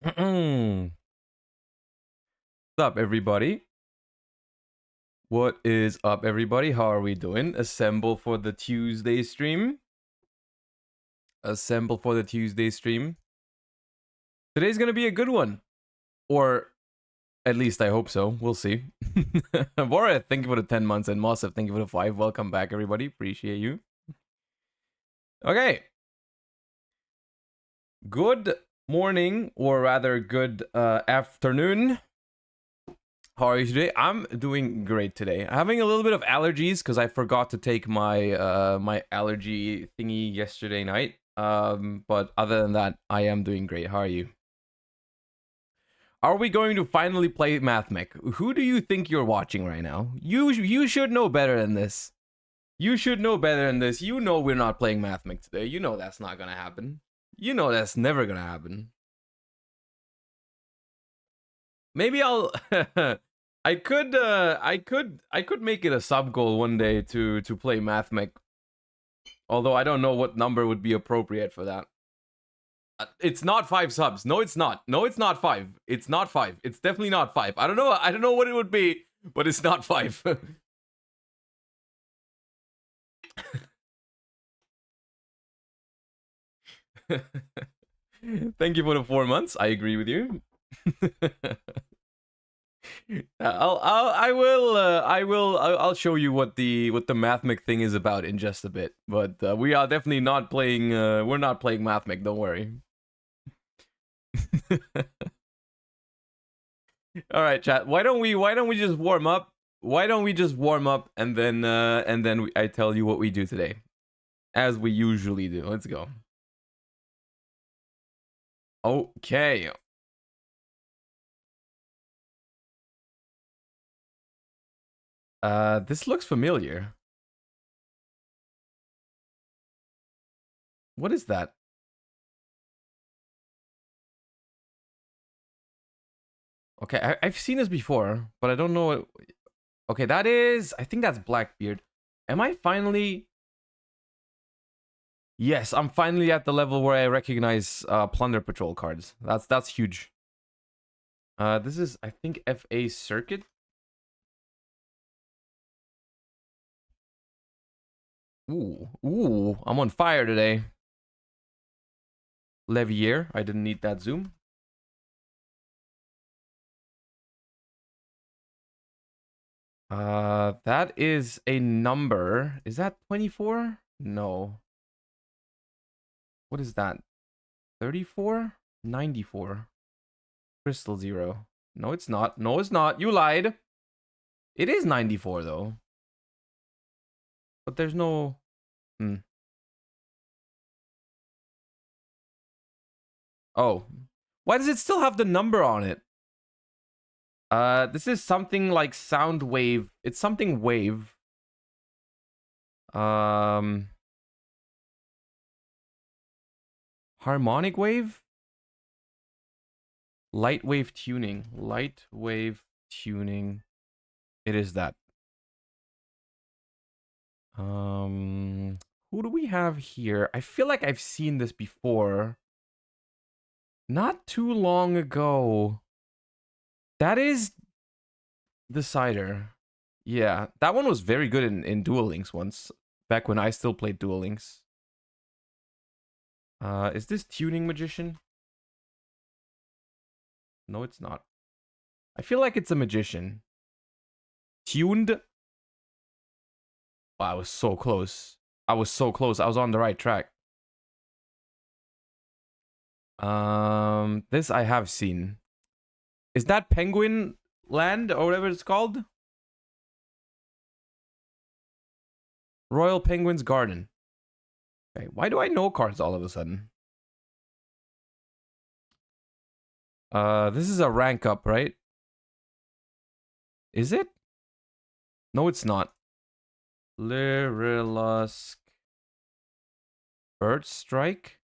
What's up, everybody? What is up, everybody? How are we doing? Assemble for the Tuesday stream. Assemble for the Tuesday stream. Today's gonna be a good one. Or at least I hope so. We'll see. Bora, thank you for the 10 months, and Mossef, thank you for the 5. Welcome back, everybody. Appreciate you. Okay. Good morning, or rather, good afternoon. How are you today? I'm doing great today. Having a little bit of allergies because I forgot to take my my allergy thingy yesterday night. But other than that, I am doing great. How are you? Are we going to finally play Mathmech? Who do you think you're watching right now? You should know better than this. You should know better than this. You know we're not playing Mathmech today. You know that's not gonna happen. You know that's never gonna happen. Maybe I'll I could make it a sub goal one day to play Mathmech. Although I don't know what number would be appropriate for that. It's not 5 subs. No, it's not. No, it's not 5. It's not 5. It's definitely not 5. I don't know what it would be, but it's not 5. Thank you for the 4 months. I agree with you. I'll show you what the Mathmech thing is about in just a bit. But we are definitely not playing. We're not playing Mathmech. Don't worry. All right, chat. Why don't we just warm up? Why don't we just warm up and then I tell you what we do today, as we usually do. Let's go. Okay. This looks familiar. What is that? Okay, I've seen this before, but I don't know what... Okay, that is... I think that's Blackbeard. Am I finally... Yes, I'm finally at the level where I recognize Plunder Patrol cards. That's huge. This is, I think, FA Circuit. Ooh, I'm on fire today. Levier, I didn't need that zoom. That is a number. Is that 24? No. What is that? 34? 94. Crystal Zero. No, it's not. No, it's not. You lied. It is 94, though. But there's no... Oh. Why does it still have the number on it? This is something like sound wave. It's something wave. Harmonic wave? Light wave tuning. Light wave tuning. It is that. Who do we have here? I feel like I've seen this before. Not too long ago. That is Decider. Yeah, that one was very good in Duel Links once. Back when I still played Duel Links. Is this Tuning Magician? No, it's not. I feel like it's a magician. Tuned? Wow, I was so close. I was so close. I was on the right track. This I have seen. Is that Penguin Land or whatever it's called? Royal Penguin's Garden. Okay, why do I know cards all of a sudden? This is a rank up, right? Is it? No, it's not. Lyrilusk. Bird Strike?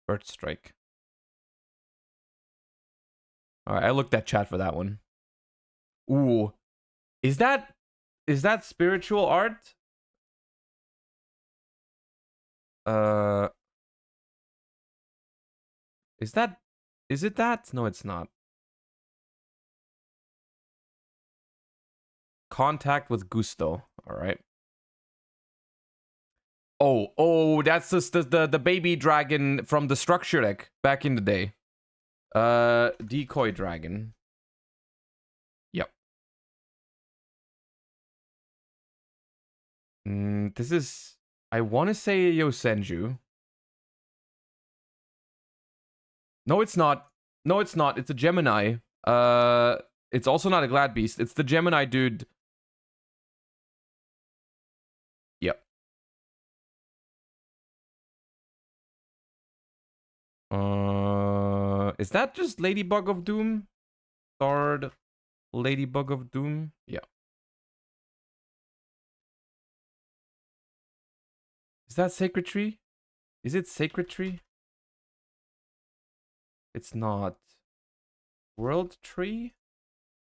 Bird Strike. Alright, I looked at chat for that one. Ooh. Is that spiritual art? Is that Is it that? No, it's not. Contact with Gusto. All right. Oh, that's just the baby dragon from the structure deck back in the day. Decoy dragon. Yep. This is, I want to say Yosenju. No, it's not. No, it's not. It's a Gemini. It's also not a Glad Beast. It's the Gemini dude. Yep. Is that just Ladybug of Doom? Third Ladybug of Doom? Yeah. Is that Sacred Tree? Is it Sacred Tree? It's not. World Tree?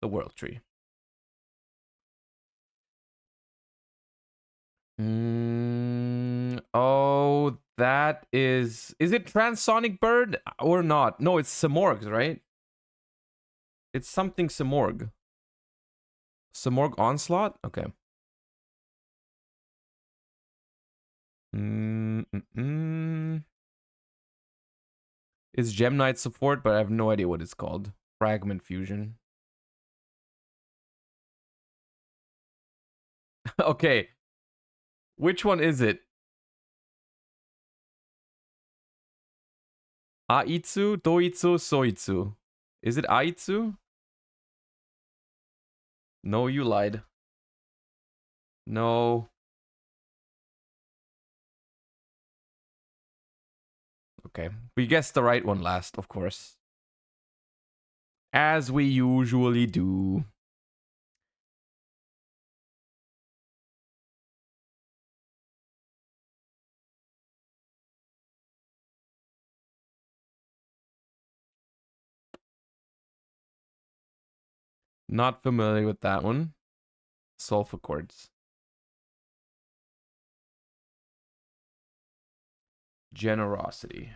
The World Tree. Oh, that is... Is it Transonic Bird or not? No, it's Simorg's, right? It's something Simorg. Simorg Onslaught? Okay. It's Gem Knight support, but I have no idea what it's called. Fragment Fusion. Okay. Which one is it? Aitsu, Doitsu, Soitsu. Is it Aitsu? No, you lied. No. Okay. We guessed the right one last, of course. As we usually do. Not familiar with that one. Sulfur Quartz. Generosity.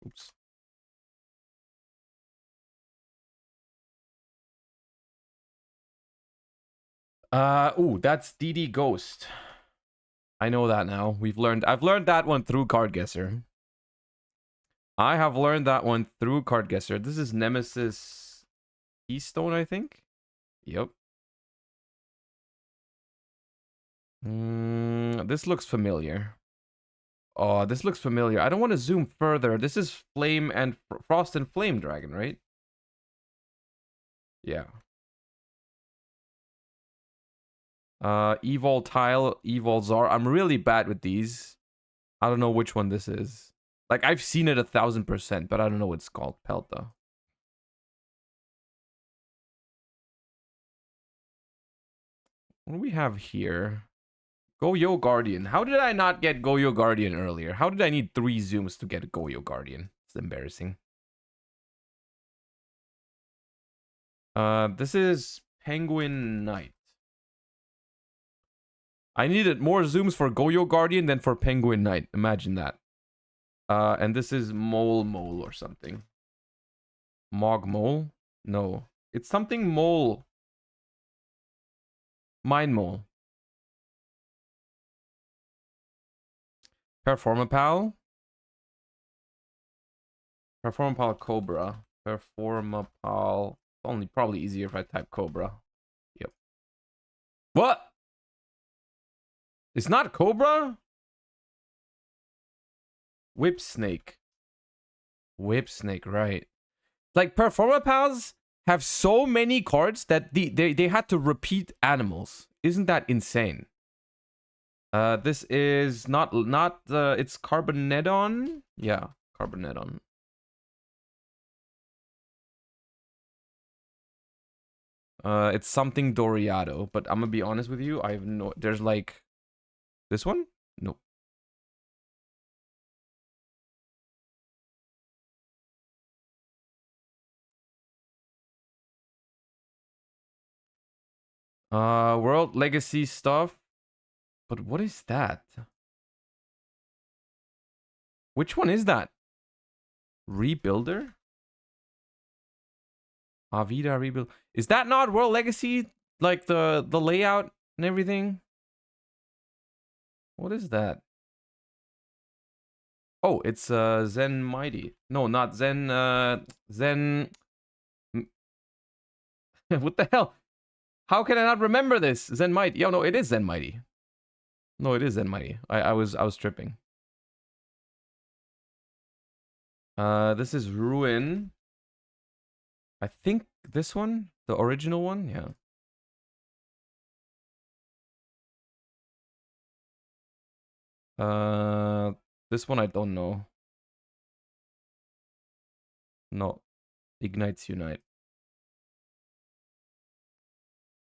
Oops. Ooh, that's DD Ghost. I know that now. I've learned that one through Card Guesser. I have learned that one through Card Guesser. This is Nemesis Keystone, I think. Yep. This looks familiar. Oh, this looks familiar. I don't want to zoom further. This is Flame and Frost and Flame Dragon, right? Yeah. Evil Tile, Evil Czar. I'm really bad with these. I don't know which one this is. Like, I've seen it 1000%, but I don't know what it's called. Pelta. What do we have here? Goyo Guardian. How did I not get Goyo Guardian earlier? How did I need 3 zooms to get a Goyo Guardian? It's embarrassing. This is Penguin Knight. I needed more zooms for Goyo Guardian than for Penguin Knight. Imagine that. And this is Mole or something. Mog Mole? No. It's something Mole. Mine Mole. Performapal? Performapal Cobra. Performapal. Only probably easier if I type Cobra. Yep. What? It's not Cobra? Whip Snake. Whip Snake, right. Like, Performapals have so many cards that they had to repeat animals. Isn't that insane? This is not it's Carbonedon? Yeah, Carbonedon. It's something Doriado, but I'm gonna be honest with you, I have no, there's like, this one? Nope. World Legacy stuff. But what is that? Which one is that? Rebuilder? Avida rebuild. Is that not World Legacy? Like the layout and everything? What is that? Oh, it's Zen Mighty. No, not Zen Zen what the hell? How can I not remember this? Zen Mighty. Yo, no, it is Zen Mighty. No, it is Zen Mighty. I was tripping. This is Ruin. I think this one, the original one, yeah. This one I don't know. No, Ignites Unite.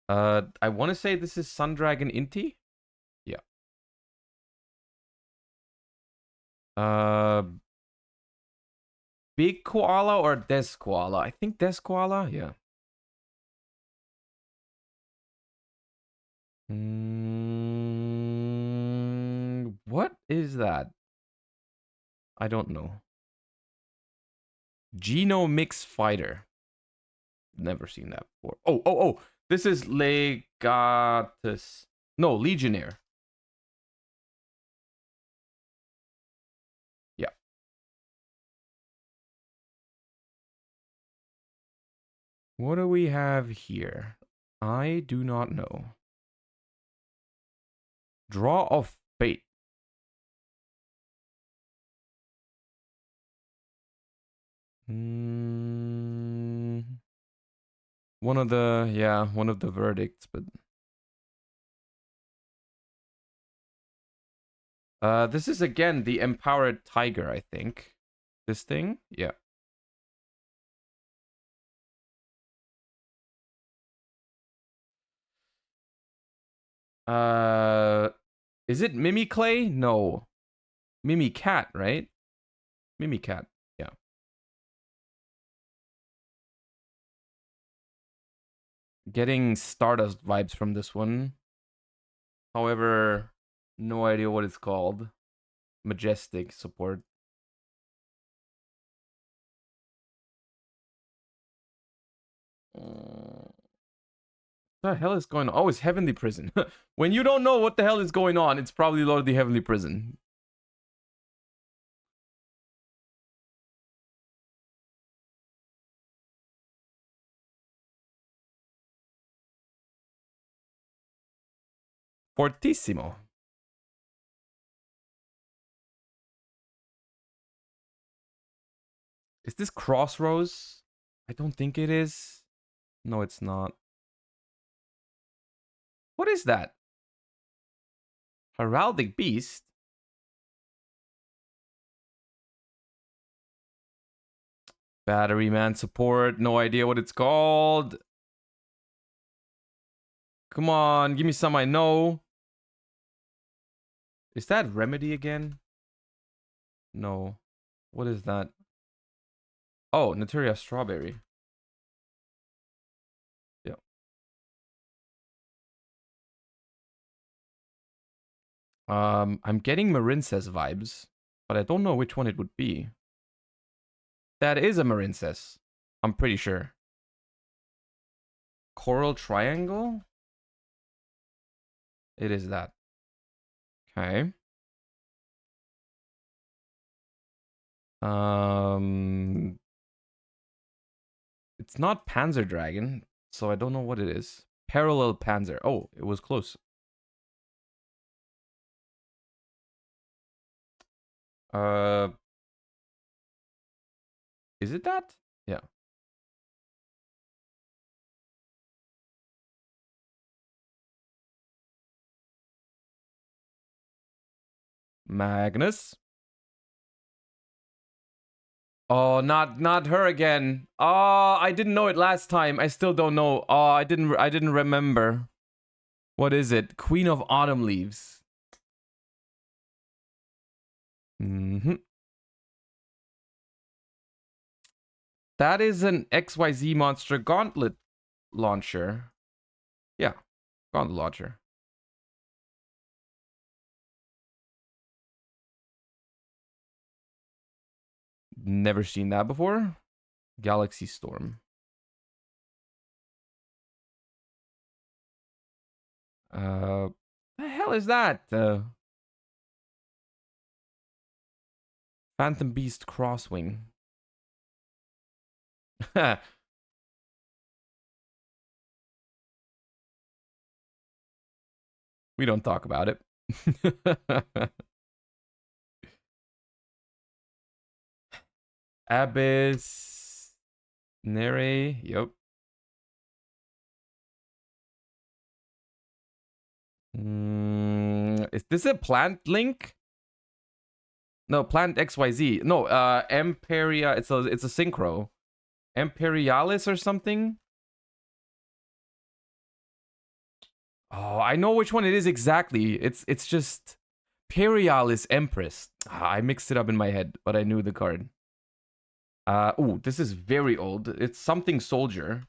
I want to say this is Sun Dragon Inti. Yeah. Big Koala or Des Koala? I think Des Koala. Yeah. What is that? I don't know. Geno Mix Fighter. Never seen that before. Oh. This is Legatus. No, Legionnaire. Yeah. What do we have here? I do not know. Draw of Fate. One of the verdicts, but this is again the Empowered Tiger, I think. This thing? Yeah. Is it Mimiclay? No. Mimicat, right? Mimicat. Yeah. Getting Stardust vibes from this one. However, no idea what it's called. Majestic support. What the hell is going on? Oh, it's Heavenly Prison. When you don't know what the hell is going on, it's probably Lord of the Heavenly Prison. Fortissimo. Is this Crossroads? I don't think it is. No, it's not. What is that? Heraldic Beast? Battery Man support. No idea what it's called. Come on, give me some I know. Is that Remedy again? No. What is that? Oh, Naturia Strawberry. Yeah. I'm getting Marincess vibes, but I don't know which one it would be. That is a Marincess. I'm pretty sure. Coral Triangle? It is that. Okay. It's not Panzer Dragon, so I don't know what it is. Parallel Panzer. Oh, it was close. Is it that? Yeah. Magnus. Oh, not her again. Oh, I didn't know it last time. I still don't know. Oh, I didn't remember. What is it? Queen of Autumn Leaves. That is an XYZ monster gauntlet launcher. Yeah, gauntlet launcher. Never seen that before. Galaxy Storm. The hell is that? Phantom Beast Crosswing. We don't talk about it. Abyss. Nere. Yep. Is this a plant link? No, plant XYZ. No, Emperia. It's a synchro. Imperialis or something? Oh, I know which one it is exactly. It's just Imperialis Empress. I mixed it up in my head, but I knew the card. Oh, this is very old. It's something soldier.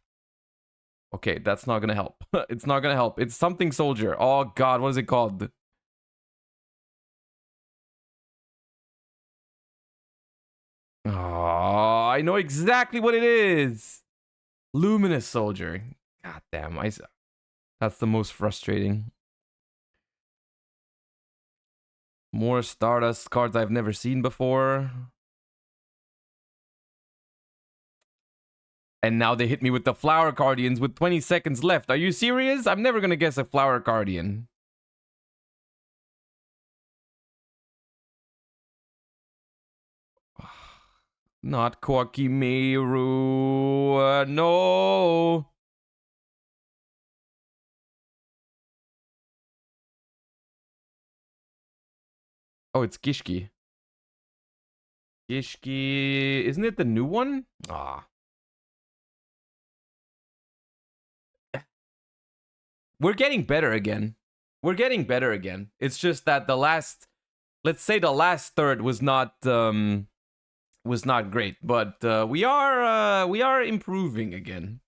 Okay, that's not gonna help. It's not gonna help. It's something soldier. Oh god, what is it called? Oh, I know exactly what it is. Luminous soldier. God damn, that's the most frustrating. More Stardust cards I've never seen before. And now they hit me with the Flower Guardians with 20 seconds left. Are you serious? I'm never gonna guess a Flower Guardian. Not Kokimeru. No. Oh, it's Gishki. Gishki. Isn't it the new one? Ah. We're getting better again. We're getting better again. It's just that the last, let's say the last third was not great, but we are improving again.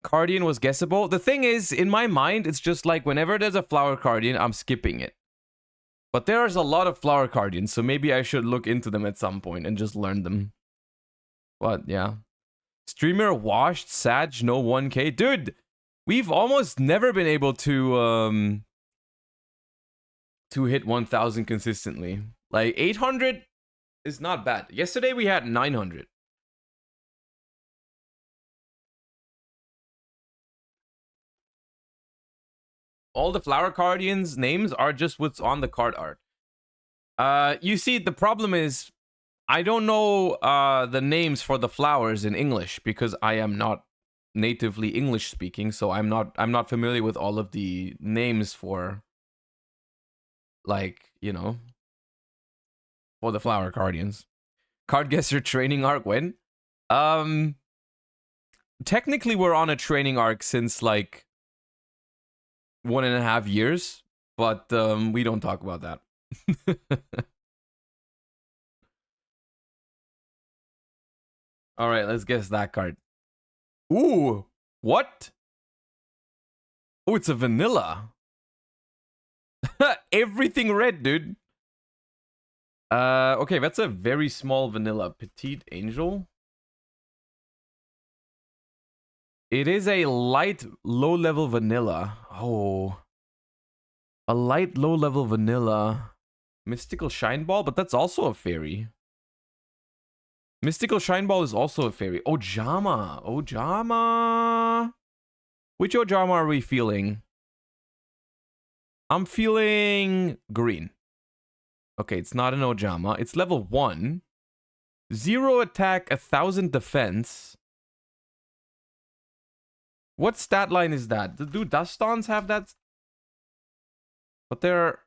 Cardian was guessable. The thing is, in my mind, it's just like whenever there's a Flower Cardian, I'm skipping it. But there's a lot of Flower Guardians, so maybe I should look into them at some point and just learn them. But yeah. Streamer washed Sag, no 1K. Dude, we've almost never been able to hit 1,000 consistently. Like 800 is not bad. Yesterday we had 900. All the Flower Guardians names are just what's on the card art. You see, the problem is I don't know the names for the flowers in English because I am not natively English speaking, so I'm not familiar with all of the names for, like, you know, for the Flower Guardians. Card Guesser training arc when? Technically we're on a training arc since like 1.5 years, but we don't talk about that. All right, let's guess that card. Ooh, what? Oh, it's a vanilla. Everything red, dude. Okay, that's a very small vanilla. Petite Angel. It is a light, low-level vanilla. Oh. A light, low-level vanilla. Mystical Shine Ball, but that's also a fairy. Mystical Shine Ball is also a fairy. Ojama. Ojama. Which Ojama are we feeling? I'm feeling green. Okay, it's not an Ojama. It's level 1. 0 attack, 1,000 defense. What stat line is that? Do Dustons have that? But they're...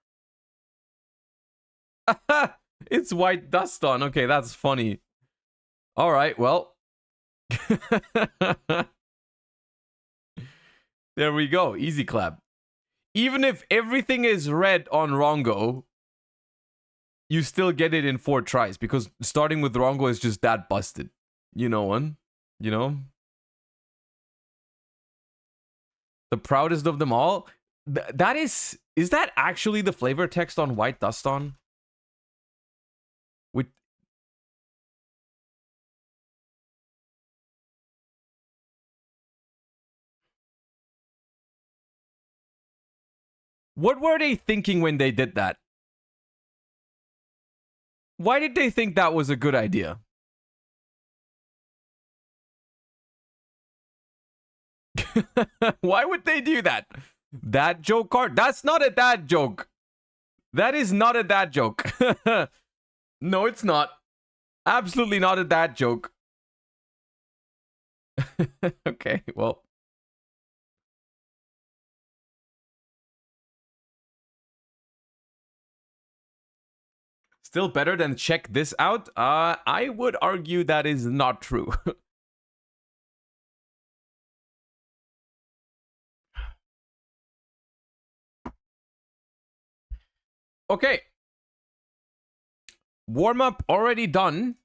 It's white Duston. Okay, that's funny. All right, well. There we go. Easy clap. Even if everything is red on Rongo, you still get it in 4 tries because starting with Rongo is just that busted. You know one? You know? The proudest of them all? Is that actually the flavor text on White Duston? What were they thinking when they did that? Why did they think that was a good idea? Why would they do that? Dad joke card? That's not a dad joke. That is not a dad joke. No, it's not. Absolutely not a dad joke. Okay, well. Still better than check this out? I would argue that is not true. Okay. Warm-up already done.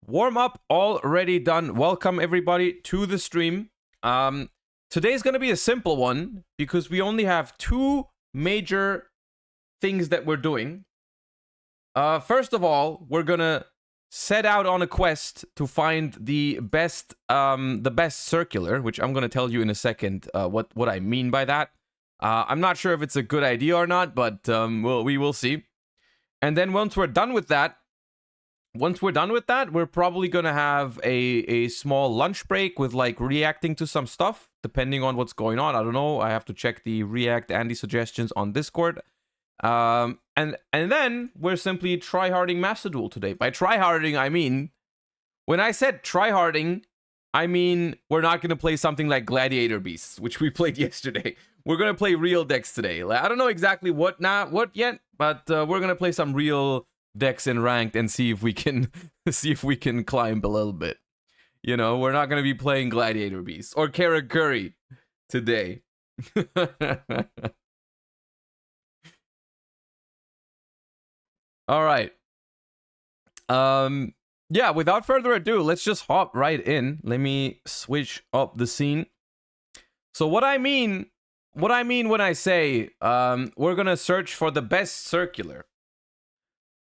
Warm-up already done. Welcome everybody to the stream. Today's going to be a simple one because we only have 2 major things that we're doing. First of all, we're going to set out on a quest to find the best circular, which I'm going to tell you in a second what I mean by that. I'm not sure if it's a good idea or not, but we will see. And then once we're done with that, we're probably gonna have a small lunch break with like reacting to some stuff, depending on what's going on. I don't know. I have to check the React Andy suggestions on Discord. And then we're simply tryharding Master Duel today. By tryharding, I mean, when I said tryharding, I mean we're not gonna play something like Gladiator Beasts, which we played yesterday. We're gonna play real decks today. Like, I don't know exactly what yet, but we're gonna play some real decks in ranked and see if we can climb a little bit. You know, we're not gonna be playing Gladiator Beasts or Karakuri today. All right. Yeah, without further ado, let's just hop right in. Let me switch up the scene. So what I mean when I say we're gonna search for the best circular.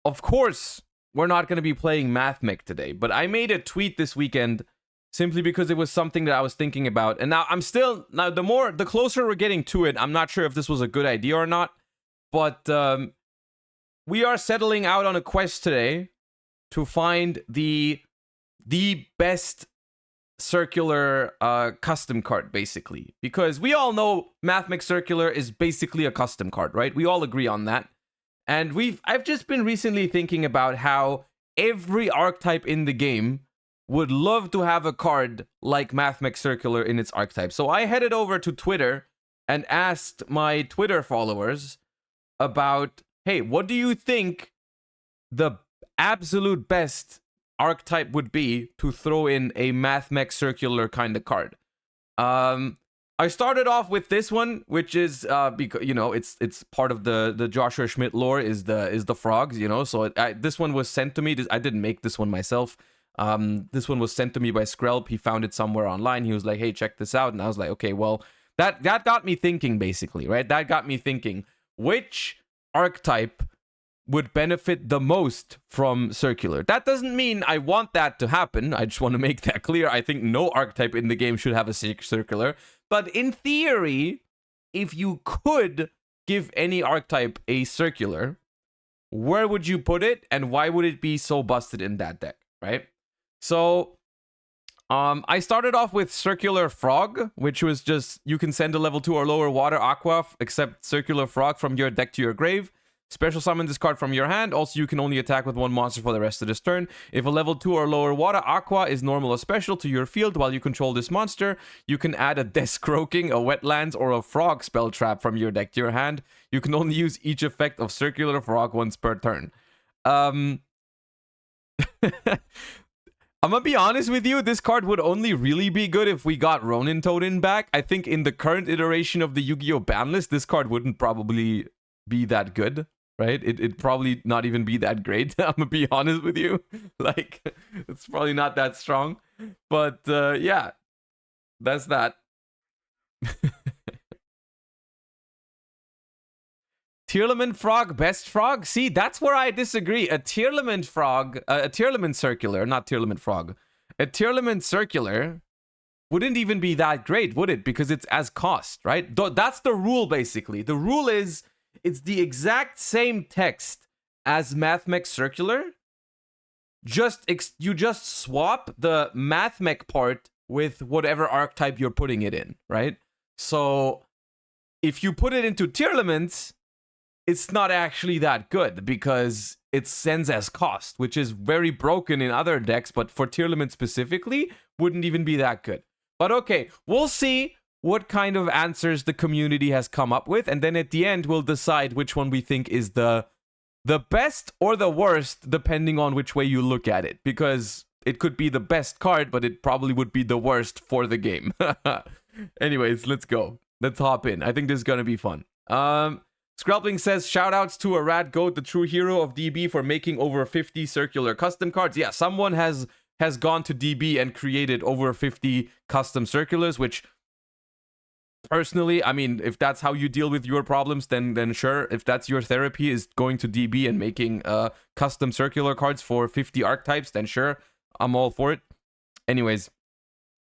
Of course, we're not gonna be playing MathMech today, but I made a tweet this weekend simply because it was something that I was thinking about. And now the closer we're getting to it, I'm not sure if this was a good idea or not. But we are settling out on a quest today to find the best circular custom card, basically, because we all know MathMech Circular is basically a custom card, right? We all agree on that. And I've just been recently thinking about how every archetype in the game would love to have a card like MathMech Circular in its archetype. So I headed over to Twitter and asked my Twitter followers about, hey, what do you think the absolute best archetype would be to throw in a MathMech Circular kind of card? I started off with this one, which is because, you know, it's part of the Joshua Schmidt lore is the frogs, you know. So this one was sent to me. I didn't make this one myself. This one was sent to me by Skrelp. He found it somewhere online. He was like, hey, check this out. And I was like, okay, well, that got me thinking, basically, right? That got me thinking, which archetype would benefit the most from Circular? That doesn't mean I want that to happen. I just want to make that clear. I think no archetype in the game should have a Circular. But in theory, if you could give any archetype a Circular, where would you put it? And why would it be so busted in that deck, right? So I started off with Circular Frog, which was just, you can send a level 2 or lower water aqua, except Circular Frog from your deck to your grave. Special summon this card from your hand. Also, you can only attack with one monster for the rest of this turn. If a level 2 or lower water aqua is normal or special to your field while you control this monster, you can add a Death Croaking, a Wetlands, or a Frog spell trap from your deck to your hand. You can only use each effect of Circular Frog once per turn. I'm gonna be honest with you, this card would only really be good if we got Ronin Toadin back. I think in the current iteration of the Yu-Gi-Oh! Ban list, this card wouldn't probably be that good, right? It'd probably not even be that great. I'm gonna be honest with you. Like, it's probably not that strong. But yeah, that's that. Tearlament Frog, best frog? See, that's where I disagree. A Tearlament Frog, a Tearlament Circular, not Tearlament Frog. A Tearlament Circular wouldn't even be that great, would it? Because it's as cost, right? That's the rule, basically. The rule is it's the exact same text as MathMech Circular. You just swap the MathMech part with whatever archetype you're putting it in, right? So if you put it into Tearlaments, it's not actually that good because it sends as cost, which is very broken in other decks, but for Tearlaments specifically, wouldn't even be that good. But okay, we'll see what kind of answers the community has come up with, and then at the end, we'll decide which one we think is the best or the worst, depending on which way you look at it, because it could be the best card, but it probably would be the worst for the game. Anyways, let's go. Let's hop in. I think this is gonna be fun. Screlpling says, shoutouts to a rad goat, the true hero of DB, for making over 50 circular custom cards. Yeah, someone has gone to DB and created over 50 custom circulars, which personally, I mean, if that's how you deal with your problems, then sure. If that's your therapy, is going to DB and making custom circular cards for 50 archetypes, then sure, I'm all for it. Anyways,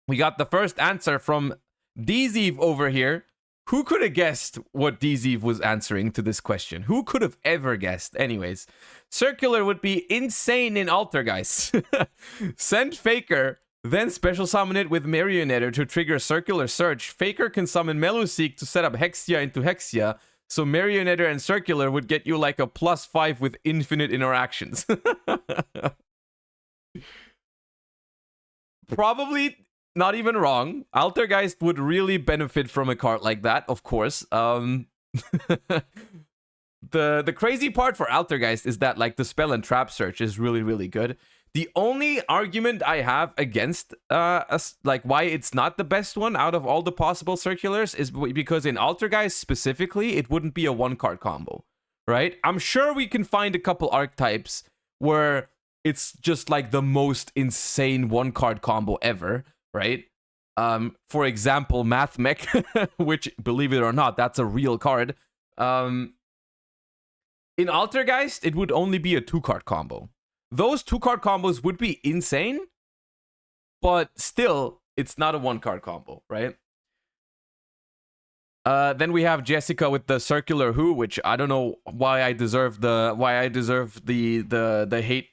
we got the first answer from Dzeev over here. Who could have guessed what Dzeev was answering to this question? Who could have ever guessed? Anyways, circular would be insane in Altergeist. Send Faker, then special summon it with Marionetter to trigger Circular Search. Faker can summon Meluseek to set up Hexia into Hexia, so Marionetter and Circular would get you like a +5 with infinite interactions. Probably not even wrong. Altergeist would really benefit from a card like that, of course. The crazy part for Altergeist is that like the spell and trap search is really, really good. The only argument I have against like why it's not the best one out of all the possible circulars is because in Altergeist specifically, it wouldn't be a 1-card combo, right? I'm sure we can find a couple archetypes where it's just like the most insane 1-card combo ever, right? For example, MathMech, which, believe it or not, that's a real card. In Altergeist, it would only be a 2-card combo. Those 2-card combos would be insane, but still, it's not a 1-card combo, right? Then we have Jessica with the Circular Who, which I don't know why I deserve the hate.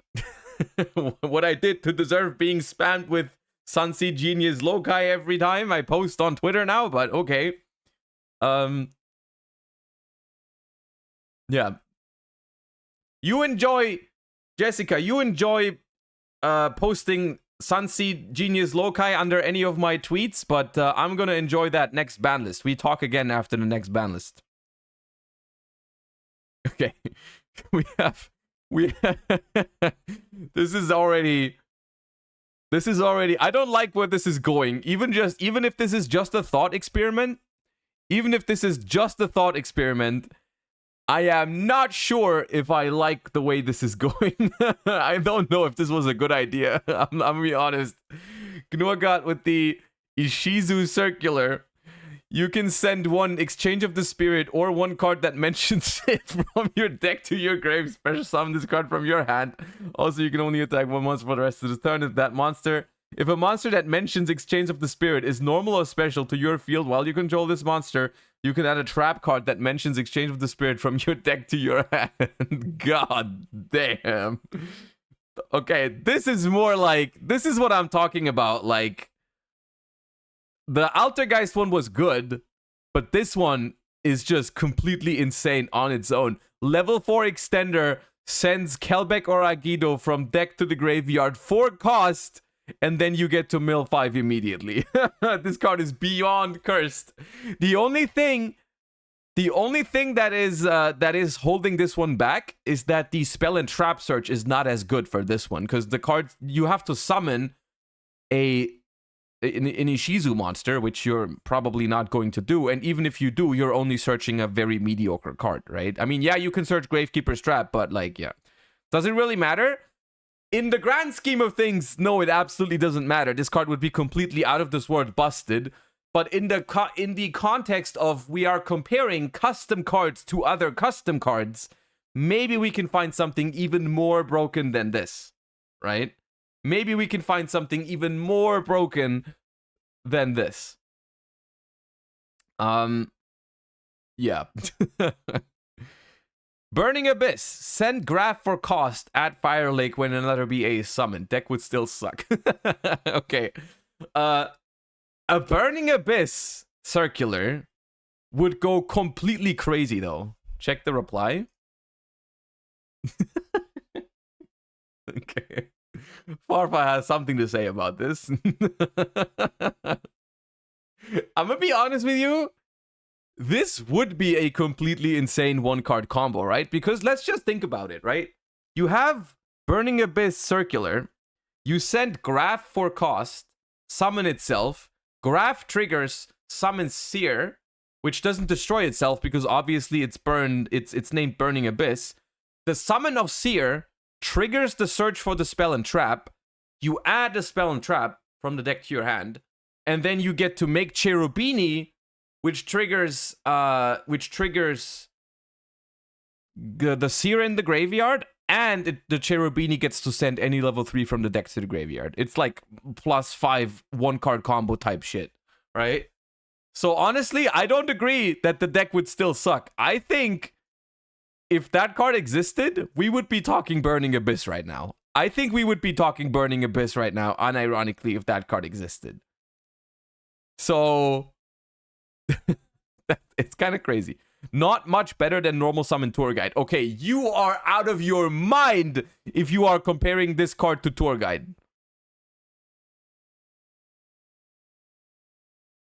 What I did to deserve being spammed with Sunseed Genius Loci every time I post on Twitter now, but okay. Yeah. You enjoy, Jessica, you enjoy posting Sunseed Genius Loci under any of my tweets, but I'm gonna enjoy that next ban list. We talk again after the next ban list. Okay. This is already I don't like where this is going. Even if this is just a thought experiment, I am not sure if I like the way this is going. I don't know if this was a good idea. I'm gonna be honest. Gnuagat with the Ishizu Circular. You can send one Exchange of the Spirit or one card that mentions it from your deck to your grave. Special summon this card from your hand. Also, you can only attack one monster for the rest of the turn. If a monster that mentions Exchange of the Spirit is normal or special to your field while you control this monster, you can add a trap card that mentions Exchange of the Spirit from your deck to your hand. God damn. Okay, this is what I'm talking about. Like, the Altergeist one was good, but this one is just completely insane on its own. Level 4 extender sends Kelbeck or Agido from deck to the graveyard for cost, and then you get to mill 5 immediately. This card is beyond cursed. The only thing that is holding this one back is that the spell and trap search is not as good for this one, because the card, you have to summon an Ishizu monster, which you're probably not going to do, and even if you do, you're only searching a very mediocre card, right? I mean, yeah, you can search Gravekeeper's Trap, but like, yeah. Does it really matter? In the grand scheme of things, no, it absolutely doesn't matter. This card would be completely out of this world busted, but in the context of we are comparing custom cards to other custom cards, maybe we can find something even more broken than this, right? Maybe we can find something even more broken than this. Yeah. Burning Abyss. Send Graph for cost. Add Fire Lake when another BA is summoned. Deck would still suck. Okay. A Burning Abyss circular would go completely crazy, though. Check the reply. Okay. Farfa has something to say about this. I'm gonna be honest with you. This would be a completely insane one-card combo, right? Because let's just think about it, right? You have Burning Abyss Circular. You send Graph for cost, summon itself. Graph triggers, summons Seer, which doesn't destroy itself because obviously it's burned. It's named Burning Abyss. The summon of Seer triggers the search for the spell and trap. You add the spell and trap from the deck to your hand, and then you get to make Cherubini, which triggers the Seer in the graveyard, and the Cherubini gets to send any level 3 from the deck to the graveyard. It's like +5 one-card combo type shit, right? So honestly, I don't agree that the deck would still suck. I think if that card existed, we would be talking Burning Abyss right now. I think we would be talking Burning Abyss right now, unironically, if that card existed. So it's kind of crazy. Not much better than normal summon Tour Guide. Okay, you are out of your mind if you are comparing this card to Tour Guide.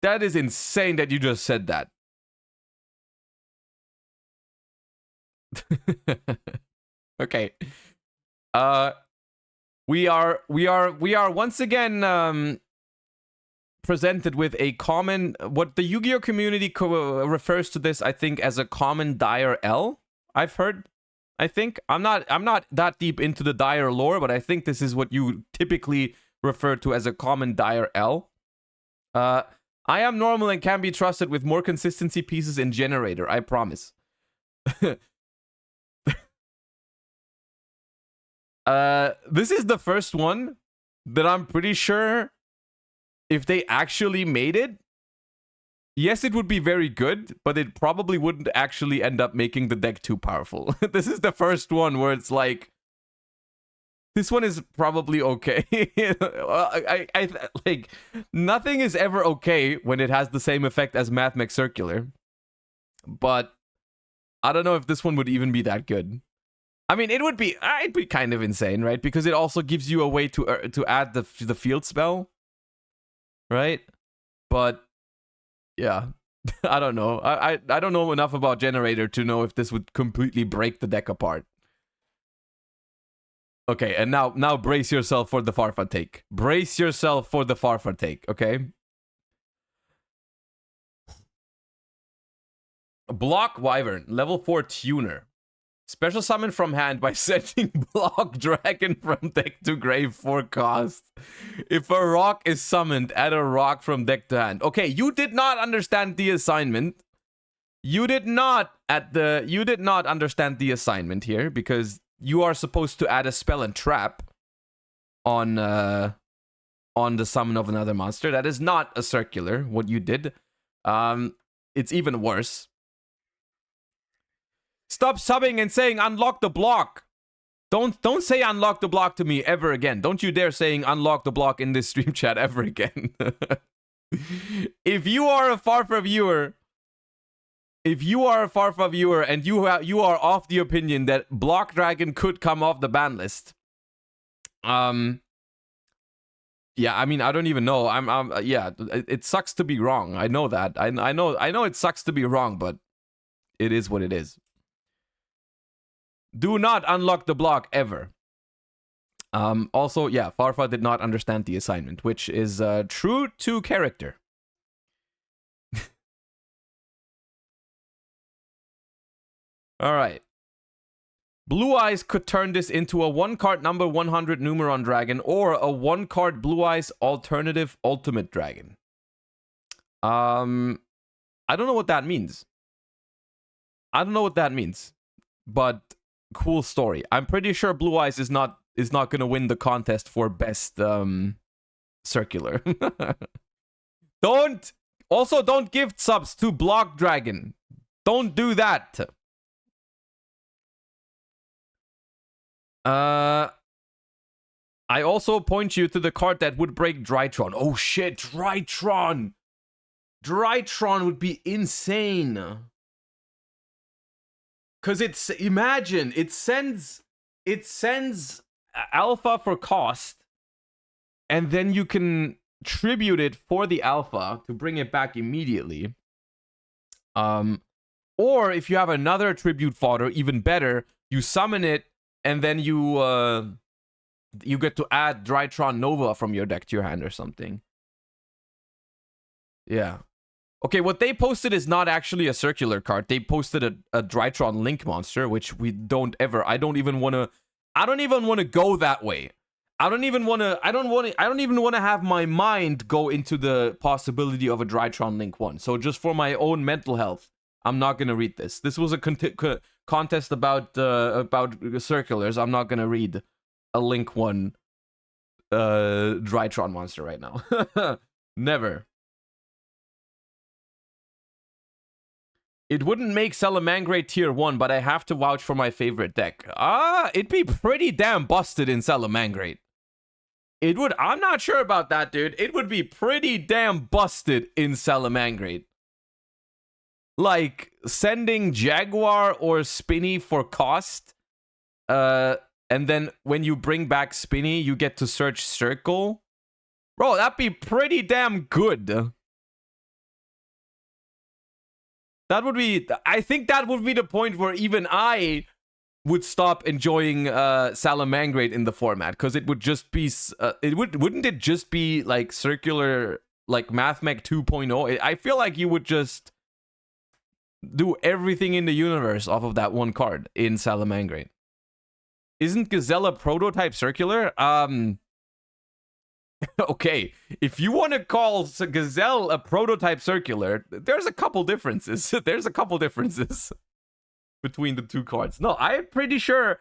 That is insane that you just said that. Okay. We are once again presented with a common, what the Yu-Gi-Oh community refers to this, I think, as a common dire L. I've heard. I think I'm not that deep into the dire lore, but I think this is what you typically refer to as a common dire L. I am normal and can be trusted with more consistency pieces in Generator, I promise. This is the first one that I'm pretty sure if they actually made it, yes, it would be very good, but it probably wouldn't actually end up making the deck too powerful. This is the first one where it's like, this one is probably okay. I like, nothing is ever okay when it has the same effect as Mathmech Circular, but I don't know if this one would even be that good. I mean, it'd be kind of insane, right? Because it also gives you a way to add the field spell, right? But yeah, I don't know. I don't know enough about Generator to know if this would completely break the deck apart. Okay, and now brace yourself for the Farfa take. Brace yourself for the Farfa take, okay? Block Wyvern, level 4 tuner. Special summon from hand by sending Block Dragon from deck to grave for cost. If a rock is summoned, add a rock from deck to hand. Okay, you did not understand the assignment. You did not understand the assignment here, because you are supposed to add a spell and trap on the summon of another monster. That is not a circular, what you did. It's even worse. Stop subbing and saying unlock the block. Don't say unlock the block to me ever again. Don't you dare saying unlock the block in this stream chat ever again. If you are a Farfa viewer, and you are of the opinion that Block Dragon could come off the ban list, yeah, I mean, I don't even know. Yeah, it sucks to be wrong. I know that. I know it sucks to be wrong, but it is what it is. Do not unlock the block ever. Also, yeah, Farfa did not understand the assignment, which is true to character. All right. Blue Eyes could turn this into a 1-card number 100 Numeron Dragon or a 1-card Blue Eyes alternative Ultimate Dragon. I don't know what that means. But cool story. I'm pretty sure Blue Eyes is not going to win the contest for best circular. Don't gift subs to Block Dragon. Don't do that. I also point you to the card that would break Drytron. Oh shit, Drytron. Drytron would be insane. Cause imagine it sends alpha for cost, and then you can tribute it for the alpha to bring it back immediately. Or if you have another tribute fodder, even better, you summon it, and then you get to add Drytron Nova from your deck to your hand or something. Yeah. Okay, what they posted is not actually a circular card. They posted a Drytron Link monster, which we don't ever. I don't even want to go that way. I don't even want to have my mind go into the possibility of a Drytron Link 1. So just for my own mental health, I'm not going to read this. This was a contest about circulars. I'm not going to read a Link 1 Drytron monster right now. Never. It wouldn't make Salamangreat tier 1, but I have to vouch for my favorite deck. It'd be pretty damn busted in Salamangreat. It would. I'm not sure about that, dude. It would be pretty damn busted in Salamangreat. Like, sending Jaguar or Spinny for cost. And then when you bring back Spinny, you get to search Circle. Bro, that'd be pretty damn good. That would be, I think that would be the point where even I would stop enjoying Salamangreat in the format, because it would just be, wouldn't it just be like circular, like MathMech 2.0? I feel like you would just do everything in the universe off of that one card in Salamangreat. Isn't Gazelle a prototype circular? Okay, if you want to call Gazelle a prototype circular, there's a couple differences. There's a couple differences between the two cards. No, I'm pretty sure.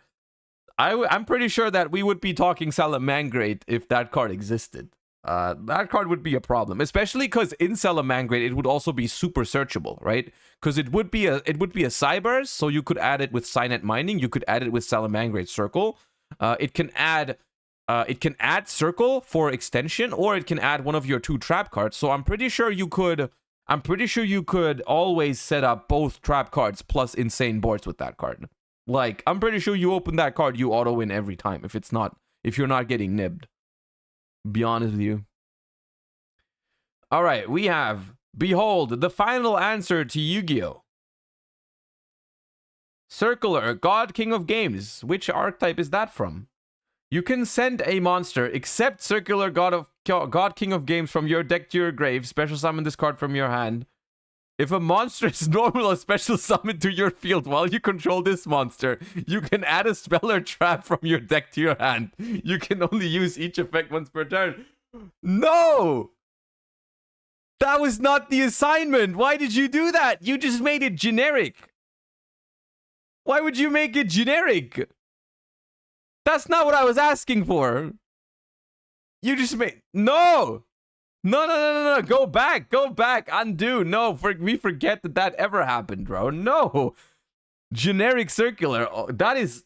I'm pretty sure that we would be talking Salamangreat if that card existed. That card would be a problem, especially because in Salamangreat it would also be super searchable, right? Because it would be a Cybers, so you could add it with Cynet Mining. You could add it with Salamangreat Circle. It can add Circle for extension, or it can add one of your two trap cards. So I'm pretty sure you could always set up both trap cards plus insane boards with that card. Like, I'm pretty sure you open that card, you auto win every time if you're not getting nibbed. Be honest with you. All right, we have, behold, the final answer to Yu-Gi-Oh! Circular, God King of Games. Which archetype is that from? You can send a monster, except Circular God King of Games, from your deck to your grave. Special summon this card from your hand. If a monster is normal or special summon to your field while you control this monster, you can add a spell or trap from your deck to your hand. You can only use each effect once per turn. No! That was not the assignment. Why did you do that? You just made it generic. Why would you make it generic? That's not what I was asking for. You just made... No! No. Go back. Undo. No, we forget that ever happened, bro. No. Generic circular. Oh, that is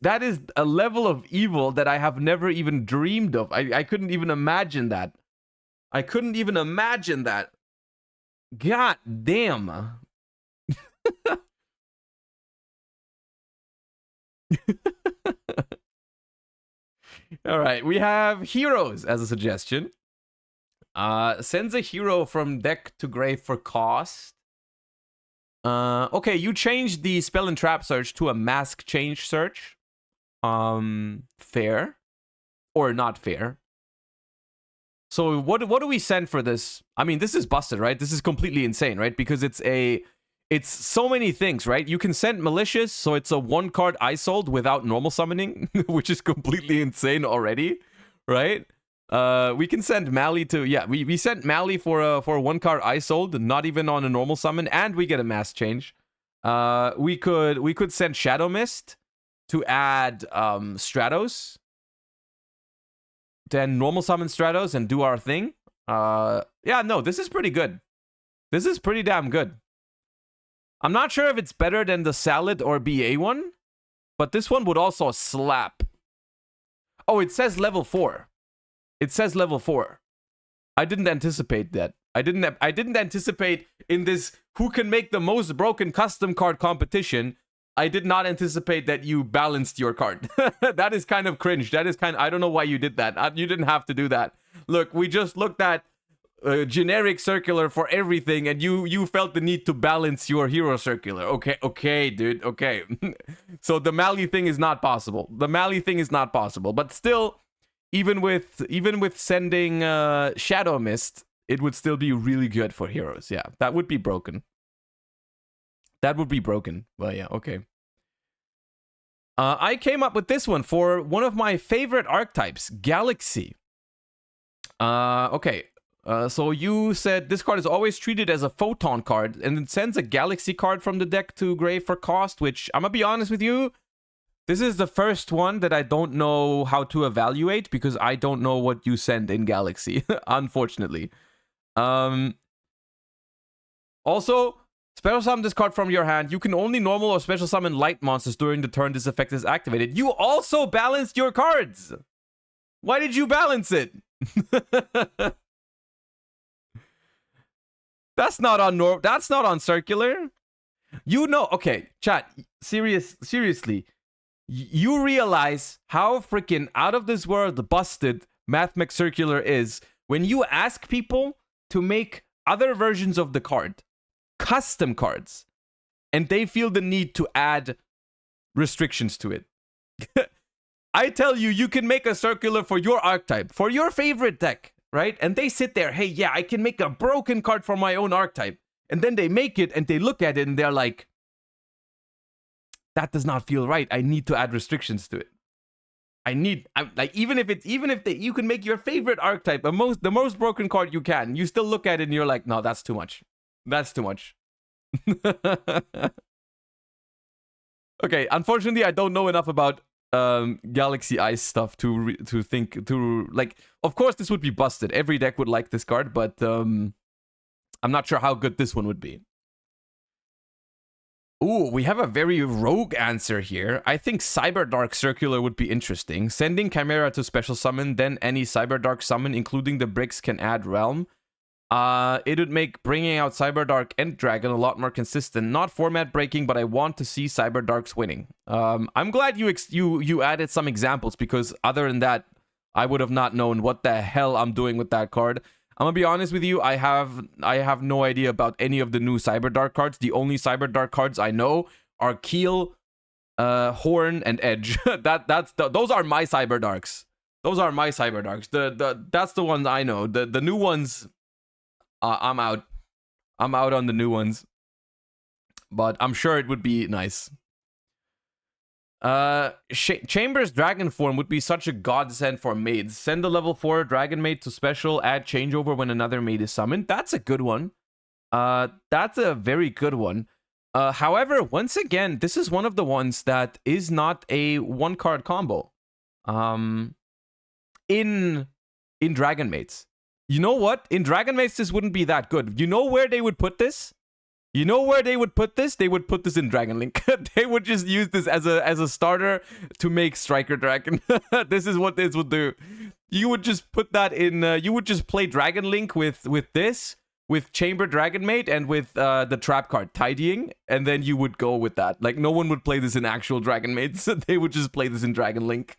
a level of evil that I have never even dreamed of. I couldn't even imagine that. God damn. All right, we have heroes as a suggestion. Sends a hero from deck to grave for cost. Okay, you changed the spell and trap search to a mask change search. Fair. Or not fair. So what do we send for this? I mean, this is busted, right? This is completely insane, right? Because it's so many things, right? You can send malicious, so it's a 1-card isoled without normal summoning, which is completely insane already, right? We can send Mally to... Yeah, we sent Mally for a 1-card isoled, not even on a normal summon, and we get a mass change. We could send Shadow Mist to add Stratos. Then normal summon Stratos and do our thing. Yeah, no, this is pretty good. This is pretty damn good. I'm not sure if it's better than the Salad or BA one, but this one would also slap. Oh, it says level 4. It says level 4. I didn't anticipate that. I didn't anticipate in this who can make the most broken custom card competition. I did not anticipate that you balanced your card. That is kind of cringe. That is I don't know why you did that. You didn't have to do that. Look, we just looked at generic circular for everything, and you felt the need to balance your hero circular. Okay, dude. Okay. So the Mali thing is not possible. But still, even with sending Shadow Mist, it would still be really good for heroes. Yeah, that would be broken. Well, yeah, okay. I came up with this one for one of my favorite archetypes, Galaxy. Okay. So you said this card is always treated as a photon card, and it sends a Galaxy card from the deck to grave for cost, which, I'm gonna be honest with you, this is the first one that I don't know how to evaluate, because I don't know what you send in Galaxy, unfortunately. Also, special summon this card from your hand. You can only normal or special summon light monsters during the turn this effect is activated. You also balanced your cards! Why did you balance it? That's not on circular. You know, okay, chat, seriously. You realize how freaking out of this world busted Mathmech Circular is when you ask people to make other versions of the card, custom cards, and they feel the need to add restrictions to it. I tell you, you can make a circular for your archetype, for your favorite deck, right? And they sit there, hey, yeah, I can make a broken card for my own archetype. And then they make it and they look at it and they're like, that does not feel right. I need to add restrictions to it. Even if you can make your favorite archetype the most broken card you can, you still look at it and you're like, no, that's too much. That's too much. Okay, unfortunately, I don't know enough about Galaxy Ice stuff to think. Of course, this would be busted. Every deck would like this card, but I'm not sure how good this one would be. Ooh, we have a very rogue answer here. I think Cyberdark Circular would be interesting. Sending Chimera to special summon, then any Cyberdark summon, including the bricks, can add Realm. It would make bringing out Cyberdark and Dragon a lot more consistent. Not format breaking, but I want to see Cyberdarks winning. I'm glad you added some examples, because other than that, I would have not known what the hell I'm doing with that card. I'm gonna be honest with you, I have no idea about any of the new Cyberdark cards. The only Cyberdark cards I know are Keel, Horn, and Edge. Those are my Cyberdarks. Those are my Cyberdarks. That's the ones I know. The new ones, I'm out. I'm out on the new ones. But I'm sure it would be nice. Chamber's Dragon form would be such a godsend for maids. Send a level 4 Dragon Maid to special, add changeover when another maid is summoned. That's a good one. That's a very good one. However, once again, this is one of the ones that is not a one-card combo. In Dragon Maids. You know what? In Dragon Maids, this wouldn't be that good. You know where they would put this? You know where they would put this? They would put this in Dragon Link. They would just use this as a starter to make Striker Dragon. This is what this would do. You would just put that in. You would just play Dragon Link with this, with Chamber Dragon Maid, and with the trap card Tidying, and then you would go with that. Like, no one would play this in actual Dragon Maids. They would just play this in Dragon Link.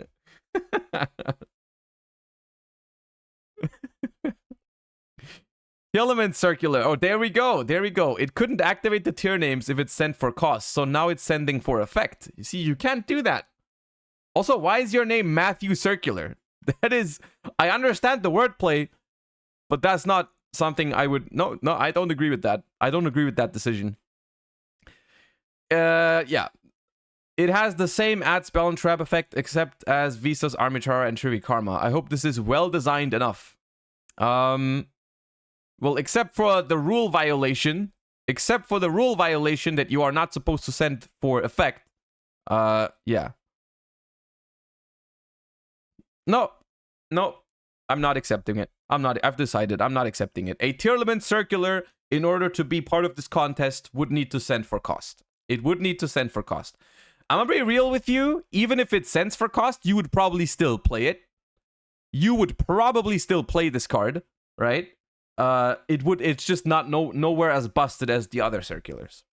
Element Circular. Oh, there we go. There we go. It couldn't activate the tier names if it's sent for cost, so now it's sending for effect. You see, you can't do that. Also, why is your name Matthew Circular? That is... I understand the wordplay, but that's not something I would... No, I don't agree with that. I don't agree with that decision. Yeah. It has the same add spell and trap effect, except as Visa's Armichara and Trivi Karma. I hope this is well designed enough. Well, except for the rule violation that you are not supposed to send for effect. Yeah. No. I'm not accepting it. I've decided I'm not accepting it. A tier limit circular, in order to be part of this contest, would need to send for cost. It would need to send for cost. I'm gonna be real with you. Even if it sends for cost, you would probably still play it. You would probably still play this card, right? It's just not nowhere as busted as the other circulars.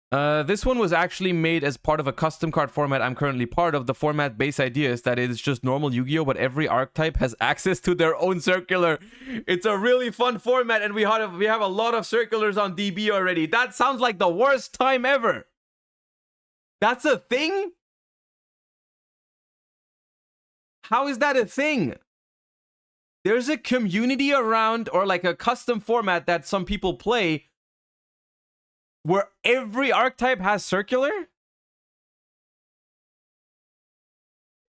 This one was actually made as part of a custom card format I'm currently part of. The format base idea is that it is just normal Yu-Gi-Oh, but every archetype has access to their own circular. It's a really fun format, and we have a lot of circulars on DB already. That sounds like the worst time ever. That's a thing? How is that a thing? There's a community around, or like a custom format that some people play, where every archetype has circular?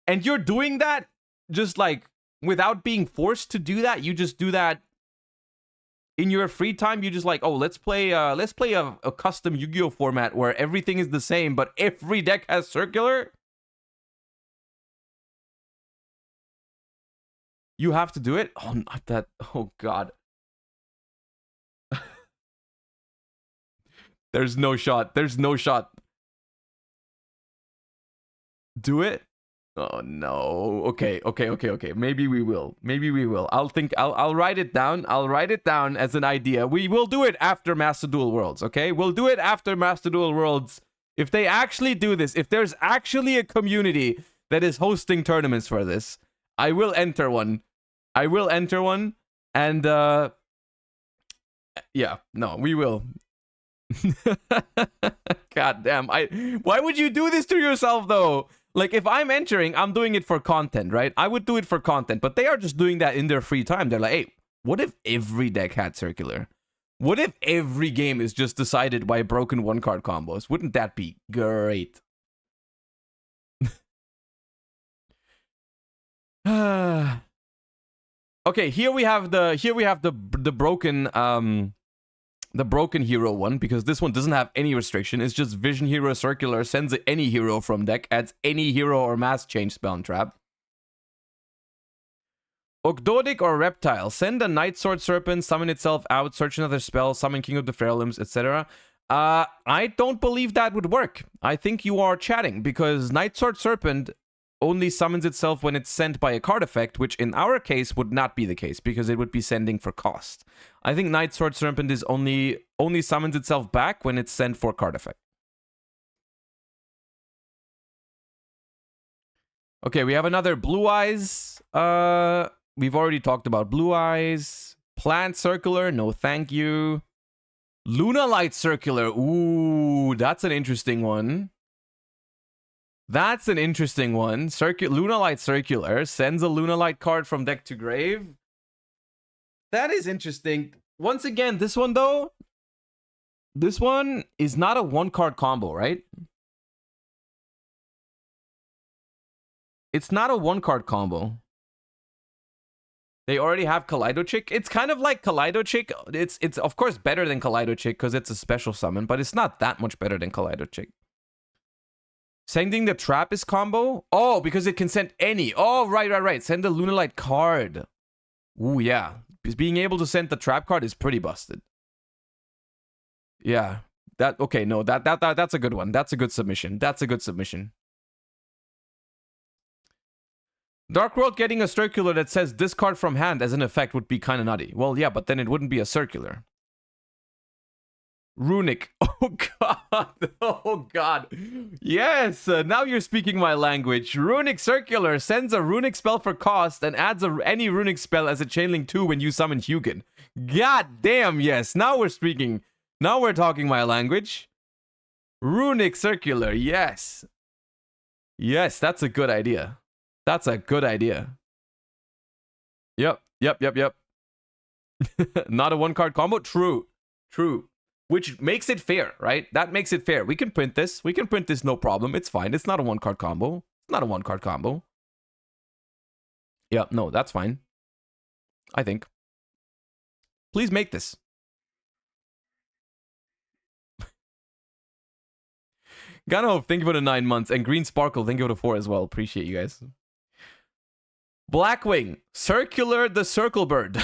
And you're doing that just like without being forced to do that? You just do that in your free time? You just like, oh, let's play a custom Yu-Gi-Oh format where everything is the same, but every deck has circular? You have to do it? Oh, not that. Oh, God. There's no shot. There's no shot. Do it? Oh, no. Okay. Maybe we will. I'll write it down. I'll write it down as an idea. We will do it after Master Duel Worlds, okay? We'll do it after Master Duel Worlds. If they actually do this, if there's actually a community that is hosting tournaments for this, I will enter one. And, yeah, no, we will. God damn. Why would you do this to yourself, though? Like, if I'm entering, I'm doing it for content, right? I would do it for content, but they are just doing that in their free time. They're like, hey, what if every deck had circular? What if every game is just decided by broken one-card combos? Wouldn't that be great? Okay, here we have the broken hero one, because this one doesn't have any restriction. It's just Vision Hero Circular, sends any hero from deck, adds any hero or mass change spell and trap. Ogdodic or Reptile, send a Night Sword Serpent, summon itself out, search another spell, summon King of the Fair Limbs, etc. I don't believe that would work. I think you are chatting, because Night Sword Serpent only summons itself when it's sent by a card effect, which in our case would not be the case, because it would be sending for cost. I think Night Sword Serpent is only summons itself back when it's sent for card effect. Okay, we have another Blue Eyes. We've already talked about Blue Eyes. Plant Circular, no thank you. Luna Light Circular, ooh, that's an interesting one. That's an interesting one. Luna Light Circular sends a Luna Light card from deck to grave. That is interesting. Once again, this one though, this one is not a one-card combo, right? It's not a one-card combo. They already have Kaleido Chick. It's kind of like Kaleido Chick. It's of course better than Kaleido Chick because it's a special summon, but it's not that much better than Kaleido Chick. Sending the Trappist combo? Oh, because it can send any. Oh, right. Send a Lunalight card. Ooh, yeah. Because being able to send the trap card is pretty busted. Yeah. Okay, no, that's a good one. That's a good submission. Dark World getting a circular that says discard from hand as an effect would be kind of nutty. Well, yeah, but then it wouldn't be a circular. Runic. Oh god. Yes, now you're speaking my language. Runic Circular sends a runic spell for cost and adds any runic spell as a chainlink 2 when you summon Hugin. God damn, yes. Now we're speaking. Now we're talking my language. Runic Circular, yes. Yes, that's a good idea. That's a good idea. Yep. Not a one-card combo? True. Which makes it fair, right? That makes it fair. We can print this. No problem. It's fine. It's not a one-card combo. Yeah, no, that's fine. I think. Please make this. Gano, thank you for the 9 months. And Green Sparkle, thank you for the 4 as well. Appreciate you guys. Blackwing, Circular the Circle Bird.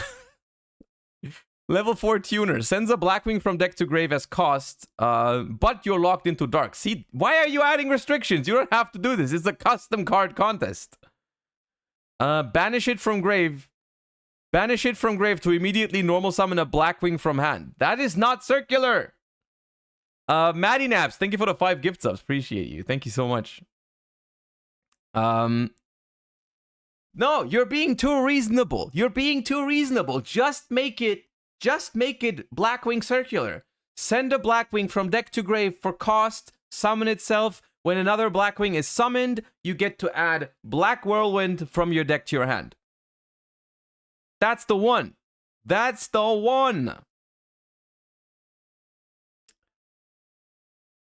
Level 4 tuner. Sends a Blackwing from deck to grave as cost, but you're locked into dark. See, why are you adding restrictions? You don't have to do this. It's a custom card contest. Banish it from grave. Banish it from grave to immediately normal summon a Blackwing from hand. That is not circular. Maddie Naps, thank you for the 5 gift subs. Appreciate you. Thank you so much. No, you're being too reasonable. You're being too reasonable. Just make it Blackwing circular. Send a Blackwing from deck to grave for cost, summon itself. When another Blackwing is summoned, you get to add Black Whirlwind from your deck to your hand. That's the one. That's the one.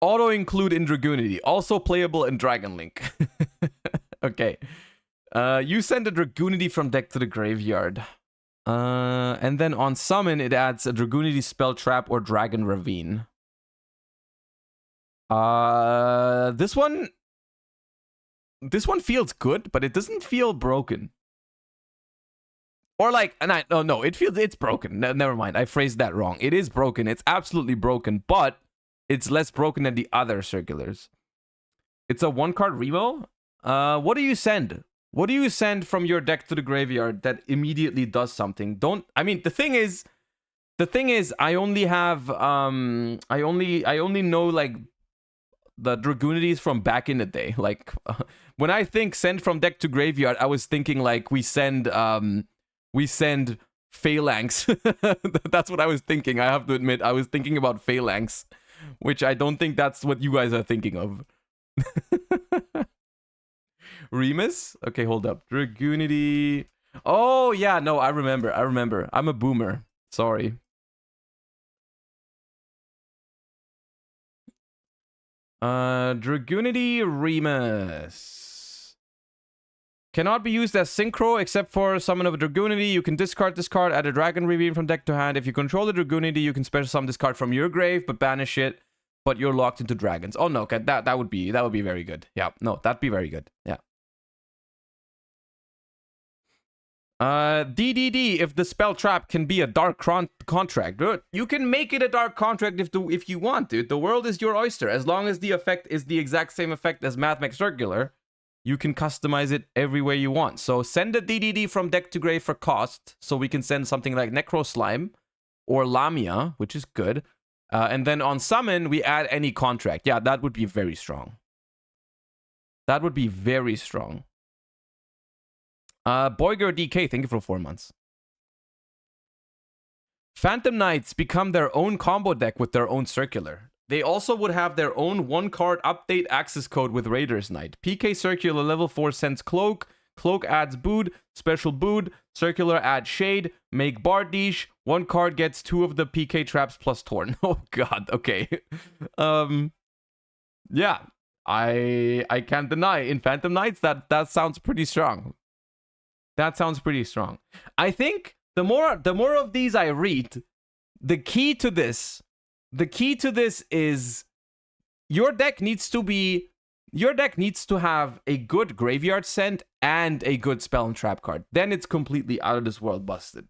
Auto include in Dragoonity. Also playable in Dragon Link. Okay. You send a Dragoonity from deck to the graveyard. And then on summon, it adds a Dragoonity Spell Trap or Dragon Ravine. This one feels good, but it doesn't feel broken. Or like, no, it's broken. Never mind, I phrased that wrong. It is broken. It's absolutely broken, but it's less broken than the other circulars. It's a 1-card removal. What do you send? What do you send from your deck to the graveyard that immediately does something? The thing is, I only have, I only know, like, the Dragoonities from back in the day. Like, when I think send from deck to graveyard, I was thinking, like, we send Phalanx. That's what I was thinking. I have to admit, I was thinking about Phalanx, which I don't think that's what you guys are thinking of. Remus? Okay, hold up. Dragoonity. Oh, yeah, no, I remember. I'm a boomer. Sorry. Dragoonity Remus. Cannot be used as synchro except for summon of a Dragoonity. You can discard this card, add a Dragon Ravine from deck to hand. If you control the Dragoonity, you can special summon this card from your grave, but banish it. But you're locked into dragons. Oh no, okay, that would be very good. Yeah, no, that'd be very good. Yeah. DDD, if the spell trap can be a dark contract. You can make it a dark contract if you want, dude. The world is your oyster. As long as the effect is the exact same effect as Mathmech Circular, you can customize it every way you want. So send a DDD from deck to grave for cost, so we can send something like Necro Slime or Lamia, which is good. And then on summon, we add any contract. Yeah, that would be very strong. That would be very strong. Boyger DK, thank you for 4 months. Phantom Knights become their own combo deck with their own circular. They also would have their own 1-card update access code with Raiders Knight. PK Circular level 4 sends Cloak. Cloak adds Bood. Special Bood. Circular adds Shade. Make Bardiche. 1 card gets 2 of the PK traps plus Torn. Oh god, okay. Yeah. I can't deny. In Phantom Knights, that sounds pretty strong. That sounds pretty strong. I think the more of these I read, the key to this is your deck needs to have a good graveyard scent and a good spell and trap card. Then it's completely out of this world busted.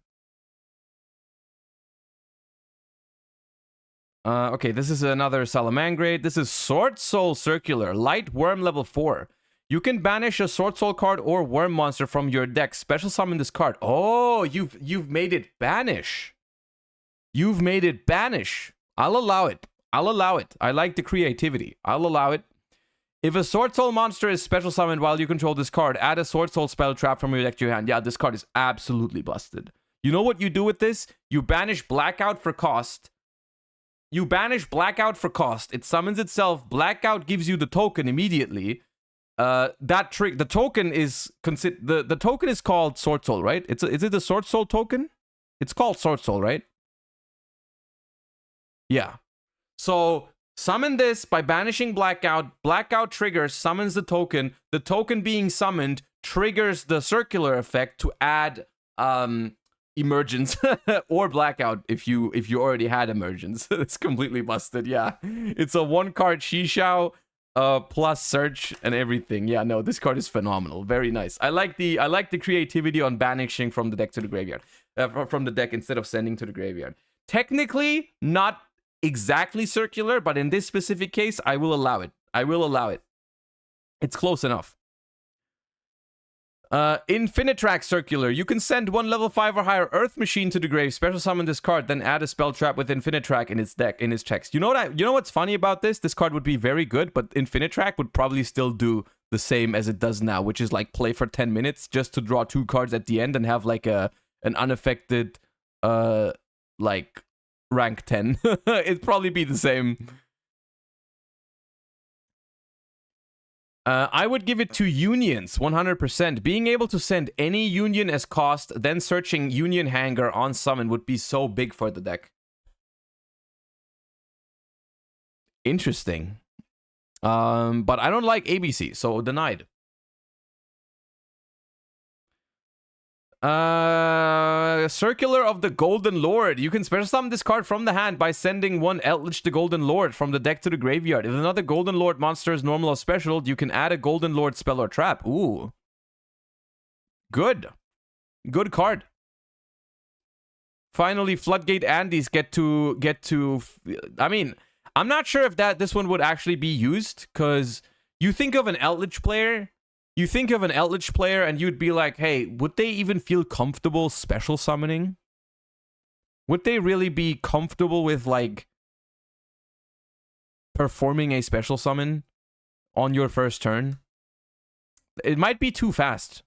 Okay, this is another Salamangreat. This is Sword Soul Circular, Light Worm level 4. You can banish a Sword Soul card or Worm monster from your deck. Special summon this card. Oh, you've made it banish. You've made it banish. I'll allow it. I like the creativity. I'll allow it. If a Sword Soul monster is special summoned while you control this card, add a Sword Soul spell trap from your deck to your hand. Yeah, this card is absolutely busted. You know what you do with this? You banish Blackout for cost. It summons itself. Blackout gives you the token immediately. That trick, the token is the token is called Sword Soul, right? Is it the Sword Soul token? It's called Sword Soul, right? Yeah. So summon this by banishing Blackout. Blackout triggers, summons the token. The token being summoned triggers the circular effect to add Emergence or Blackout if you already had Emergence. It's completely busted. Yeah, it's a 1-card Shishao. plus search and everything. Yeah, no, this card is phenomenal. Very nice. I like the creativity on banishing from the deck to the graveyard. From the deck instead of sending to the graveyard. Technically, not exactly circular, but in this specific case, I will allow it. I will allow it. It's close enough. Infinitrack Circular. You can send one level 5 or higher Earth Machine to the grave, special summon this card, then add a spell trap with Infinitrack in its deck, in its checks. You know what's funny about this? This card would be very good, but Infinitrack would probably still do the same as it does now, which is like play for 10 minutes just to draw 2 cards at the end and have like an unaffected like rank 10. It'd probably be the same. I would give it to unions, 100%. Being able to send any union as cost, then searching union hanger on summon would be so big for the deck. Interesting. But I don't like ABC, so denied. Circular of the Golden Lord. You can special summon this card from the hand by sending one Eldritch the Golden Lord from the deck to the graveyard. If another Golden Lord monster is normal or special, you can add a Golden Lord spell or trap. Ooh. Good. Good card. Finally, Floodgate Andes get to... I mean, I'm not sure if this one would actually be used, because you think of an Eldritch player... You think of an Eldritch player and you'd be like, hey, would they even feel comfortable special summoning? Would they really be comfortable with, like, performing a special summon on your first turn? It might be too fast.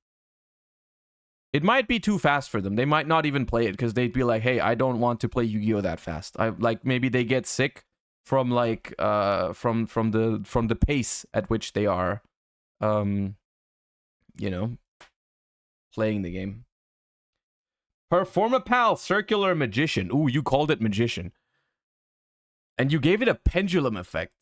It might be too fast for them. They might not even play it because they'd be like, hey, I don't want to play Yu-Gi-Oh that fast. Maybe they get sick from, like, from the pace at which they are, you know, playing the game. Performapal Circular Magician. Ooh, you called it Magician. And you gave it a pendulum effect.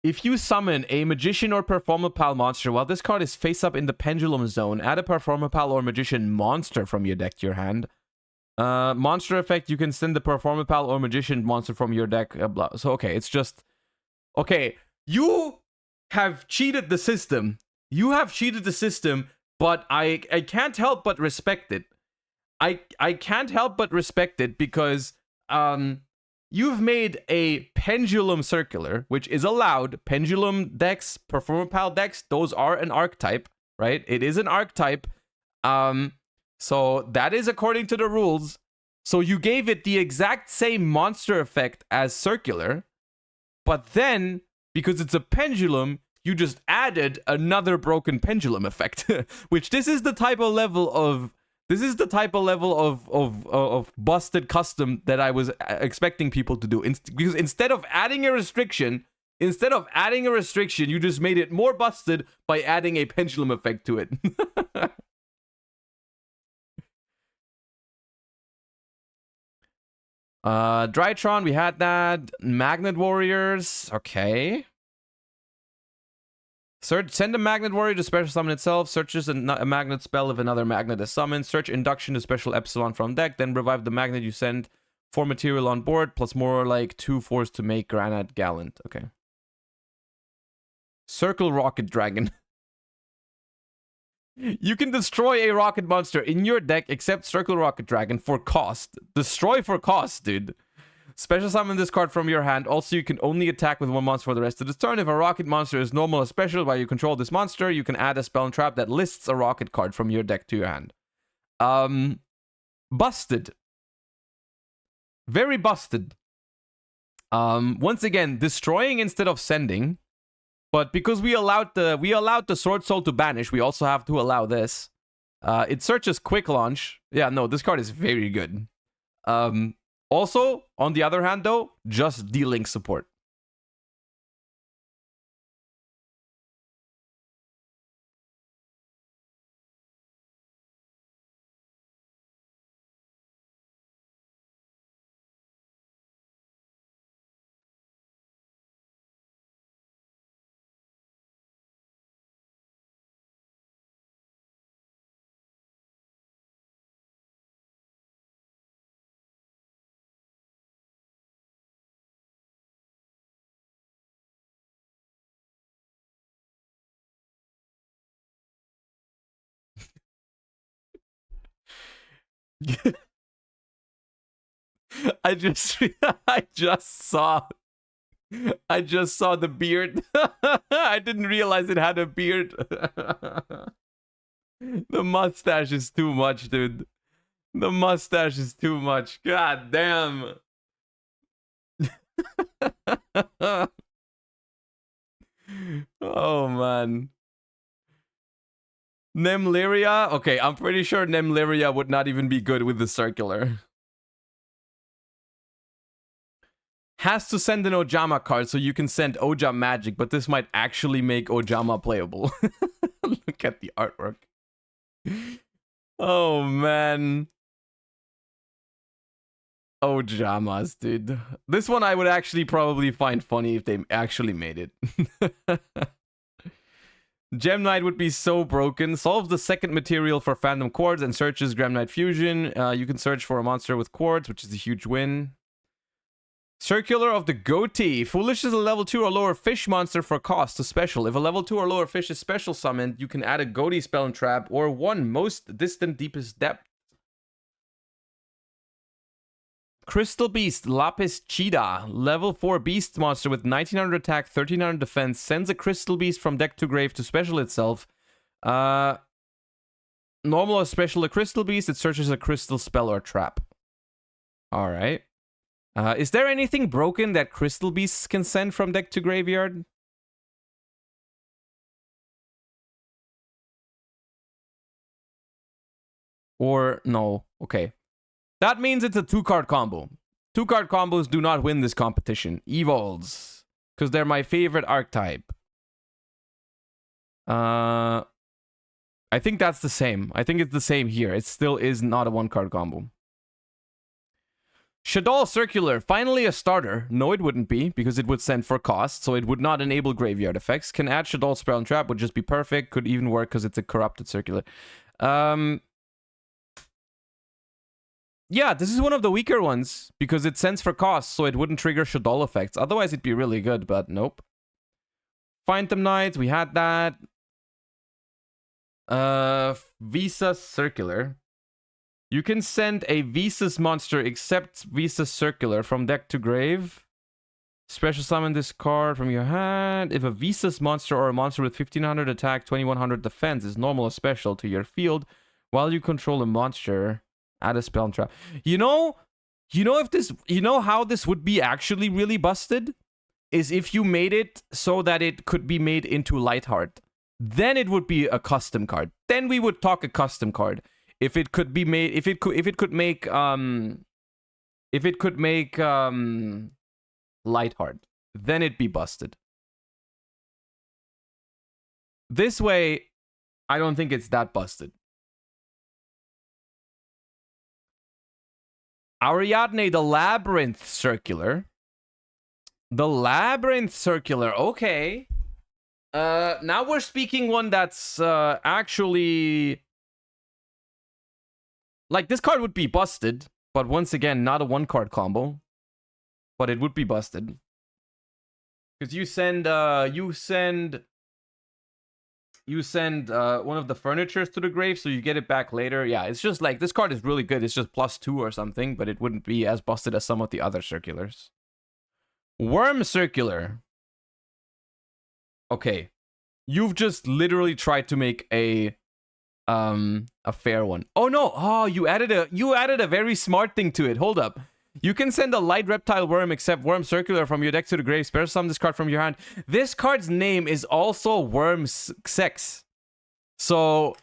If you summon a Magician or Performapal monster while this card is face up in the pendulum zone, add a Performapal or Magician monster from your deck to your hand. Monster effect, you can send the Performapal or Magician monster from your deck. So, okay, it's just... Okay, you have cheated the system. You have cheated the system, but I can't help but respect it. I can't help but respect it because you've made a pendulum circular, which is allowed. Pendulum decks, Performapal decks, those are an archetype, right? It is an archetype. So that is according to the rules. So you gave it the exact same monster effect as circular, but then because it's a pendulum, you just added another broken pendulum effect, which this is the type of level of busted custom that I was expecting people to do. Because instead of adding a restriction, you just made it more busted by adding a pendulum effect to it. Drytron, we had that. Magnet Warriors, okay. Send a Magnet Warrior to special summon itself. Searches a magnet spell if another magnet is summoned. Search Induction to special Epsilon from deck. Then revive the magnet you send. 4 material on board. Plus more like 2 force to make Granite Gallant. Okay. Circle Rocket Dragon. You can destroy a rocket monster in your deck except Circle Rocket Dragon for cost. Destroy for cost, dude. Special summon this card from your hand. Also, you can only attack with one monster for the rest of the turn. If a rocket monster is normal or special while you control this monster, you can add a spell and trap that lists a rocket card from your deck to your hand. Busted. Very busted. Once again, destroying instead of sending. But because we allowed the Sword Soul to banish, we also have to allow this. It searches Quick Launch. Yeah, no, this card is very good. Also, on the other hand, though, just dealing support. I just I just saw the beard. I didn't realize it had a beard. The mustache is too much, dude. The mustache is too much. God damn. Oh man. Nemlyria? Okay, I'm pretty sure Nemlyria would not even be good with the circular. Has to send an Ojama card so you can send Oja magic, but this might actually make Ojama playable. Look at the artwork. Oh man. Ojamas, dude. This one I would actually probably find funny if they actually made it. Gem Knight would be so broken. Solves the second material for Phantom Quartz and searches Gem Knight Fusion. You can search for a monster with Quartz, which is a huge win. Circular of the Goatee. Foolish is a level 2 or lower fish monster for cost to special. If a level 2 or lower fish is special summoned, you can add a Goatee spell and trap or one most distant deepest depth. Crystal Beast, Lapis Cheetah, level 4 beast monster with 1900 attack, 1300 defense, sends a Crystal Beast from deck to grave to special itself. Normal or special a Crystal Beast, it searches a crystal spell or trap. Alright. Is there anything broken that Crystal Beasts can send from deck to graveyard? Or no, okay. That means it's a 2-card combo. 2-card combos do not win this competition. Evolves. Because they're my favorite archetype. I think that's the same. I think it's the same here. It still is not a 1-card combo. Shaddoll Circular. Finally a starter. No, it wouldn't be, because it would send for cost, so it would not enable graveyard effects. Can add Shaddoll Spell and Trap, would just be perfect. Could even work because it's a corrupted circular. Yeah, this is one of the weaker ones, because it sends for cost, so it wouldn't trigger Shaddoll effects. Otherwise, it'd be really good, but nope. Phantom Knights, we had that. Visa Circular. You can send a Visas monster except Visa Circular from deck to grave. Special summon this card from your hand. If a Visas monster or a monster with 1500 attack, 2100 defense is normal or special to your field, while you control a monster, add a spell and trap. You know how this would be actually really busted? Is if you made it so that it could be made into Lightheart. Then it would be a custom card. Then we would talk a custom card. If it could be made, if it could make Lightheart, then it'd be busted. This way, I don't think it's that busted. Ariadne, the Labyrinth Circular. The Labyrinth Circular, okay. Now we're speaking one that's actually... Like, this card would be busted, but once again, not a 1-card combo. But it would be busted. Because you send one of the furnitures to the grave, so you get it back later. Yeah, it's just like, this card is really good. It's just +2 or something, but it wouldn't be as busted as some of the other circulars. Worm Circular. Okay. You've just literally tried to make a fair one. Oh no! Oh, you added a very smart thing to it. Hold up. You can send a light reptile worm except Worm Circular from your deck to the grave. Special summon this card from your hand. This card's name is also Worm Sex. So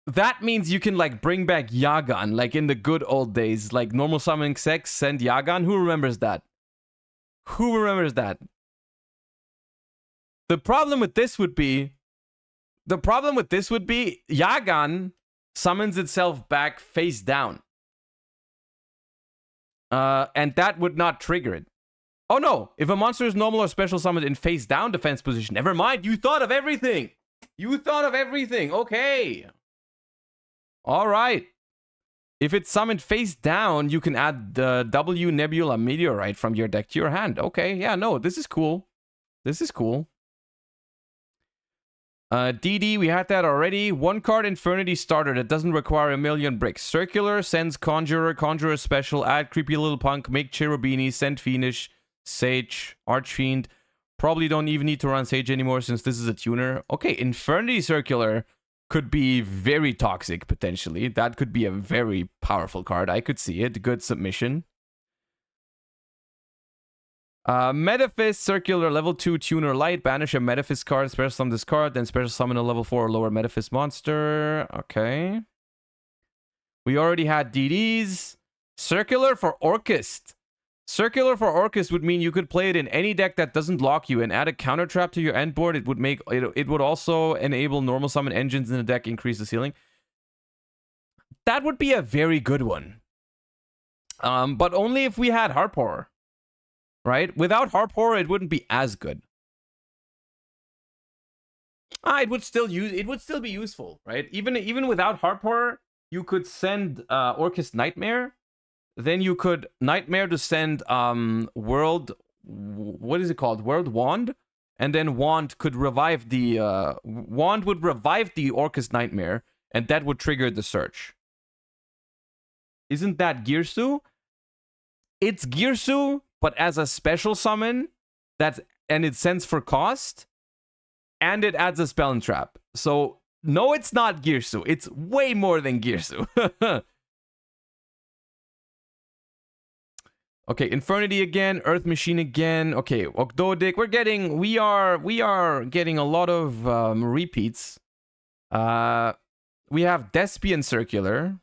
that means you can like bring back Yagan, like in the good old days, like normal summoning Sex, send Yagan. Who remembers that? Who remembers that? The problem with this would be Yagan summons itself back face down. And that would not trigger it. Oh no, if a monster is normal or special summoned in face down defense position, never mind, you thought of everything. You thought of everything, okay. Alright. If it's summoned face down, you can add the W Nebula Meteorite from your deck to your hand. Okay, yeah, no, this is cool. This is cool. DD, we had that already. One card Infernity starter that doesn't require a million bricks. Circular, sends Conjurer, Conjurer special, add Creepy Little Punk, make Cherubini, send Fiendish, Sage, Archfiend. Probably don't even need to run Sage anymore since this is a tuner. Okay, Infernity Circular could be very toxic, potentially. That could be a very powerful card. I could see it. Good submission. Metaphys Circular, level 2 tuner light. Banish a Metaphys card, special summon this card, then special summon a level 4 or lower Metaphys monster. Okay. We already had DDs. Circular for Orchist. Circular for Orchis would mean you could play it in any deck that doesn't lock you and add a counter trap to your end board. It would make it would also enable normal summon engines in the deck, increase the ceiling. That would be a very good one. But only if we had Harp Horror. Right? Without Harp Horror, it wouldn't be as good. It would still be useful, right? Even without Harp Horror, you could send Orchis Nightmare. Then you could Nightmare to send World... What is it called? World Wand? And then Wand could revive the... Wand would revive the Orchis Nightmare, and that would trigger the search. Isn't that Girsu? It's Girsu, but as a special summon, and it sends for cost, and it adds a spell and trap. So, no, it's not Girsu. It's way more than Girsu. Okay, Infernity again, Earth Machine again. Okay, Ogdodic. We are getting a lot of repeats. We have Despian Circular.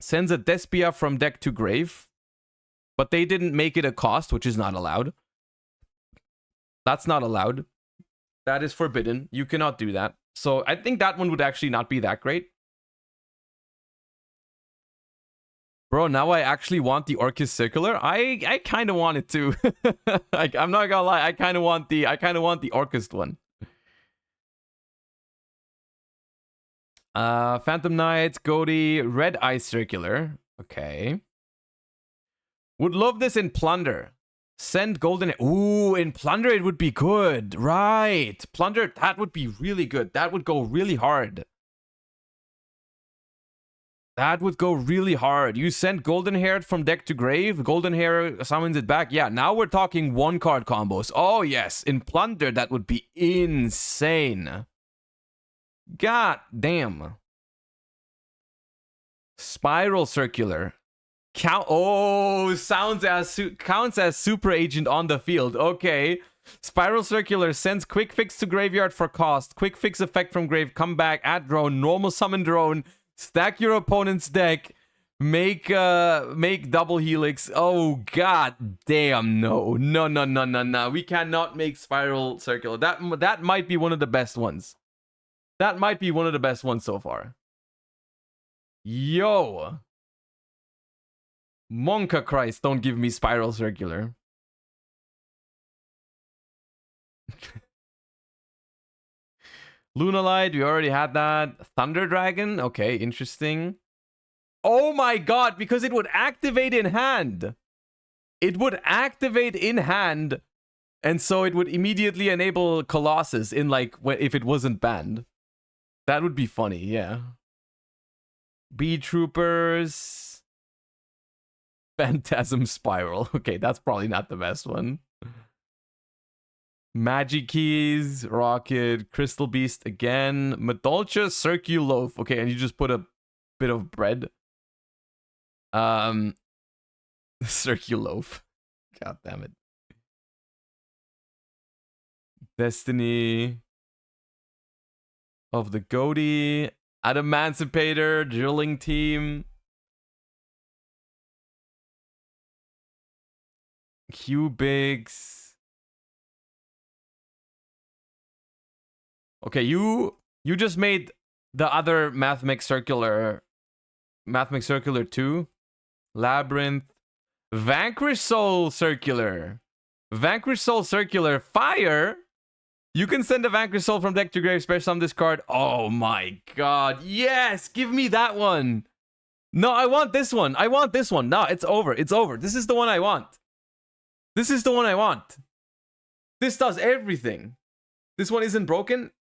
Sends a Despia from deck to grave. But they didn't make it a cost, which is not allowed. That's not allowed. That is forbidden. You cannot do that. So I think that one would actually not be that great. Bro, now I actually want the Orchis Circular. I kind of want it too. I'm not gonna lie. I kind of want the Orchis one. Phantom Knight, Goaty, Red Eye Circular. Okay. Would love this in Plunder. Send Golden... Ooh, in Plunder it would be good. Right. Plunder, that would be really good. That would go really hard. That would go really hard. You send Golden Hair from deck to grave. Golden Hair summons it back. Yeah, now we're talking one card combos. Oh, yes. In Plunder, that would be insane. God damn. Spiral Circular. Counts as Super Agent on the field. Okay. Spiral Circular sends Quick Fix to graveyard for cost. Quick Fix effect from grave. Come back. Add drone. Normal summon drone. Stack your opponent's deck. Make double helix. Oh god damn no. No. We cannot make Spiral Circular. That might be one of the best ones. That might be one of the best ones so far. Yo. Monka Christ, don't give me Spiral Circular. Lunalight, we already had that. Thunder Dragon, okay, interesting. Oh my god, because it would activate in hand. It would activate in hand, and so it would immediately enable Colossus in like if it wasn't banned. That would be funny, yeah. Bee Troopers. Phantasm Spiral. Okay, that's probably not the best one. Magic Keys, Rocket, Crystal Beast again. Madolcha Circuloaf. Okay, and you just put a bit of bread. Circuloaf. God damn it. Destiny of the Goaty. Adamancipator, Drilling Team. Cubics. Okay, you just made the other Mathmech Circular 2. Labyrinth. Vanquish Soul Circular. Vanquish Soul Circular. Fire. You can send a Vanquish Soul from deck to grave, special summon this card. Oh my god. Yes, give me that one. No, I want this one. I want this one. No, it's over. It's over. This is the one I want. This is the one I want. This does everything. This one isn't broken.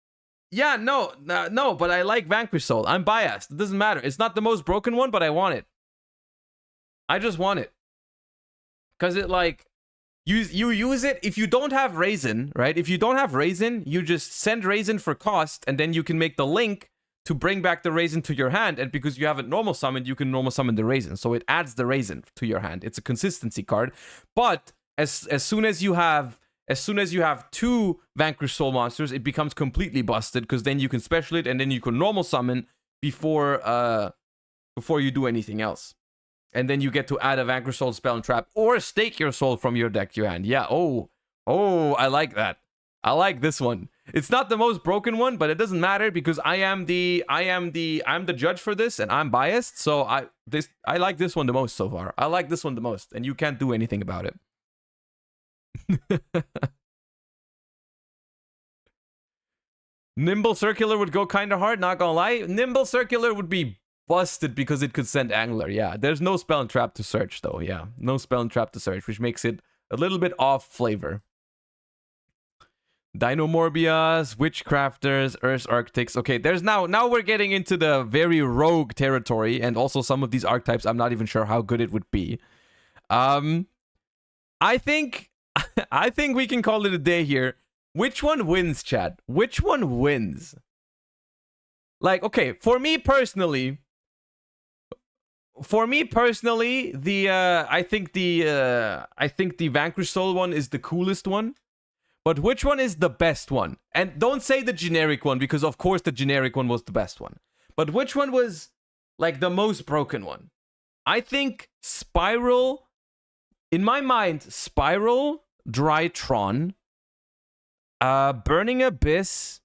Yeah, no, but I like Vanquish Soul. I'm biased. It doesn't matter. It's not the most broken one, but I want it. I just want it. Because it, like, you use it if you don't have Raisin, right? If you don't have Raisin, you just send Raisin for cost, and then you can make the link to bring back the Raisin to your hand. And because you have it normal summoned, you can normal summon the Raisin. So it adds the Raisin to your hand. It's a consistency card. But as soon as you have 2 Vanquish Soul monsters, it becomes completely busted, because then you can special it and then you can normal summon before you do anything else. And then you get to add a Vanquish Soul spell and trap, or stake your soul from your deck to your hand. Yeah, oh, I like that. I like this one. It's not the most broken one, but it doesn't matter, because I'm the judge for this, and I'm biased. So I like this one the most so far. I like this one the most, and you can't do anything about it. Nimble Circular would go kind of hard, not gonna lie. Nimble Circular would be busted because it could send Angler. Yeah, there's no spell and trap to search, though. Yeah, no spell and trap to search, which makes it a little bit off flavor. Dino Morbius, Witchcrafters, Earth Arctics. Okay, there's now we're getting into the very rogue territory, and also some of these archetypes I'm not even sure how good it would be. I think we can call it a day here. Which one wins, chat? Which one wins? Like, okay, for me personally, the I think the Vanquish Soul one is the coolest one. But which one is the best one? And don't say the generic one, because of course the generic one was the best one. But which one was, like, the most broken one? I think Spiral, in my mind, Spiral, Drytron, Burning Abyss,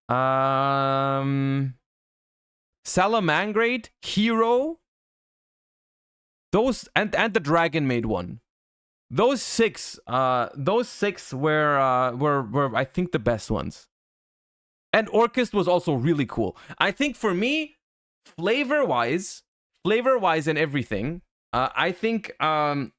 Salamangrate, Hero, those, and the Dragon Maid one. Those six were I think the best ones. And Orchist was also really cool. I think for me, flavor wise and everything, I think I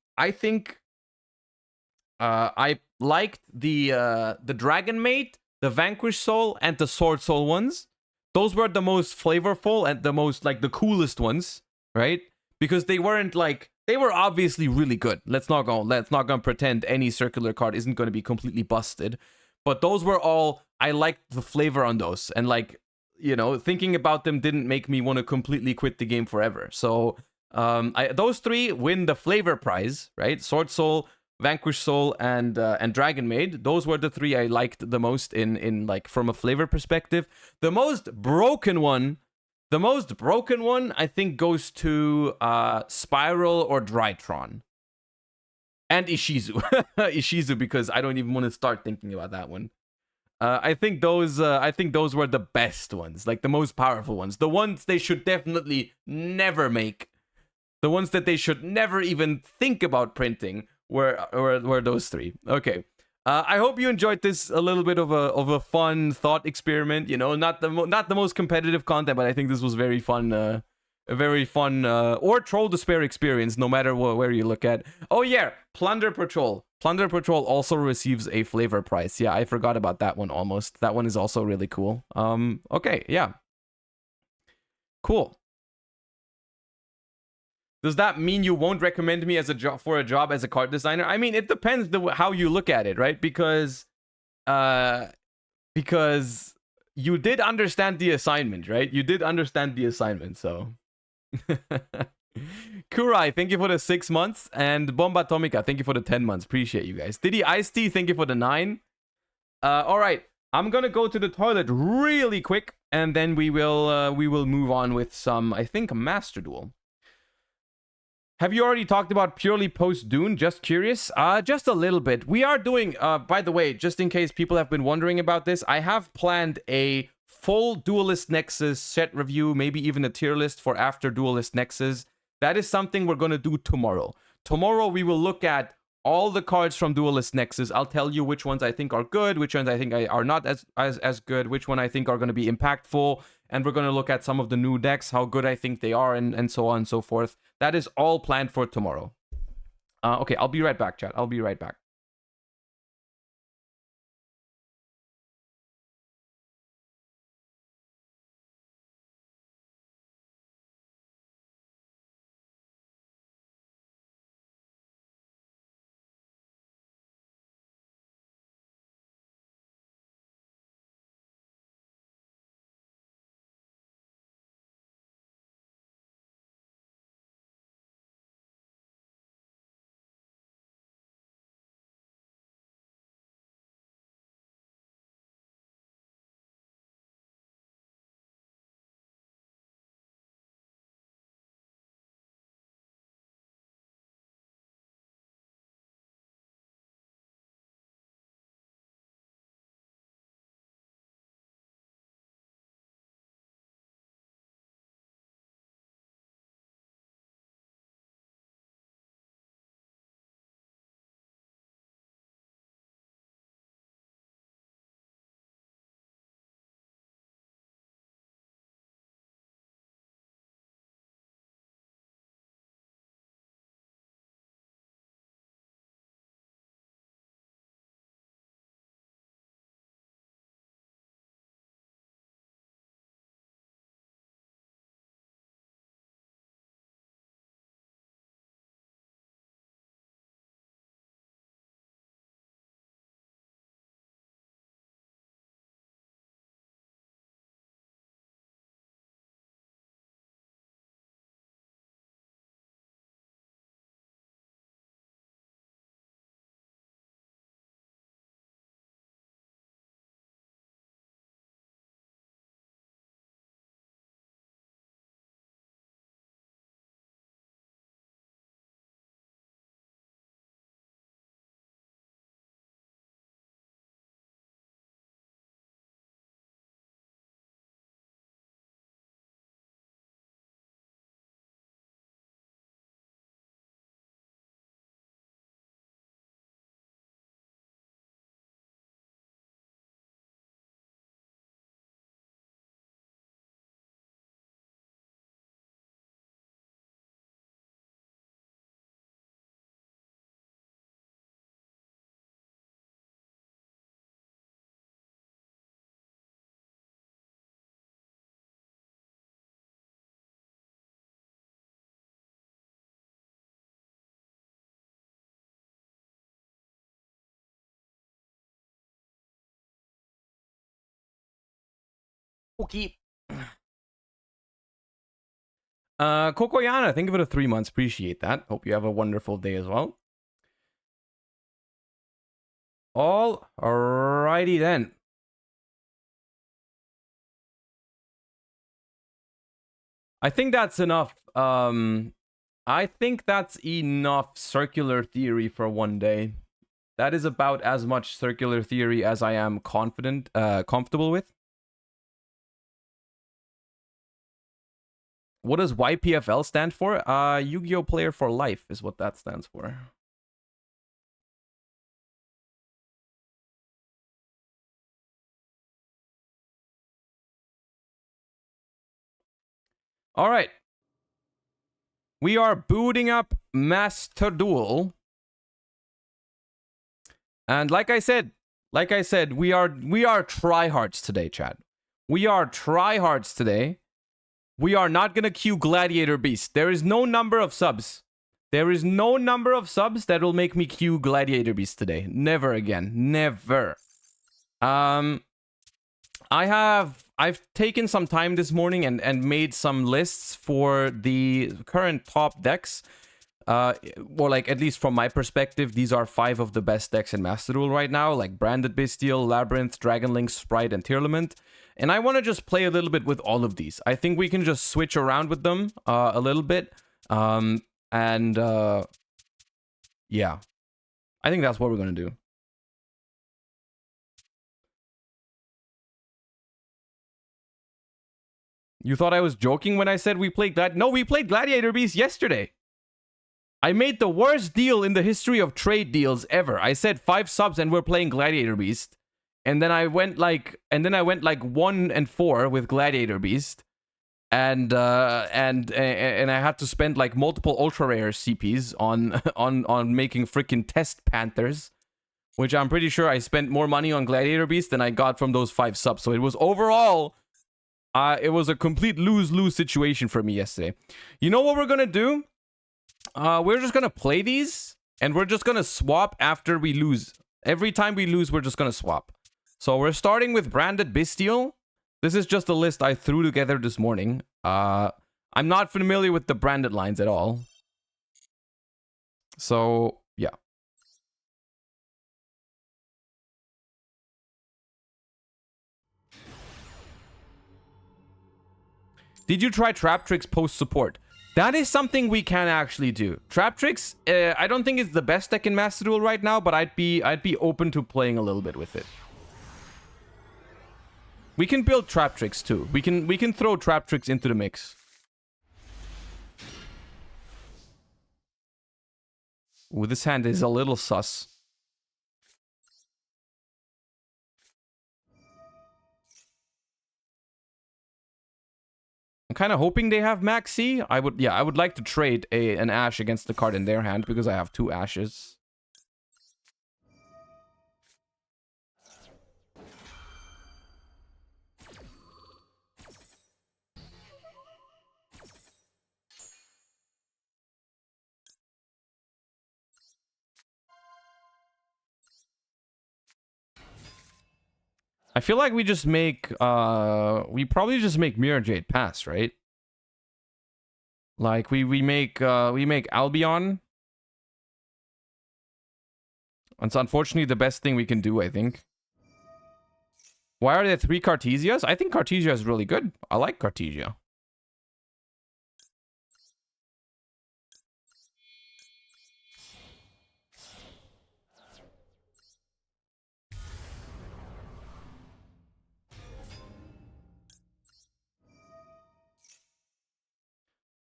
liked the Dragon Maid, the Vanquish Soul, and the Sword Soul ones. Those were the most flavorful and the most, like, the coolest ones, right? Because they weren't, like, they were obviously really good. Let's not go pretend any circular card isn't going to be completely busted. But those were all, I liked the flavor on those. And, like, you know, thinking about them didn't make me want to completely quit the game forever. So those 3 win the flavor prize, right? Sword Soul, Vanquish Soul, and Dragon Maid. Those were the 3 I liked the most in like, from a flavor perspective. The most broken one, I think, goes to Spiral or Drytron. And Ishizu. Ishizu, because I don't even want to start thinking about that one. I think those were the best ones, like the most powerful ones. The ones they should definitely never make. The ones that they should never even think about printing were those 3. Okay. I hope you enjoyed this, a little bit of a fun thought experiment. You know, not the most competitive content, but I think this was very fun. A very fun or Troll Despair experience, no matter where you look at. Oh yeah, Plunder Patrol. Plunder Patrol also receives a flavor prize. Yeah, I forgot about that one almost. That one is also really cool. Okay, yeah, cool. Does that mean you won't recommend me as a job as a card designer? I mean, it depends how you look at it, right? Because you did understand the assignment, right? You did understand the assignment, so. Kurai, thank you for the 6 months, and Bomba Atomica, thank you for the 10 months. Appreciate you guys. Diddy Ice Tea, thank you for the 9. All right, I'm gonna go to the toilet really quick, and then we will move on with some, I think, Master Duel. Have you already talked about purely post-Dune? Just curious. Just a little bit. We are doing, by the way, just in case people have been wondering about this, I have planned a full Duelist Nexus set review, maybe even a tier list for after Duelist Nexus. That is something we're going to do tomorrow. Tomorrow we will look at all the cards from Duelist Nexus. I'll tell you which ones I think are good, which ones I think are not as good, which one I think are going to be impactful, and we're going to look at some of the new decks, how good I think they are, and so on and so forth. That is all planned for tomorrow. Okay, I'll be right back, chat. I'll be right back. Okay. Kokoyana, think of it a 3 months. Appreciate that. Hope you have a wonderful day as well. Alrighty then. I think that's enough. I think that's enough circular theory for one day. That is about as much circular theory as I am comfortable with. What does YPFL stand for? Yu-Gi-Oh! Player for Life is what that stands for. All right. We are booting up Master Duel. And like I said, we are tryhards today, Chad. We are tryhards today. We are not gonna queue Gladiator Beast. There is no number of subs. There is no number of subs that will make me queue Gladiator Beast today. Never again. Never. I've taken some time this morning and made some lists for the current top decks. Or like, at least from my perspective, these are 5 of the best decks in Master Duel right now, like Branded Bestial, Labyrinth, Dragon Link, Sprite, and Tearlament. And I want to just play a little bit with all of these. I think we can just switch around with them a little bit. Yeah. I think that's what we're going to do. You thought I was joking when I said we played No, we played Gladiator Beast yesterday. I made the worst deal in the history of trade deals ever. I said 5 subs and we're playing Gladiator Beast. And then I went like 1-4 with Gladiator Beast. And I had to spend like multiple ultra rare CPs on making freaking test panthers, which I'm pretty sure I spent more money on Gladiator Beast than I got from those 5 subs. So it was overall, it was a complete lose-lose situation for me yesterday. You know what we're gonna do? We're just gonna play these, and we're just gonna swap after we lose. Every time we lose, we're just gonna swap. So we're starting with Branded Bestial. This is just a list I threw together this morning. I'm not familiar with the branded lines at all. So, yeah. Did you try Trap Tricks post support? That is something we can actually do. Trap Tricks, I don't think it's the best deck in Master Duel right now, but I'd be open to playing a little bit with it. We can build Trap Tricks too. We can throw Trap Tricks into the mix. Ooh, this hand is a little sus. I'm kind of hoping they have Max C. I would like to trade an Ash against the card in their hand because I have 2 Ashes. I feel like we just make we probably just make Mirror Jade pass, right? Like we make Albion. It's unfortunately the best thing we can do, I think. Why are there 3 Cartesias? I think Cartesia is really good. I like Cartesia.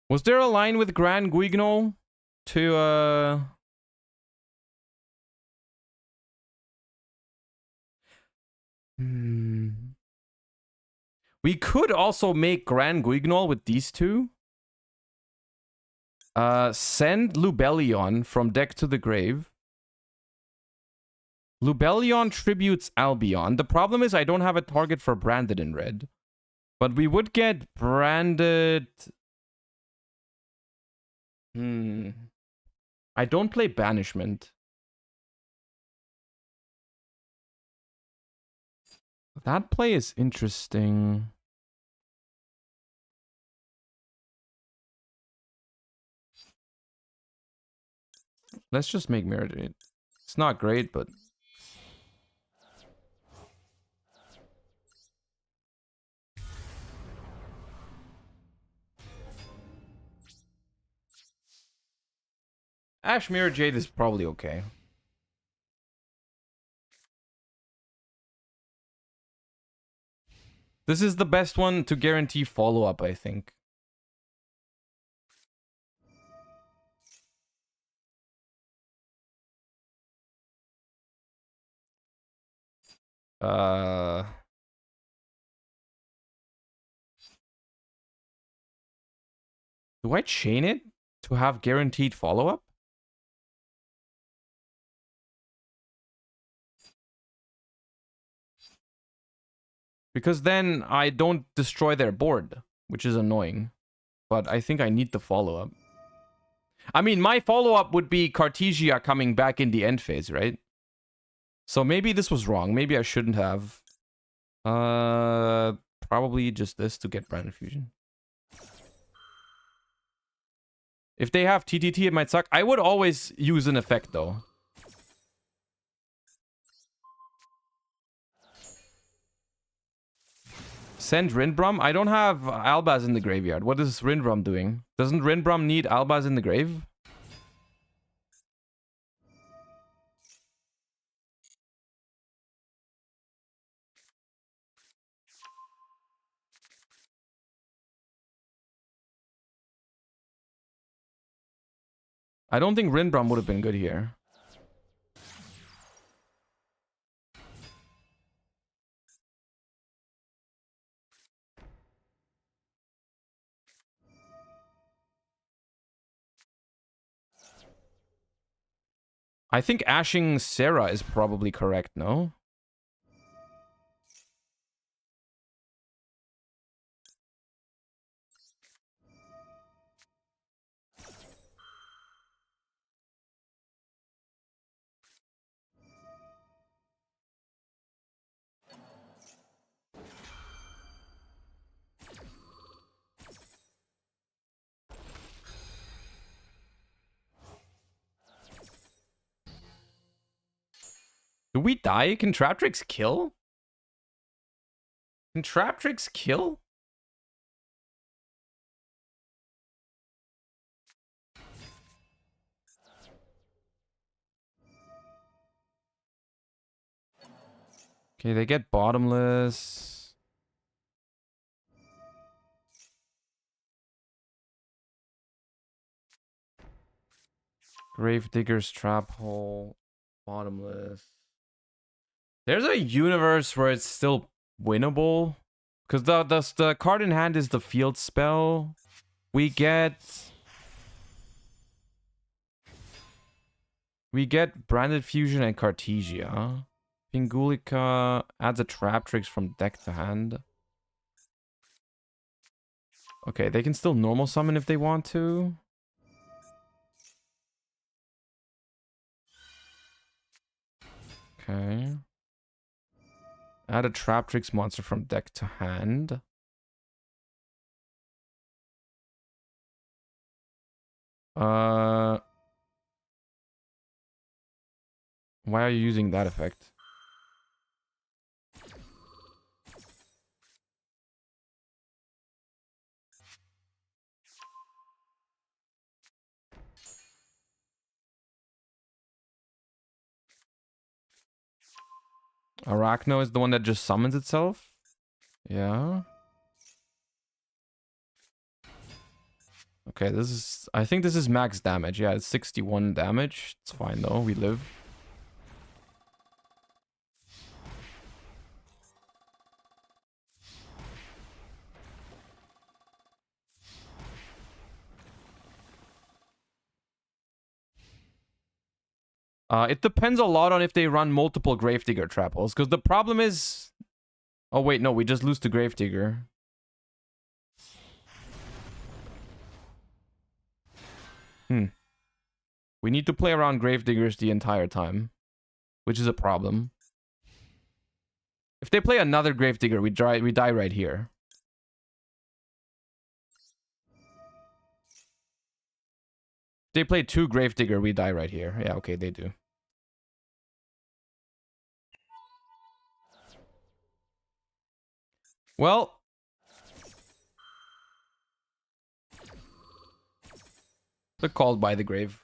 Was there a line with Grand Guignol to We could also make Grand Guignol with these 2. Send Lubellion from deck to the grave. Lubellion tributes Albion. The problem is I don't have a target for Branded in red. But we would get Branded... I don't play Banishment. That play is interesting. Let's just make Mirror Jade. It's not great, but... Ash Mirror Jade is probably okay. This is the best one to guarantee follow-up, I think. Do I chain it to have guaranteed follow-up? Because then I don't destroy their board, which is annoying. But I think I need the follow-up. I mean, my follow-up would be Cartesia coming back in the end phase, right? So maybe this was wrong. Maybe I shouldn't have. Probably just this to get Branded Fusion. If they have TTT, it might suck. I would always use an effect, though. Send Rinbrum? I don't have Albaz in the graveyard. What is Rinbrum doing? Doesn't Rinbrum need Albaz in the grave? I don't think Rinbrum would have been good here. I think ashing Sarah is probably correct, no? Do we die? Can Traptrix kill? Can Traptrix kill? Okay, they get bottomless. Gravedigger's Trap Hole. Bottomless. There's a universe where it's still winnable. Because the card in hand is the field spell. We get Branded Fusion and Cartesia. Pingulika adds a Traptrix from deck to hand. Okay, they can still normal summon if they want to. Okay. Add a Traptrix monster from deck to hand. Why are you using that effect? Arachno is the one that just summons itself? Yeah. Okay, this is... I think this is max damage. Yeah, it's 61 damage. It's fine though, we live. It depends a lot on if they run multiple Gravedigger Trapples, because the problem is... Oh wait, no, we just lose to Gravedigger. We need to play around Gravediggers the entire time, which is a problem. If they play another Gravedigger, we die right here. They play 2 Gravedigger, we die right here. Yeah, okay, they do. Well, they're called by the grave.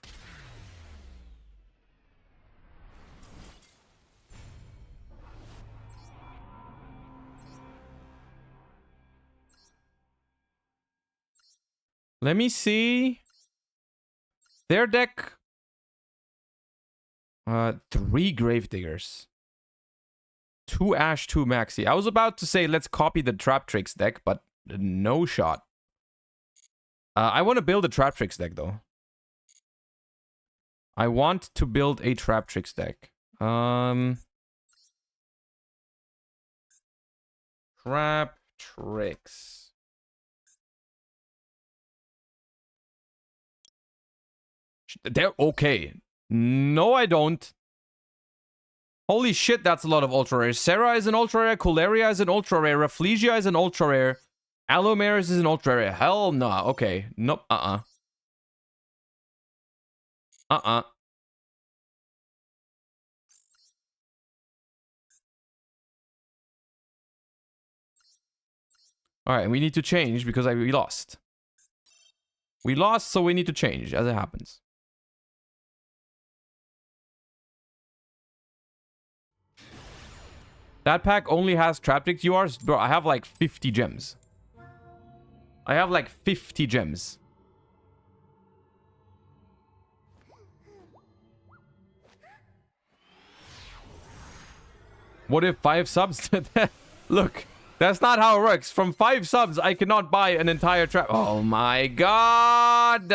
Let me see. Their deck. 3 Gravediggers. 2 Ash, 2 Maxi. I was about to say let's copy the Trap Tricks deck, but no shot. I want to build a Trap Tricks deck though. I want to build a Trap Tricks deck. Trap Tricks. They're okay. No, I don't. Holy shit, that's a lot of ultra rare. Serra is an ultra rare. Coleria is an ultra rare. Rafflesia is an ultra rare. Alomaris is an ultra rare. Hell no. Nah. Okay. Nope. Alright, we need to change because we lost. We lost, so we need to change as it happens. That pack only has Traptrix URs? Bro, I have like 50 gems. I have like 50 gems. What if 5 subs? Look, that's not how it works. From 5 subs, I cannot buy an entire trap. Oh my god!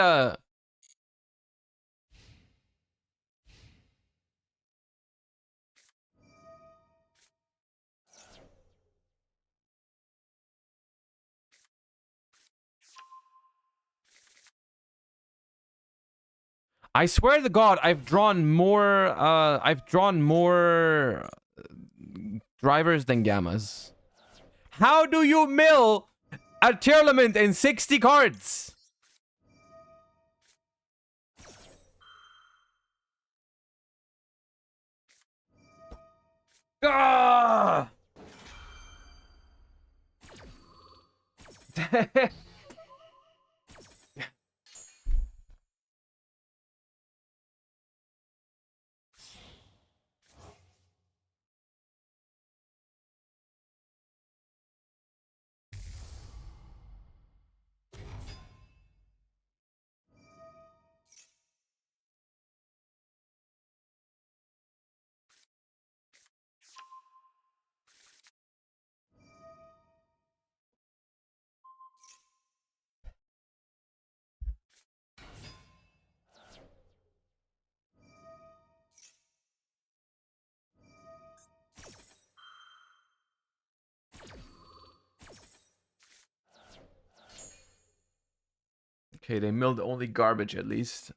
I swear to God, I've drawn more drivers than gammas. How do you mill a tournament in 60 cards? Ah! Okay, they milled only garbage at least.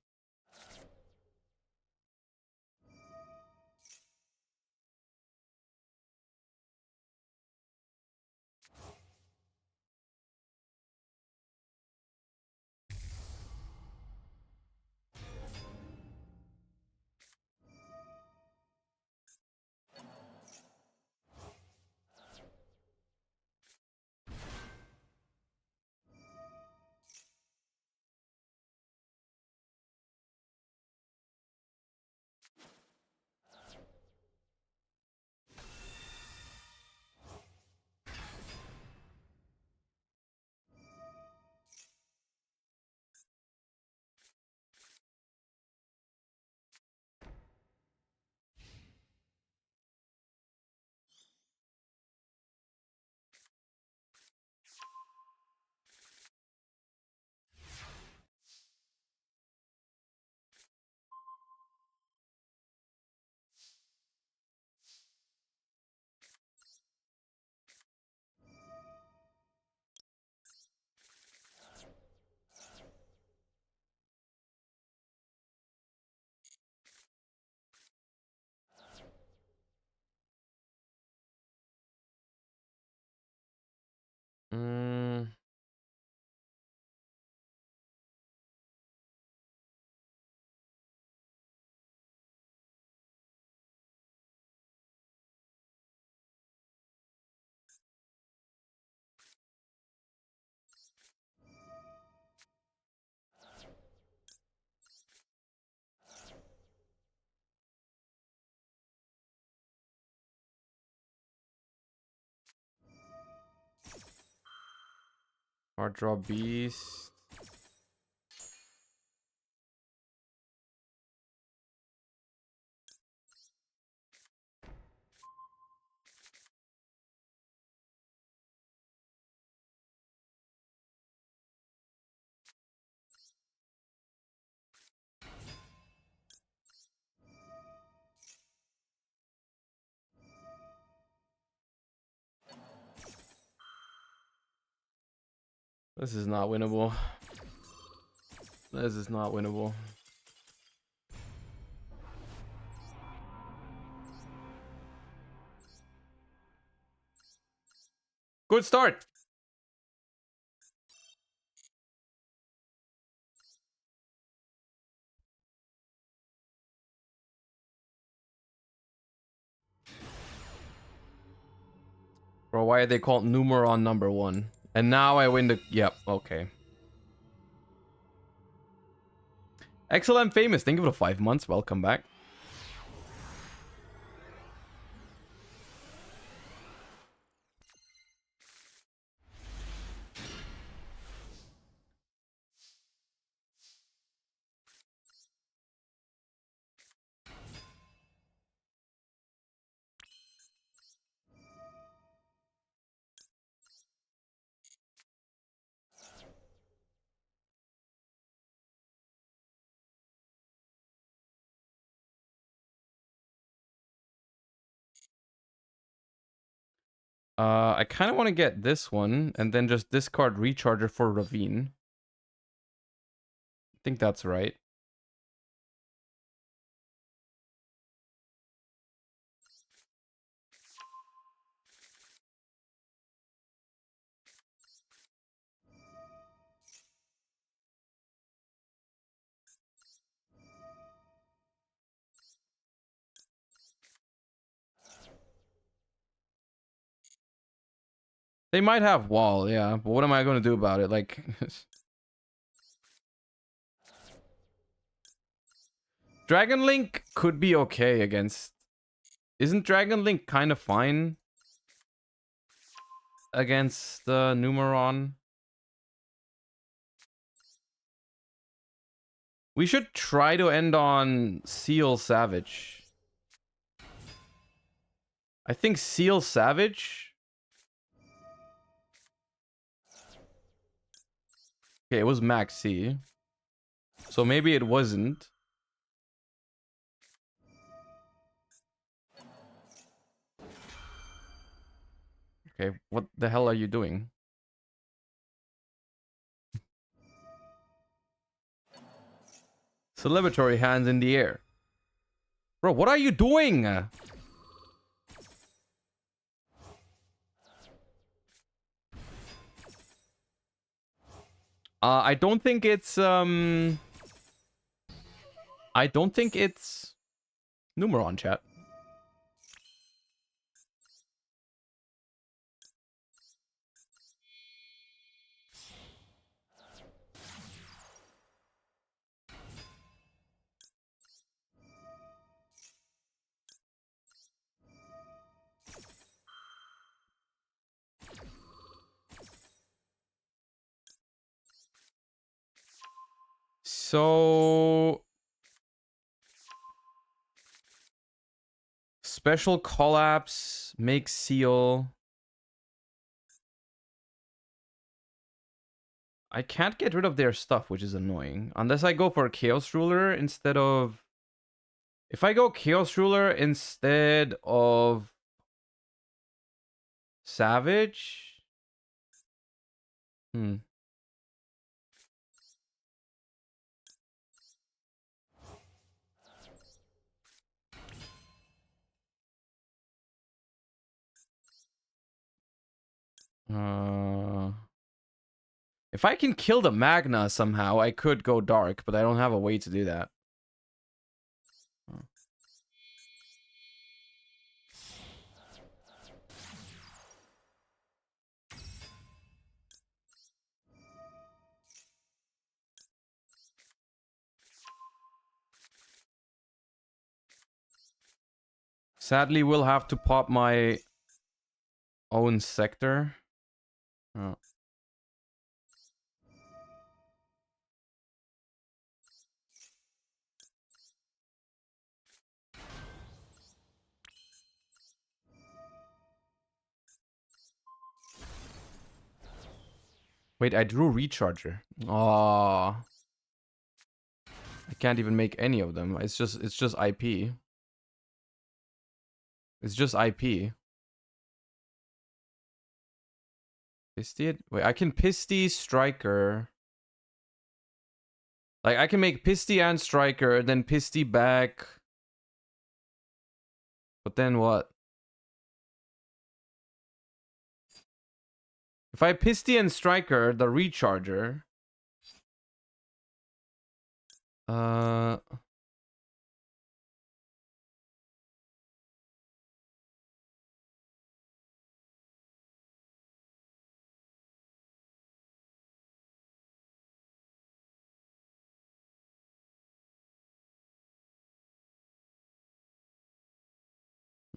Card draw beast. This is not winnable. This is not winnable. Good start. Bro, why are they called Numeron number 1? And now I win the... Yep, okay. Excellent Famous, thank you for the 5 months. Welcome back. I kind of want to get this one and then just discard Recharger for Ravine. I think that's right. They might have wall, yeah, but what am I going to do about it? Like, Dragon Link could be okay against... Isn't Dragon Link kind of fine against Numeron? We should try to end on Seal Savage. I think Seal Savage... Okay, it was Max C. So maybe it wasn't. Okay, what the hell are you doing? Celebratory hands in the air. Bro, what are you doing? I don't think it's Numeron, chat. So special collapse, make seal. I can't get rid of their stuff, which is annoying. Unless I go for Chaos Ruler instead of... If I go Chaos Ruler instead of Savage... Hmm. If I can kill the Magna somehow, I could go dark, but I don't have a way to do that. Sadly, we'll have to pop my own sector. Oh. Wait, I drew recharger. Oh, I can't even make any of them. It's just IP. It's just IP. Pisty? Wait, I can Pisty, Striker. Like, I can make Pisty and Striker, then Pisty back. But then what? If I Pisty and Striker, the recharger.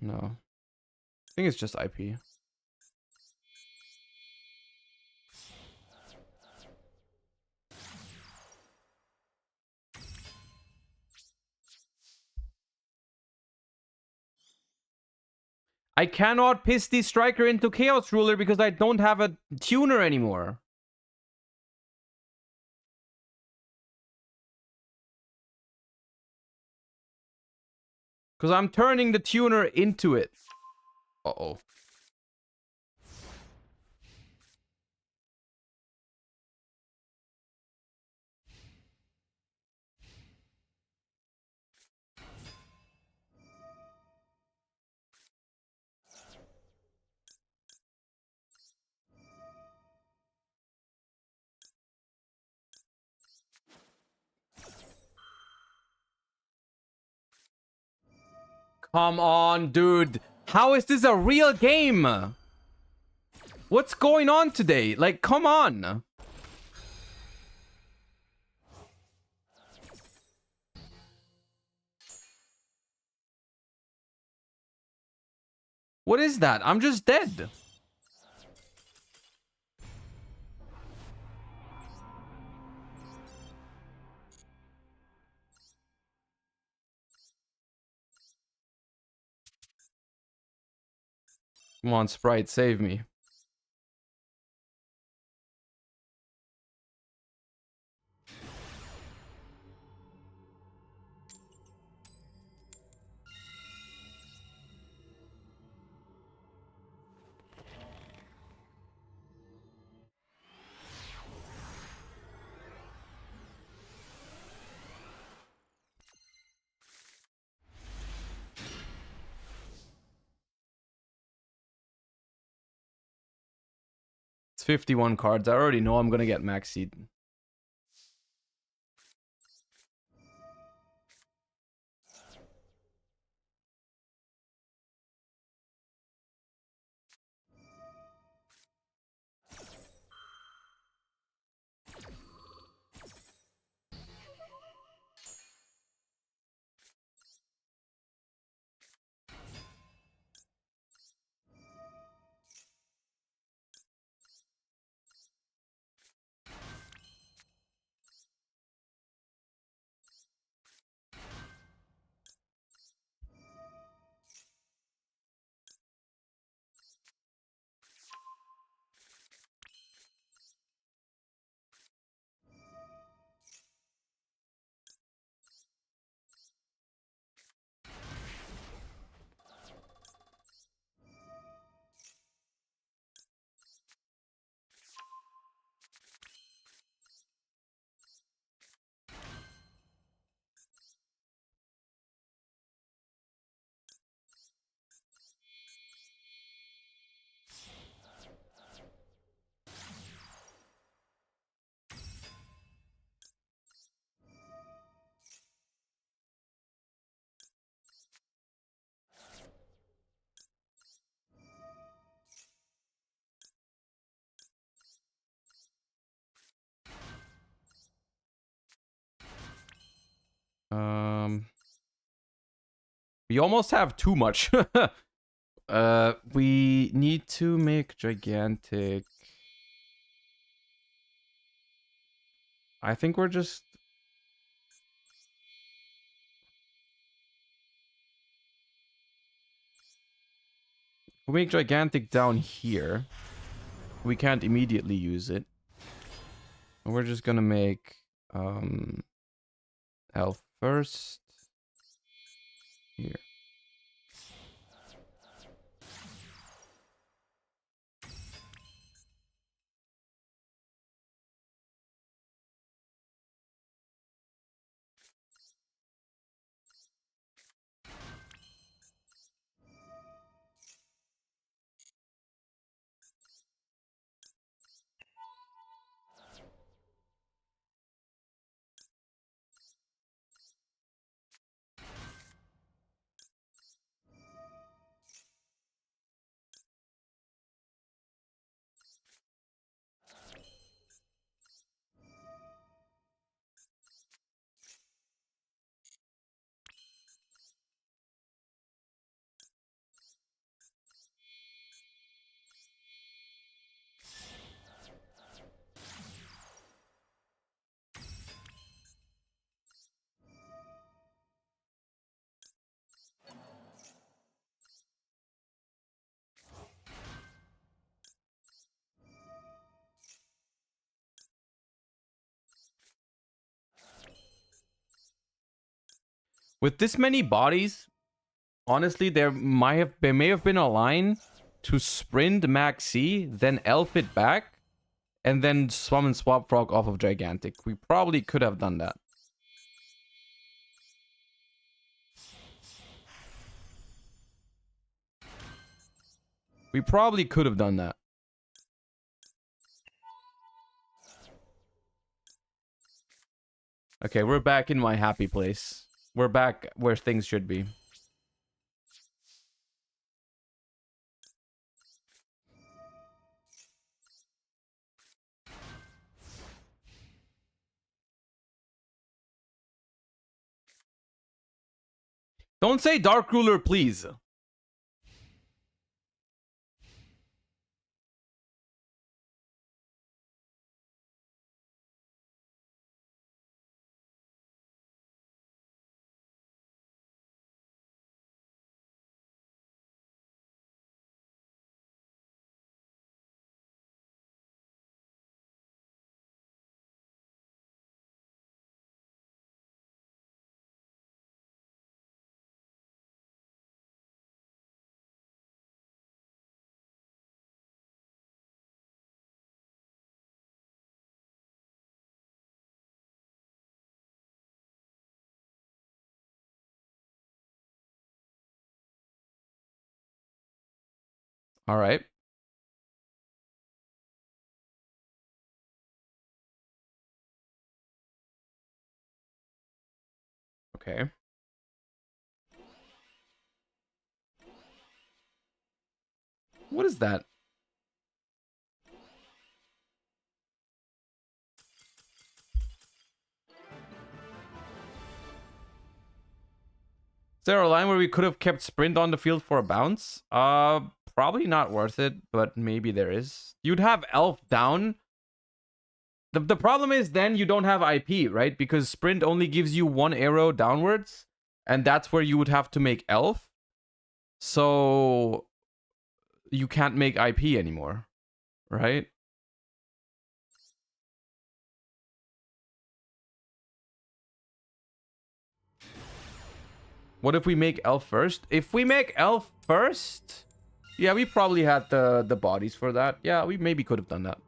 No. I think it's just IP. I cannot piss the Striker into Chaos Ruler because I don't have a tuner anymore. Because I'm turning the tuner into it. Uh-oh. Come on, dude. How is this a real game? What's going on today? Like, come on. What is that? I'm just dead. Come on, Sprite, save me. It's 51 cards. I already know I'm gonna get maxied. We almost have too much. We need to make gigantic. I think we're just. We make gigantic down here. We can't immediately use it. We're just gonna make elf first. Here. With this many bodies, honestly, there may have been a line to sprint max C, then elf it back, and then summon swap frog off of gigantic. We probably could have done that. We probably could have done that. Okay, we're back in my happy place. We're back where things should be. Don't say Dark Ruler, please. All right. Okay. What is that? Is there a line where we could have kept sprint on the field for a bounce? Probably not worth it, but maybe there is. You'd have elf down. The problem is then you don't have IP, right? Because sprint only gives you one arrow downwards, and that's where you would have to make elf. So you can't make IP anymore, right? What if we make elf first? If we make elf first, yeah, we probably had the bodies for that. Yeah, we maybe could have done that.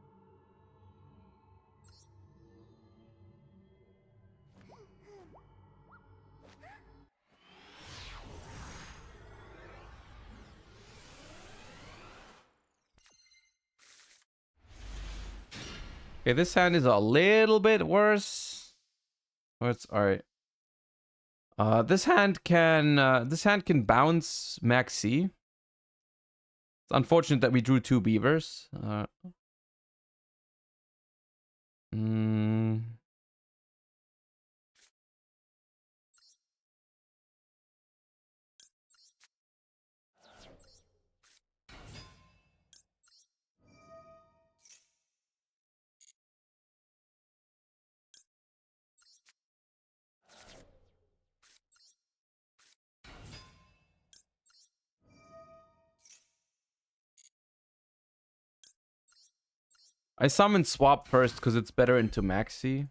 Okay, this hand is a little bit worse. Oh, it's all right. This hand can bounce max C. It's unfortunate that we drew two beavers. Mm. I summon swap first because it's better into maxi.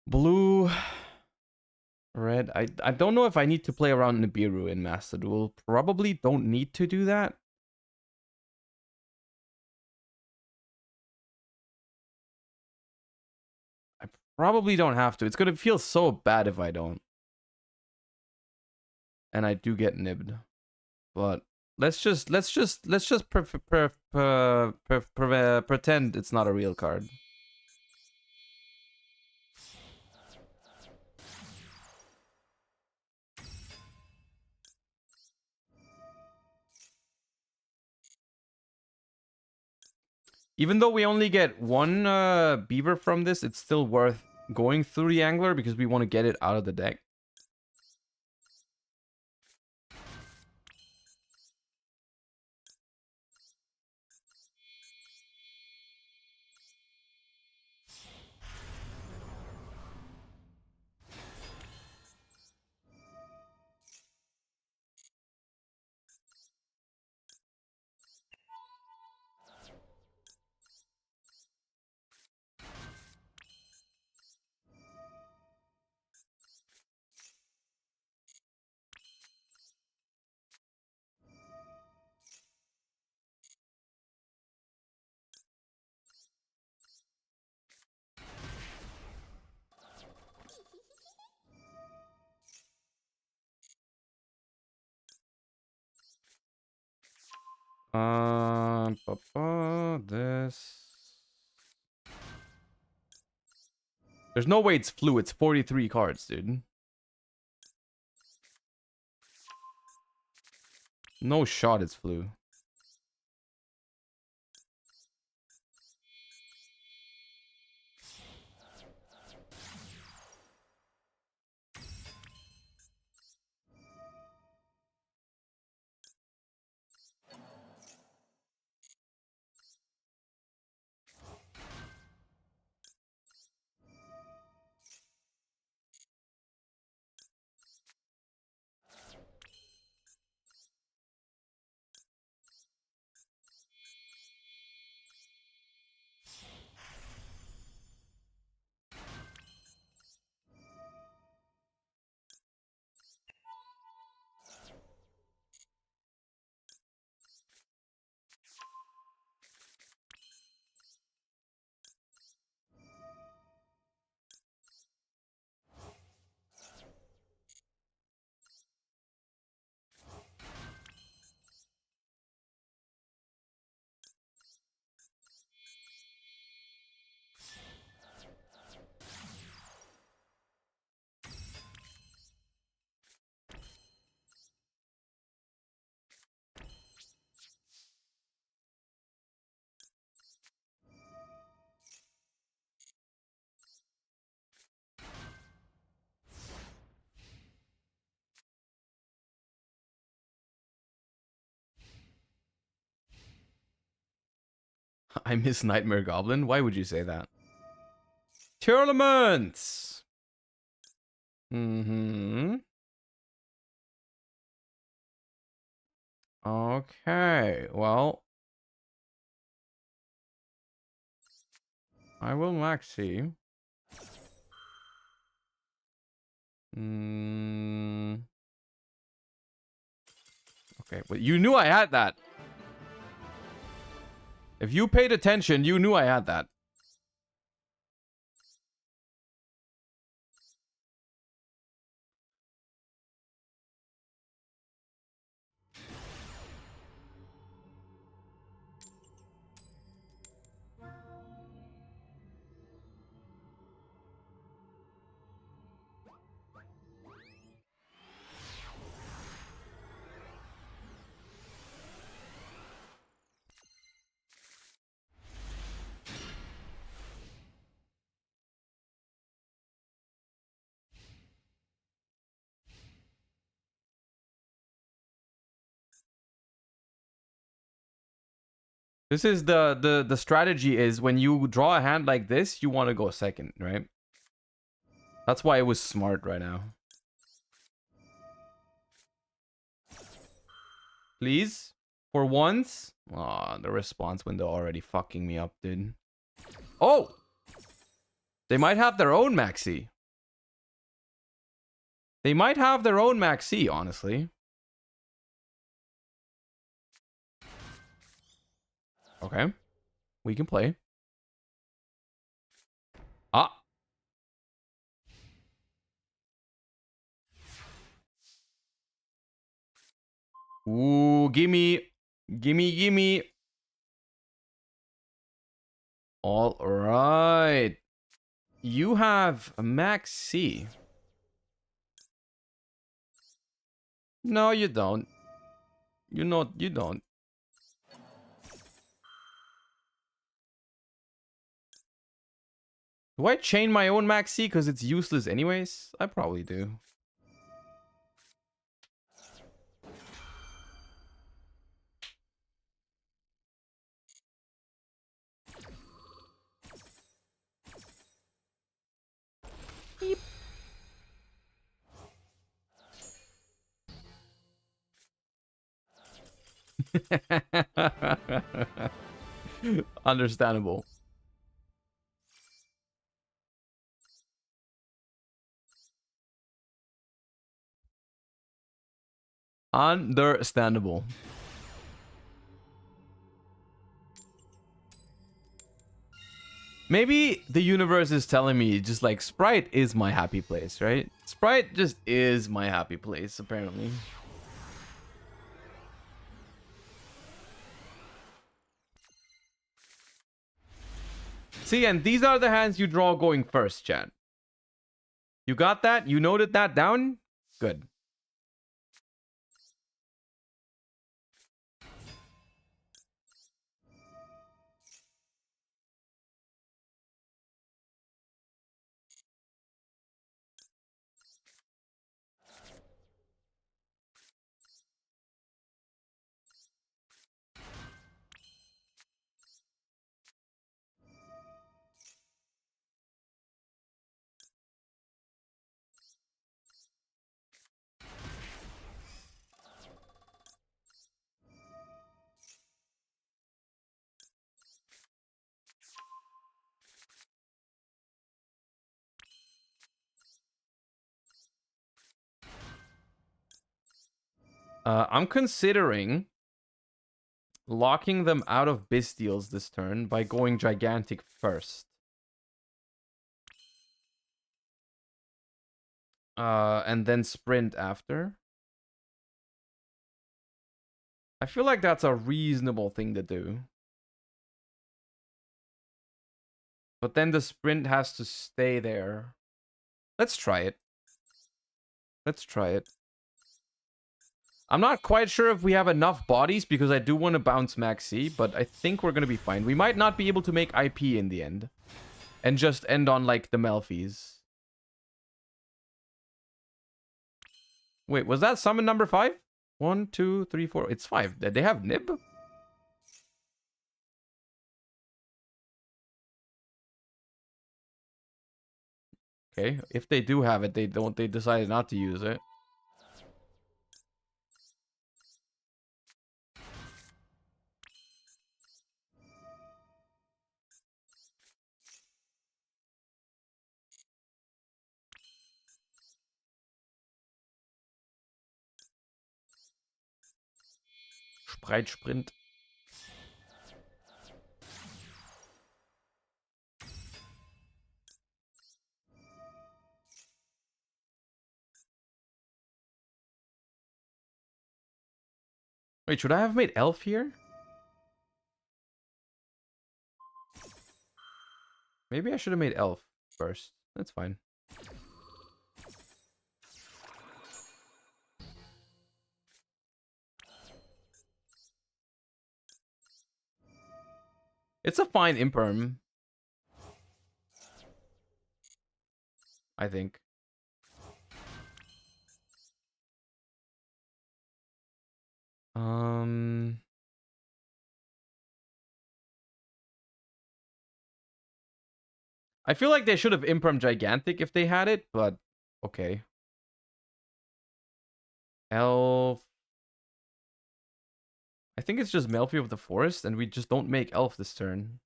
Blue, red. I don't know if I need to play around Nibiru in Master Duel. Probably don't need to do that. I probably don't have to. It's gonna feel so bad if I don't. And I do get nibbed. But let's just pretend it's not a real card. Even though we only get one beaver from this, it's still worth going through the angler because we want to get it out of the deck. This. There's no way it's flu. It's 43 cards, dude. No shot it's flu. I miss Nightmare Goblin. Why would you say that? Tournaments. Okay. Well, I will maxi. Okay, but you knew I had that. If you paid attention, you knew I had that. This is the strategy is when you draw a hand like this, you want to go second, right? That's why it was smart right now. Please? For once? Aw, the response window already fucking me up, dude. Oh! They might have their own maxi. They might have their own maxi, honestly. Okay. We can play. Ah! Ooh, gimme. Gimme, gimme. All right. You have a max C. No, you don't. You know, you don't. Do I chain my own max C because it's useless anyways? I probably do. Beep. Understandable. Understandable. Maybe the universe is telling me just like Sprite is my happy place, right? Sprite just is my happy place, apparently. See, and these are the hands you draw going first, chat. You got that? You noted that down? Good. I'm considering locking them out of Bestials this turn by going Gigantic first. And then Sprint after. I feel like that's a reasonable thing to do. But then the Sprint has to stay there. Let's try it. Let's try it. I'm not quite sure if we have enough bodies because I do want to bounce Maxi, but I think we're going to be fine. We might not be able to make IP in the end. And just end on, like, the Melfies. Wait, was that summon number 5? 1, 2, 3, 4. It's 5. Did they have Nib? Okay, if they do have it, they decided not to use it. Sprint. Wait, should I have made Elf here? Maybe I should have made Elf first. That's fine. It's a fine imperm, I think. I feel like they should have impermed Gigantic if they had it, but okay. Elf. I think it's just Melfi of the Forest, and we just don't make Elf this turn.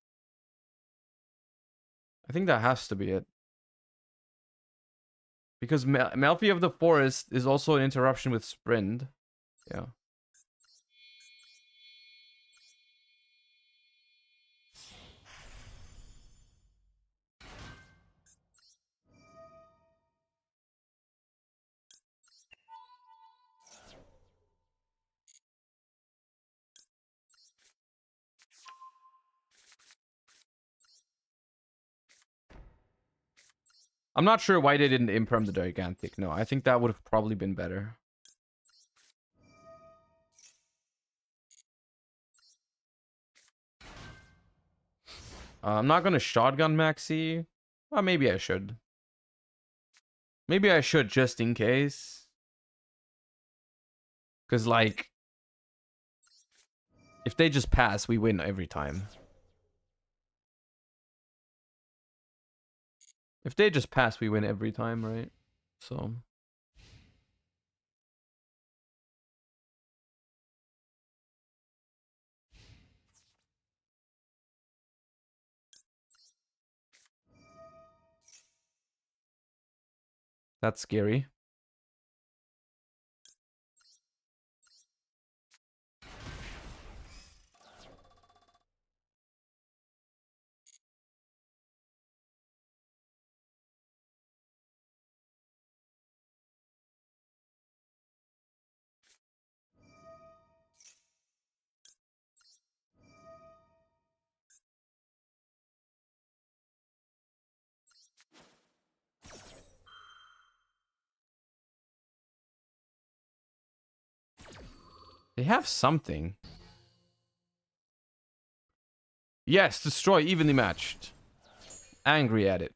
I think that has to be it. Because Melfi of the Forest is also an interruption with Sprint. Yeah. I'm not sure why they didn't imperm the Gigantic. No, I think that would have probably been better. I'm not gonna shotgun Maxi. Well, maybe I should. Maybe I should just in case. Because, like, if they just pass, we win every time. If they just pass, we win every time, right? So... that's scary. They have something. Yes, destroy, evenly matched. Angry at it.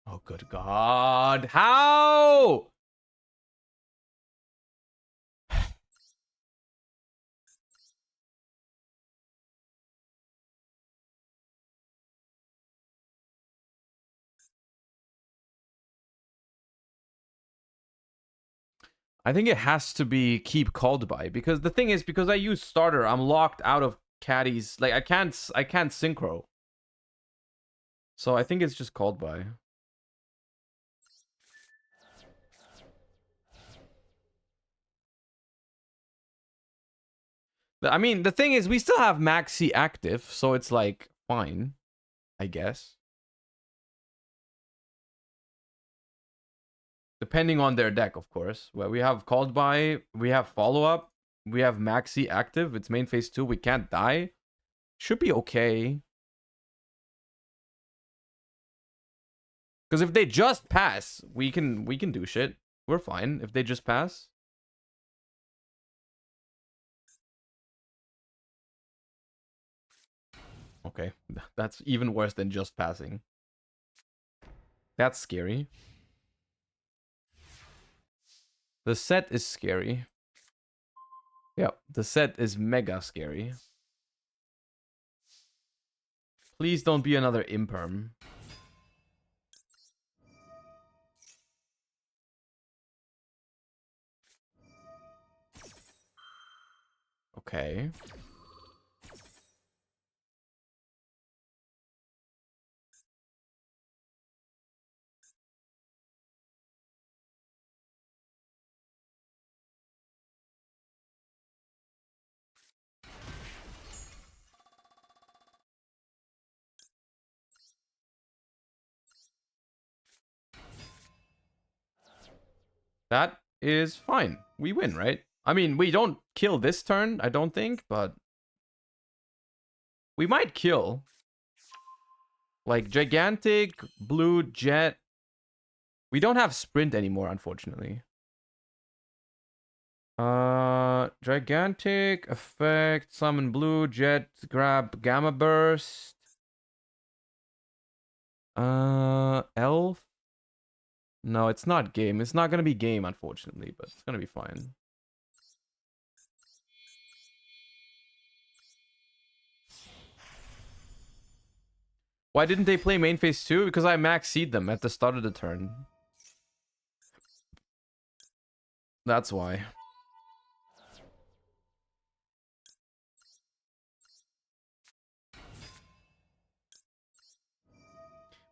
Oh, good God. How? I think it has to be keep called by, because the thing is, because I use starter, I'm locked out of caddies. Like I can't synchro. So I think it's just called by. I mean, the thing is, we still have Maxi active, so it's like fine, I guess. Depending on their deck, of course. Well, we have called by, we have follow up, we have Maxi active. It's main phase 2. We can't die. Should be okay. Because if they just pass, we can do shit. We're fine if they just pass. Okay, that's even worse than just passing. That's scary. The set is scary. Yep, the set is mega scary. Please don't be another imperm. Okay. That is fine. We win, right? I mean, we don't kill this turn, I don't think, but... we might kill. Like, Gigantic, Blue, Jet. We don't have Sprint anymore, unfortunately. Gigantic, Effect, Summon Blue, Jet, grab Gamma Burst. Elf? No, it's not game. It's not gonna be game, unfortunately, but it's gonna be fine. Why didn't they play main phase 2? Because I max-seed them at the start of the turn. That's why.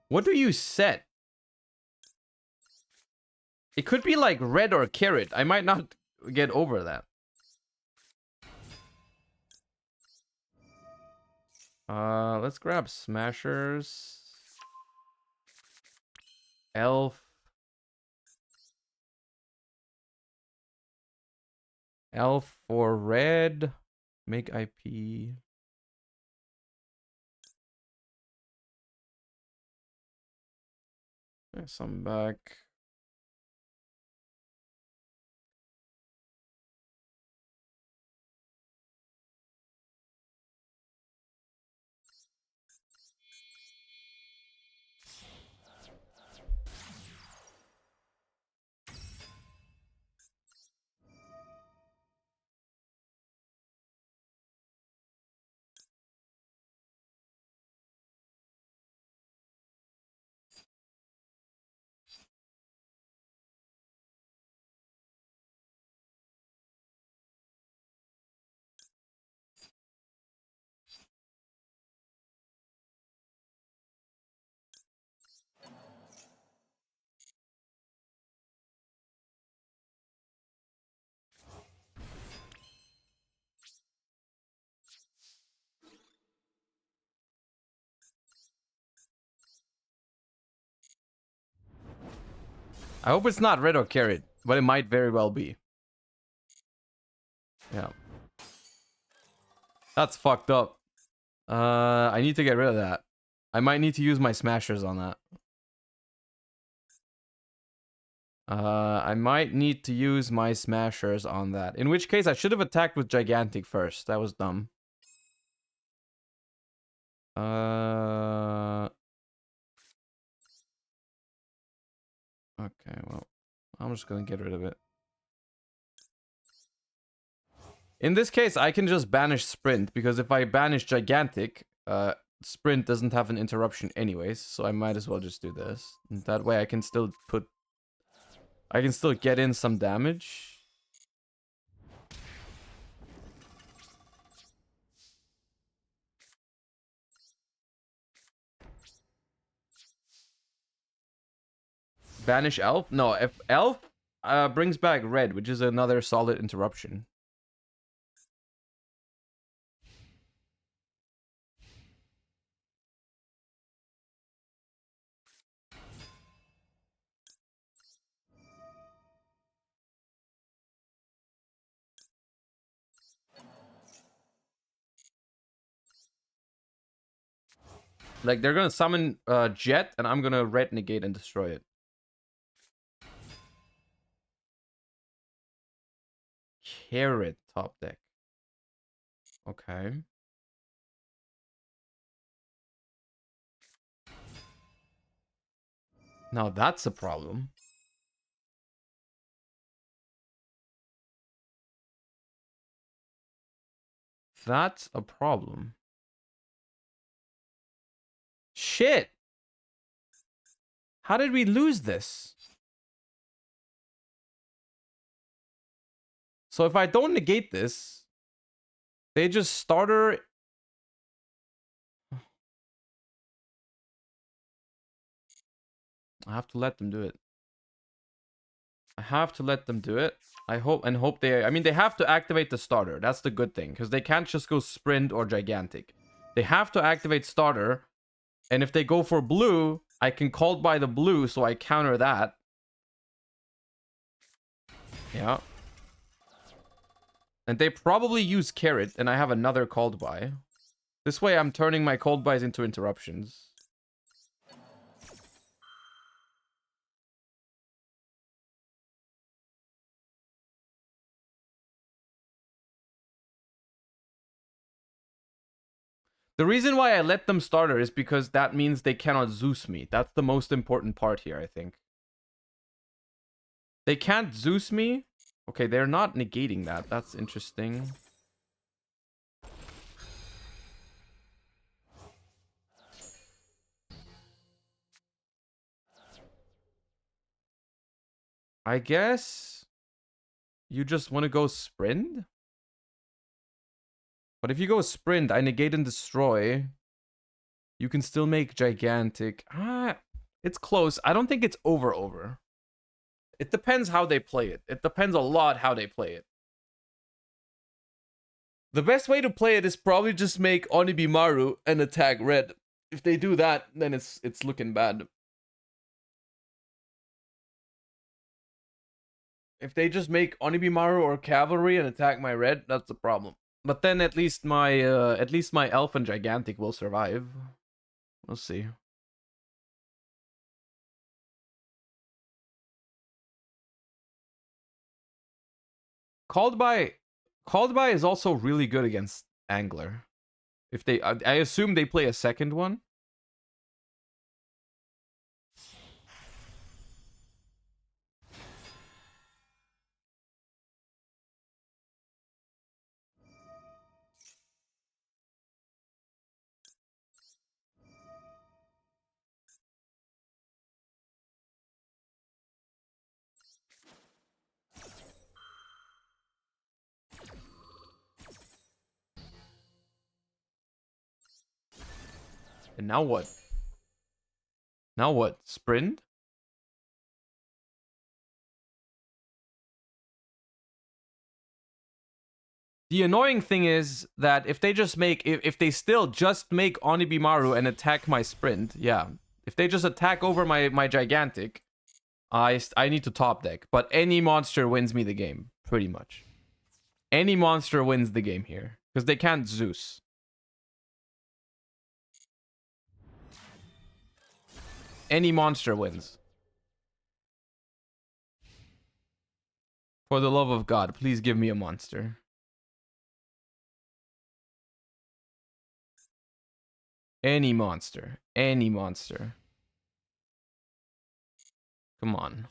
What do you set? It could be like red or carrot. I might not get over that. Let's grab smashers. Elf. Elf for red. Make IP. Some back. I hope it's not red or carrot, but it might very well be. Yeah. That's fucked up. I need to get rid of that. I might need to use my smashers on that. I might need to use my smashers on that. In which case, I should have attacked with gigantic first. That was dumb. Okay, well, I'm just gonna get rid of it. In this case, I can just banish Sprint, because if I banish Gigantic, Sprint doesn't have an interruption anyways, so I might as well just do this. And that way I can still put... I can still get in some damage. Banish Elf? No, if Elf brings back Red, which is another solid interruption. Like, they're gonna summon Jet, and I'm gonna red negate and destroy it. Carrot top deck. Okay. Now that's a problem. That's a problem. Shit! How did we lose this? So if I don't negate this, they just starter... I have to let them do it. I have to let them do it. I hope they... I mean, they have to activate the starter. That's the good thing. Because they can't just go sprint or gigantic. They have to activate starter. And if they go for blue, I can call by the blue, so I counter that. Yeah. And they probably use carrot, and I have another called by. This way I'm turning my called bys into interruptions. The reason why I let them starter is because that means they cannot Zeus me. That's the most important part here, I think. They can't Zeus me. Okay, they're not negating that. That's interesting. I guess you just want to go sprint? But if you go sprint, I negate and destroy. You can still make gigantic. It's close. I don't think it's over. It depends how they play it. It depends a lot how they play it. The best way to play it is probably just make Onibimaru and attack red. If they do that, then it's looking bad. If they just make Onibimaru or cavalry and attack my red, that's the problem. But then at least my elf and gigantic will survive. We'll see. Called by is also really good against Angler. If they, I assume they play a second one. And now what? Now what? Sprint? The annoying thing is that if they just make, if they still just make Onibimaru and attack my sprint, yeah. If they just attack over my gigantic, I need to top deck. But any monster wins me the game, pretty much. Any monster wins the game here. Because they can't Zeus. Any monster wins. For the love of God, please give me a monster. Any monster. Any monster. Come on.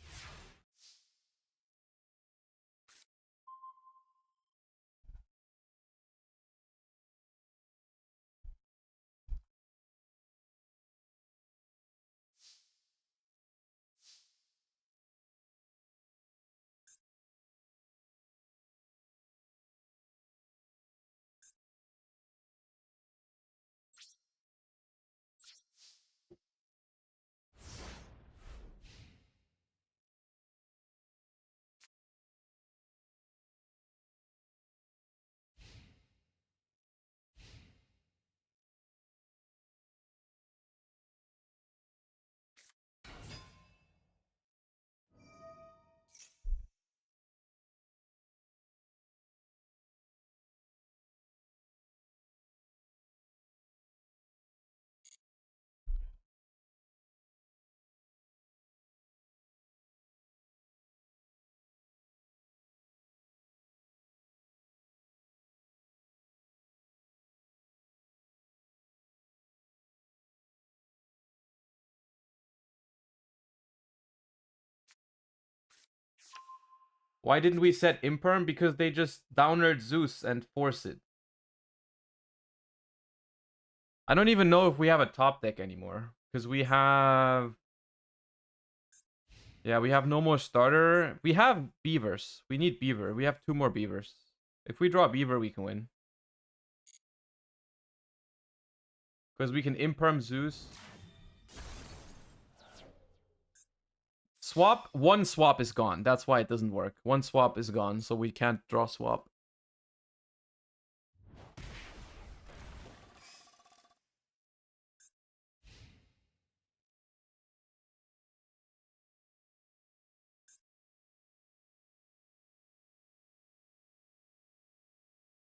Why didn't we set Imperm? Because they just downered Zeus and force it. I don't even know if we have a top deck anymore. Because we have... Yeah, we have no more starter. We have Beavers. We need Beaver. We have 2 more Beavers. If we draw Beaver, we can win. Because we can Imperm Zeus. Swap. 1 swap is gone. That's why it doesn't work. 1 swap is gone, so we can't draw swap.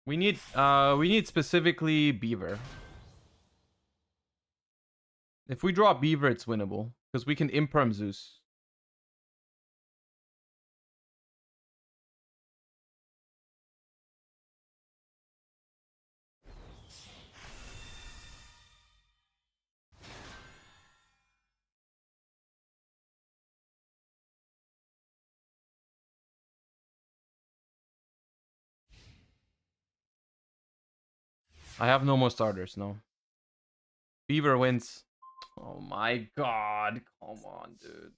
We need specifically Beaver. If we draw Beaver, it's winnable. Because we can Imperm Zeus. I have no more starters, no. Beaver wins. Oh my god. Come on, dude.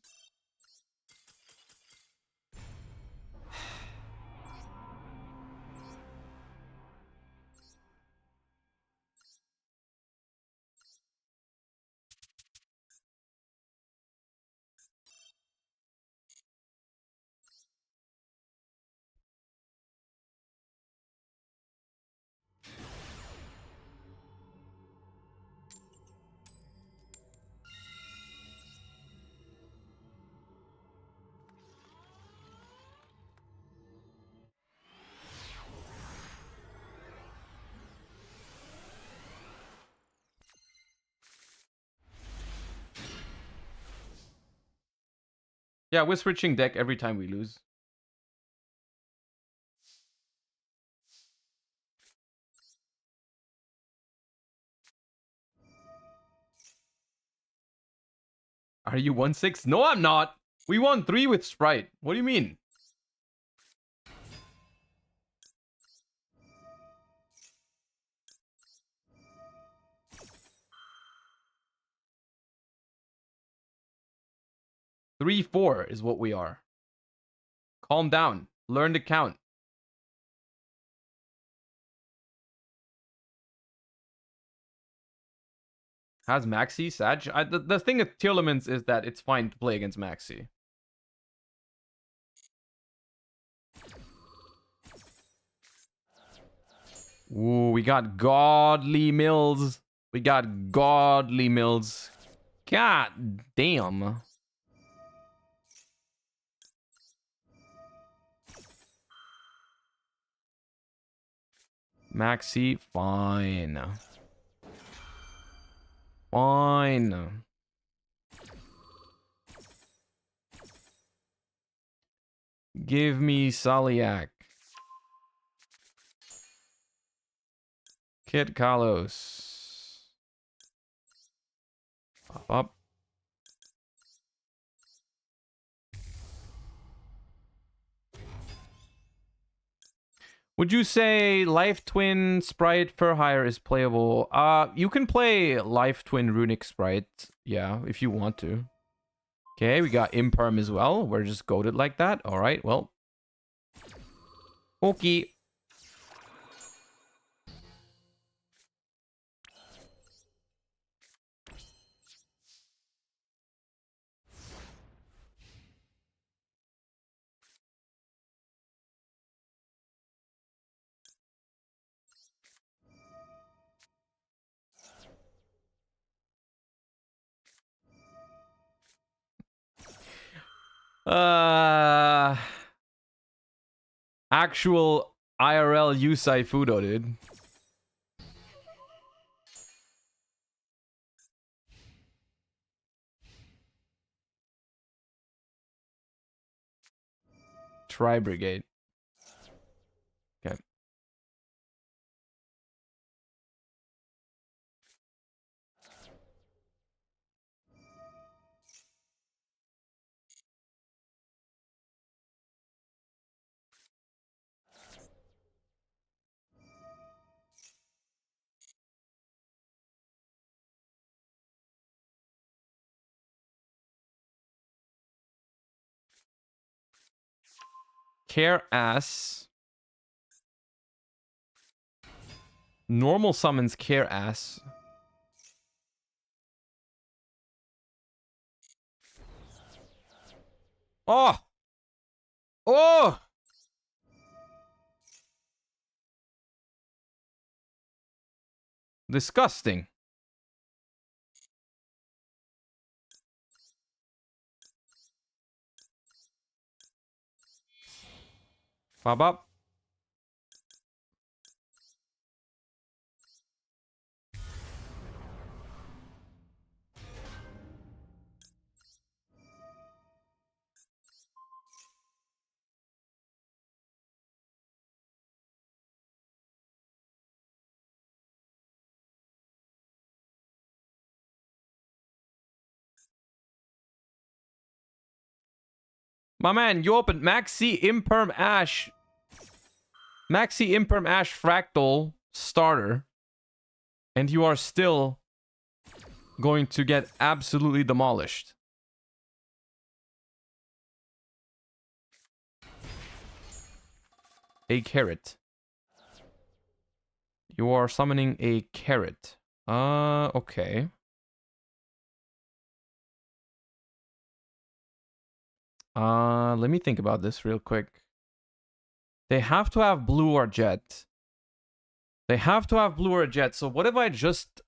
Yeah, we're switching deck every time we lose. Are you 1-6? No, I'm not. We won 3 with Sprite. What do you mean? Three, 4 is what we are. Calm down. Learn to count. Has Maxi, Sag? The thing with tier limits is that it's fine to play against Maxi. Ooh, we got godly mills. We got godly mills. God damn. Maxi, fine. Fine. Give me Saliak. Kid Carlos. Up. Would you say Life Twin Sprite for hire is playable? You can play Life Twin Runic Sprite, yeah, if you want to. Okay, we got Imperm as well. We're just goated like that. All right, well. Okay. Actual IRL Yusai Fudo, dude. Tri Brigade. Okay. Care Ass. Normal summons Care Ass. Oh! Oh! Disgusting. Bob up. My man, you opened Maxi Imperm Ash. Maxi Imperm Ash Fractal starter. And you are still going to get absolutely demolished. A carrot. You are summoning a carrot. Okay. Let me think about this real quick. They have to have blue or jet. They have to have blue or jet. So what if I just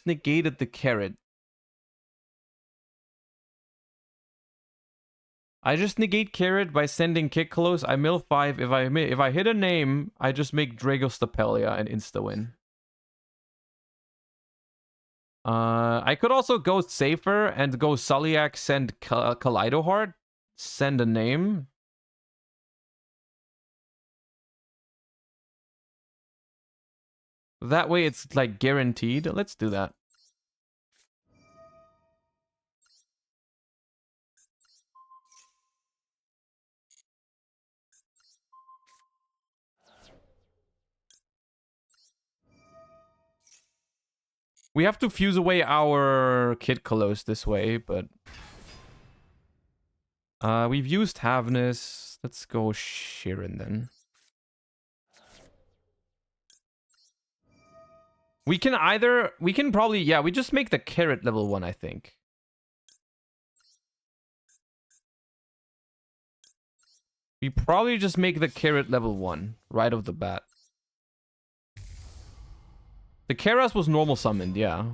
negated the carrot? I just negate carrot by sending kick close. I mill 5. If I hit a name, I just make Dragostapelia and insta win. I could also go safer and go Sulliak, send Kaleido send a name. That way it's like guaranteed. Let's do that. We have to fuse away our Kid Kolos this way, but... we've used Havness. Let's go Shirin then. We can either... We can probably... Yeah, we just make the Carrot level 1, I think. We probably just make the Carrot level 1 right off the bat. The Keras was normal summoned, yeah.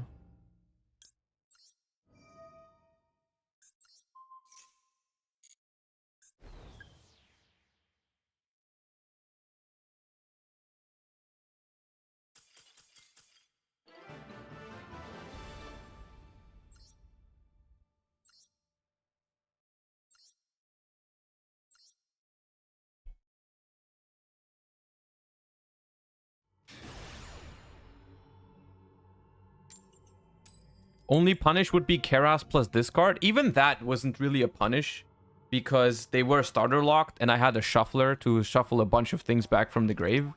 Only punish would be Keras plus discard. Even that wasn't really a punish because they were starter locked and I had a shuffler to shuffle a bunch of things back from the grave.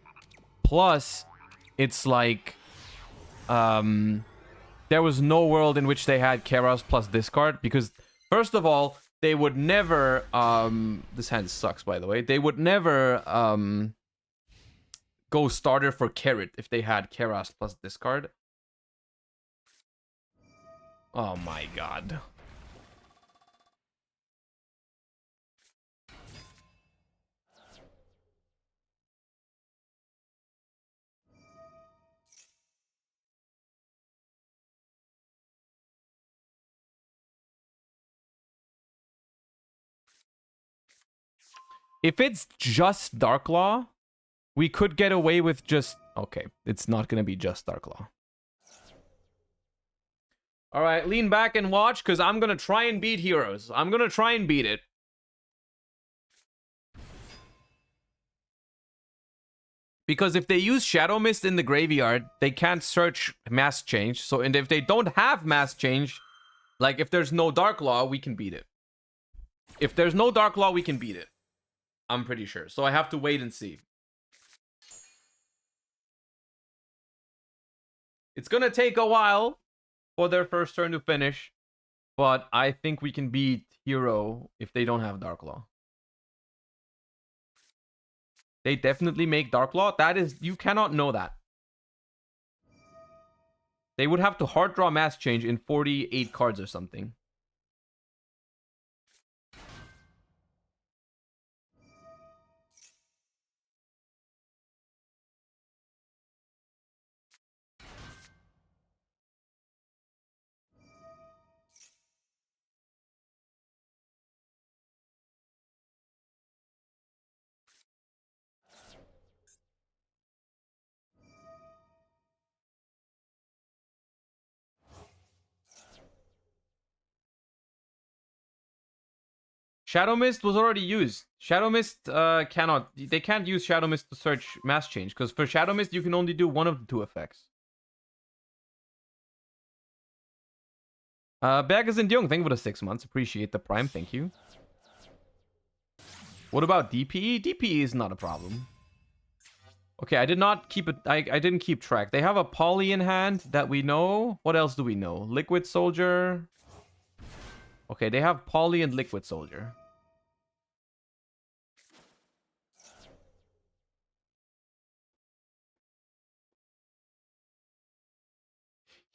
Plus, it's like there was no world in which they had Keras plus discard because first of all, they would never this hand sucks by the way. They would never go starter for Carrot if they had Keras plus discard. Oh my god. If it's just Darklaw, we could get away with just... Okay, it's not going to be just Darklaw. Alright, lean back and watch, because I'm going to try and beat Heroes. I'm going to try and beat it. Because if they use Shadow Mist in the graveyard, they can't search Mass Change. So, and if they don't have Mass Change, like if there's no Darklaw, we can beat it. If there's no Darklaw, we can beat it. I'm pretty sure. So I have to wait and see. It's gonna take a while for their first turn to finish, but I think we can beat Hero if they don't have Darklaw. They definitely make Darklaw. That is, you cannot know that. They would have to hard draw Mass Change in 48 cards or something. Shadow Mist was already used. Shadow Mist cannot... They can't use Shadow Mist to search Mass Change, because for Shadow Mist, you can only do one of the two effects. Berges and Young, thank you for the 6 months. Appreciate the prime, thank you. What about DPE? DPE is not a problem. Okay, I did not keep it. I didn't keep track. They have a Poly in hand that we know. What else do we know? Liquid Soldier. Okay, they have Poly and Liquid Soldier.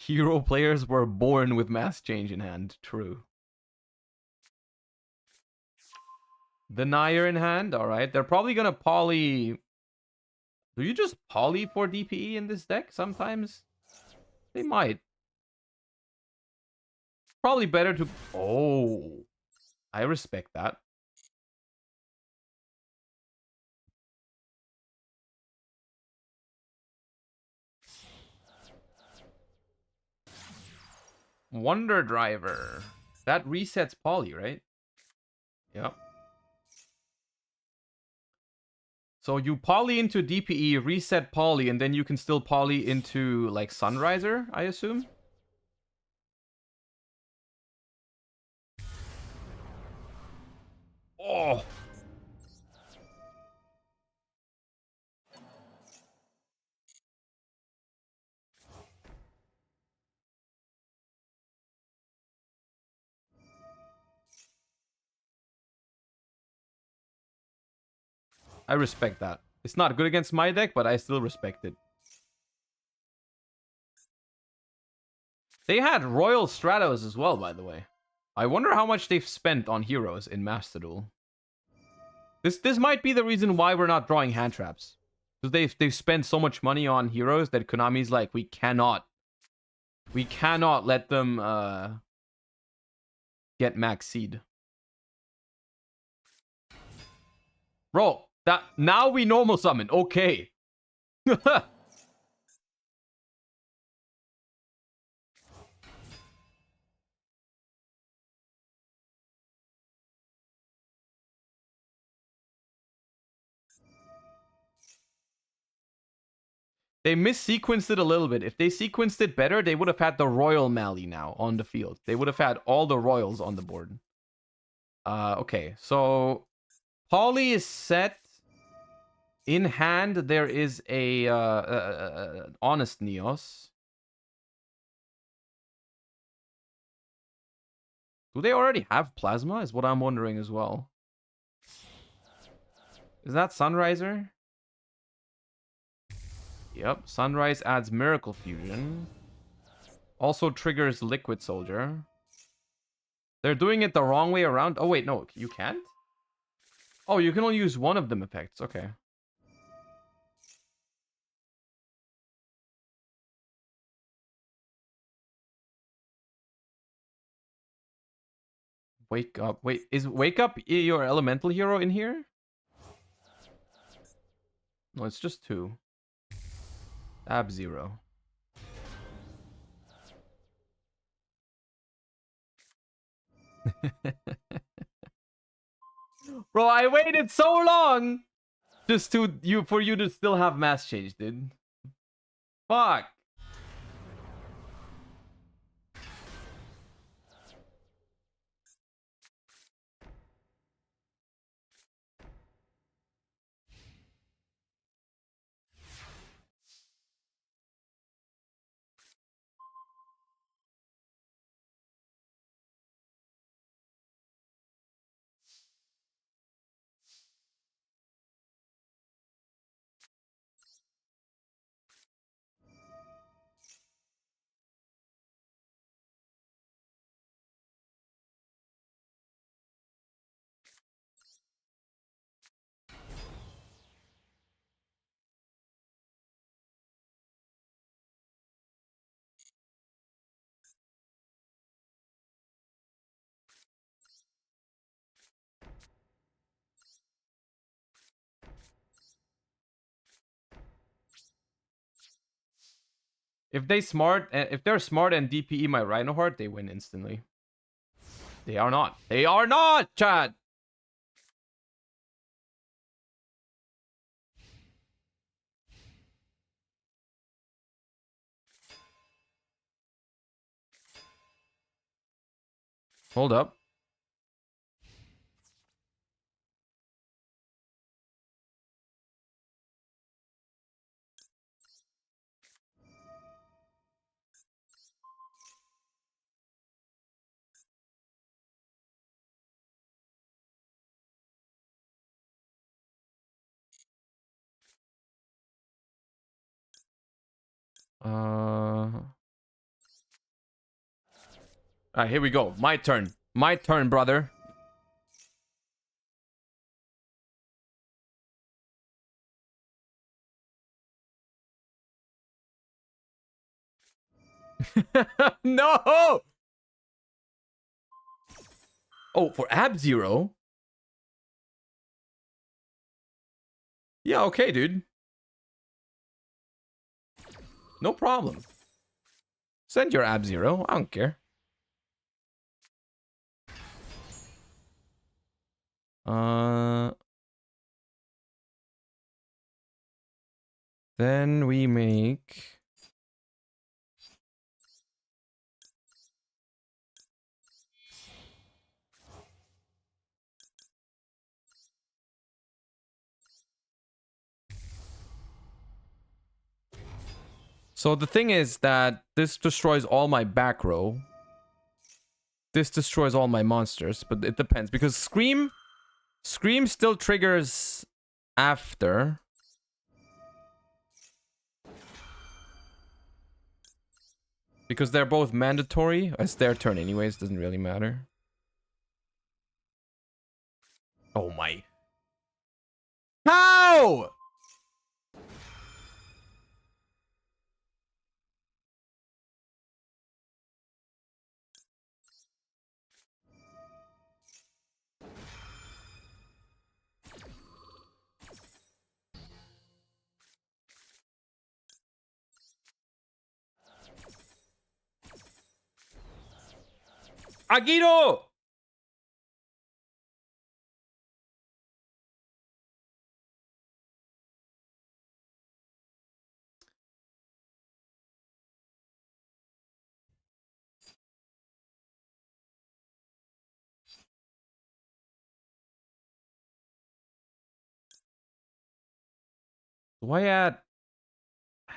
Hero players were born with Mass Change in hand. True. Denier in hand. All right. They're probably going to Poly... Do you just Poly for DPE in this deck sometimes? They might. Probably better to... Oh. I respect that. Wonder Driver. That resets poly, right? Yep. So you poly into DPE, reset poly, and then you can still poly into, like, Sunriser, I assume? Oh! I respect that. It's not good against my deck, but I still respect it. They had Royal Stratos as well, by the way. I wonder how much they've spent on heroes in Master Duel. This might be the reason why we're not drawing hand traps. Because they've spent so much money on heroes that Konami's like, we cannot let them get max seed. Bro, that now we normal summon. Okay. They missequenced it a little bit. If they sequenced it better, they would have had the Royal Mally now on the field. They would have had all the Royals on the board. Okay, so Poly is set. In hand, there is a Honest Neos. Do they already have Plasma? Is what I'm wondering as well. Is that Sunriser? Yep, Sunrise adds Miracle Fusion. Also triggers Liquid Soldier. They're doing it the wrong way around. Oh, wait, no, you can't? Oh, you can only use one of them effects. Okay. Wake Up. Wait, is Wake Up your elemental hero in here? No, it's just two. Ab-Zero. Bro, I waited so long just for you to still have mass change, dude. Fuck. If they're smart and DPE my Rhinoheart, they win instantly. They are not. They are not, Chad. Hold up. Alright, here we go. My turn. My turn, brother. No! Oh, for Ab-Zero? Yeah, okay, dude. No problem. Send your Ab-Zero. I don't care. Then we make... So the thing is that this destroys all my back row. This destroys all my monsters, but it depends. Because Scream still triggers after. Because they're both mandatory. It's their turn anyways, doesn't really matter. Oh my. How? Agito! Do I add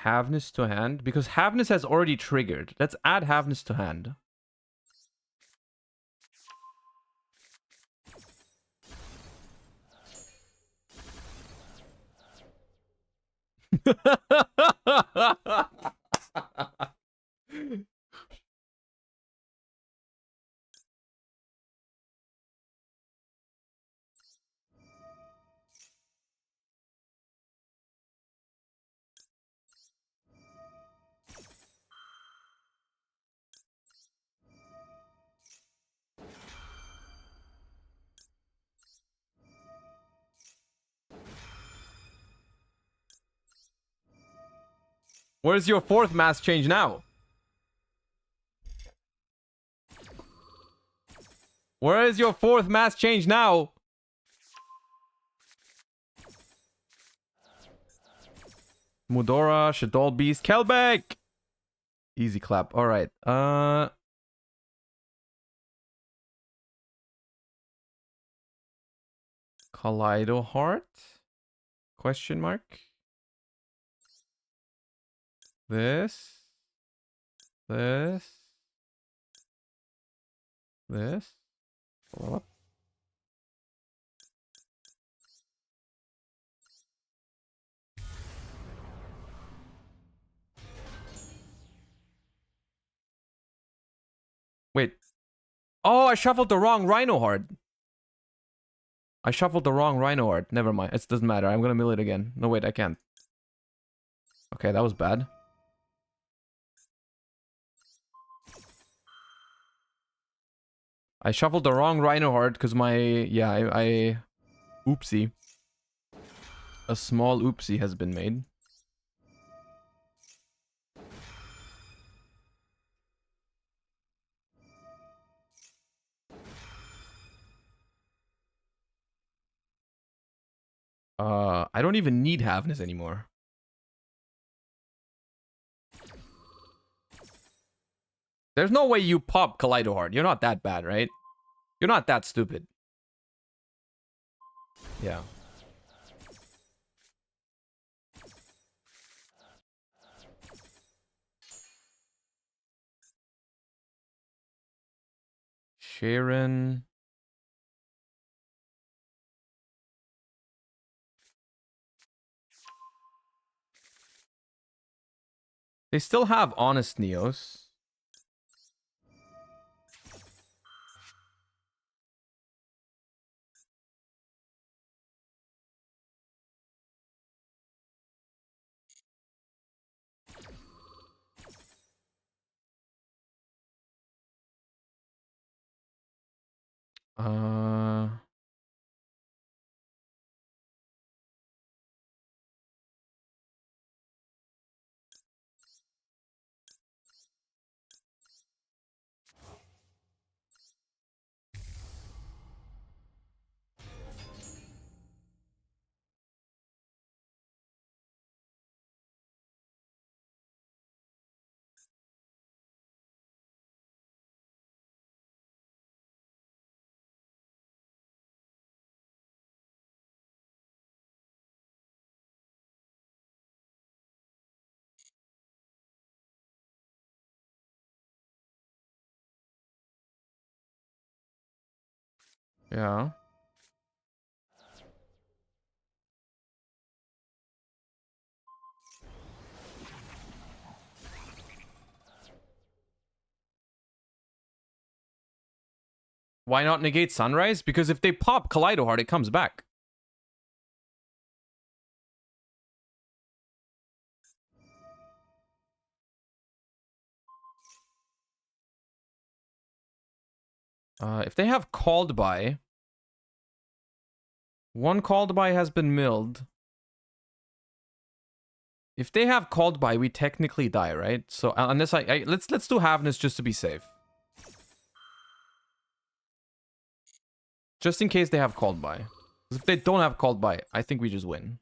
Haveness to hand? Because Haveness has already triggered. Let's add Haveness to hand. Where's your fourth mass change now? Where is your fourth mass change now? Mudora, Shadol Beast, Kelbeck! Easy clap. Alright. Kaleido Heart? Question mark? This. This. This. What? Wait. Oh, I shuffled the wrong Rhino Heart. I shuffled the wrong Rhino Heart. Never mind. It doesn't matter. I'm gonna mill it again. No, wait, I can't. Okay, that was bad. I shuffled the wrong Rhino Heart because my... Yeah, I... Oopsie. A small oopsie has been made. I don't even need Haveness anymore. There's no way you pop Kaleido Heart. You're not that bad, right? You're not that stupid. Yeah. Sharon. They still have Honest Neos. Uh... Yeah. Why not negate Sunrise? Because if they pop Kaleido Heart, it comes back. If they have Called By, one Called By has been milled. If they have Called By, we technically die, right? So unless let's do Havness just to be safe. Just in case they have Called By. If they don't have Called By, I think we just win.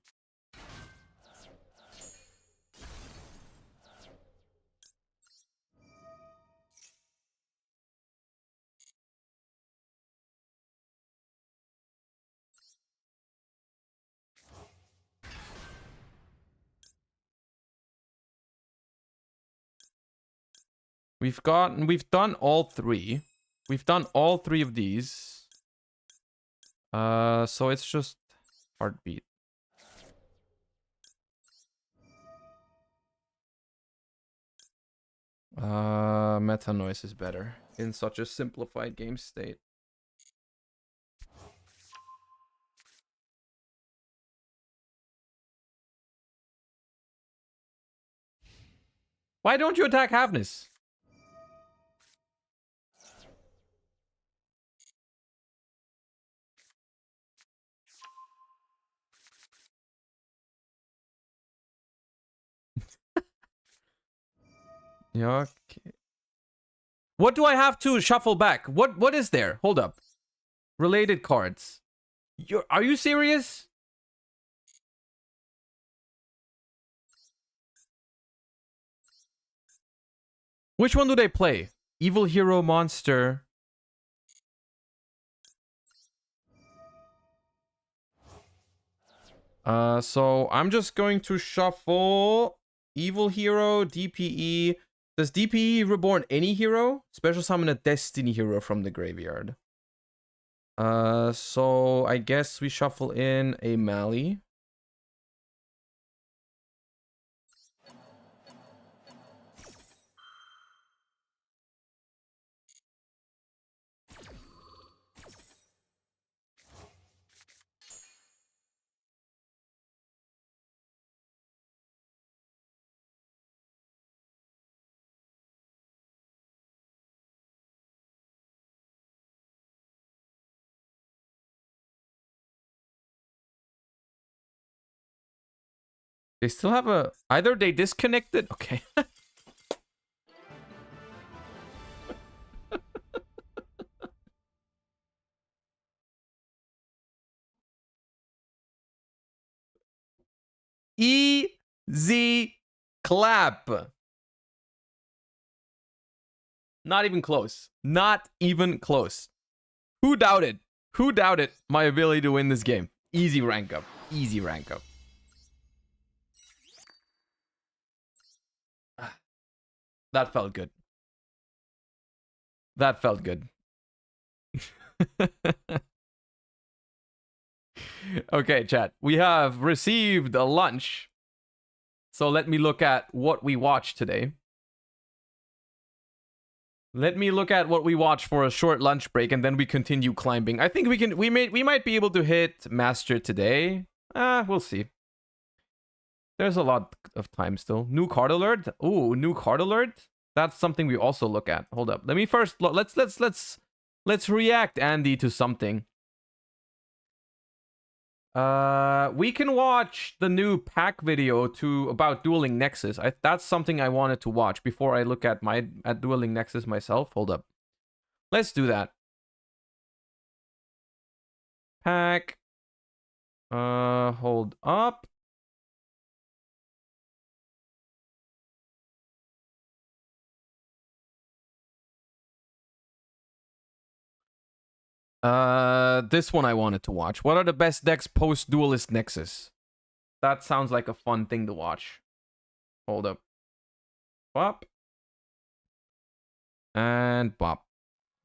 We've done all three. We've done all three of these. So it's just Heartbeat. Meta Noise is better in such a simplified game state. Why don't you attack Havness? Yeah, okay. What do I have to shuffle back? What is there? Hold up. Related cards. Are you serious? Which one do they play? Evil Hero Monster. So I'm just going to shuffle Evil Hero, DPE. Does DPE reborn any hero? Special summon a Destiny hero from the graveyard. So I guess we shuffle in a Mali. They still have a... Either they disconnected... Okay. Easy clap. Not even close. Not even close. Who doubted? Who doubted my ability to win this game? Easy rank up. Easy rank up. That felt good. That felt good. Okay, chat. We have received a lunch. So let me look at what we watched today. Let me look at what we watched for a short lunch break, and then we continue climbing. I think we might be able to hit Master today. We'll see. There's a lot of time still. New card alert. Ooh, new card alert. That's something we also look at. Hold up. Let me first let's react, Andy, to something. We can watch the new pack video about Dueling Nexus. That's something I wanted to watch before I look at Dueling Nexus myself. Hold up. Let's do that. Pack. Hold up. This one I wanted to watch. What are the best decks post Duelist Nexus? That sounds like a fun thing to watch. Hold up. Bop. And bop.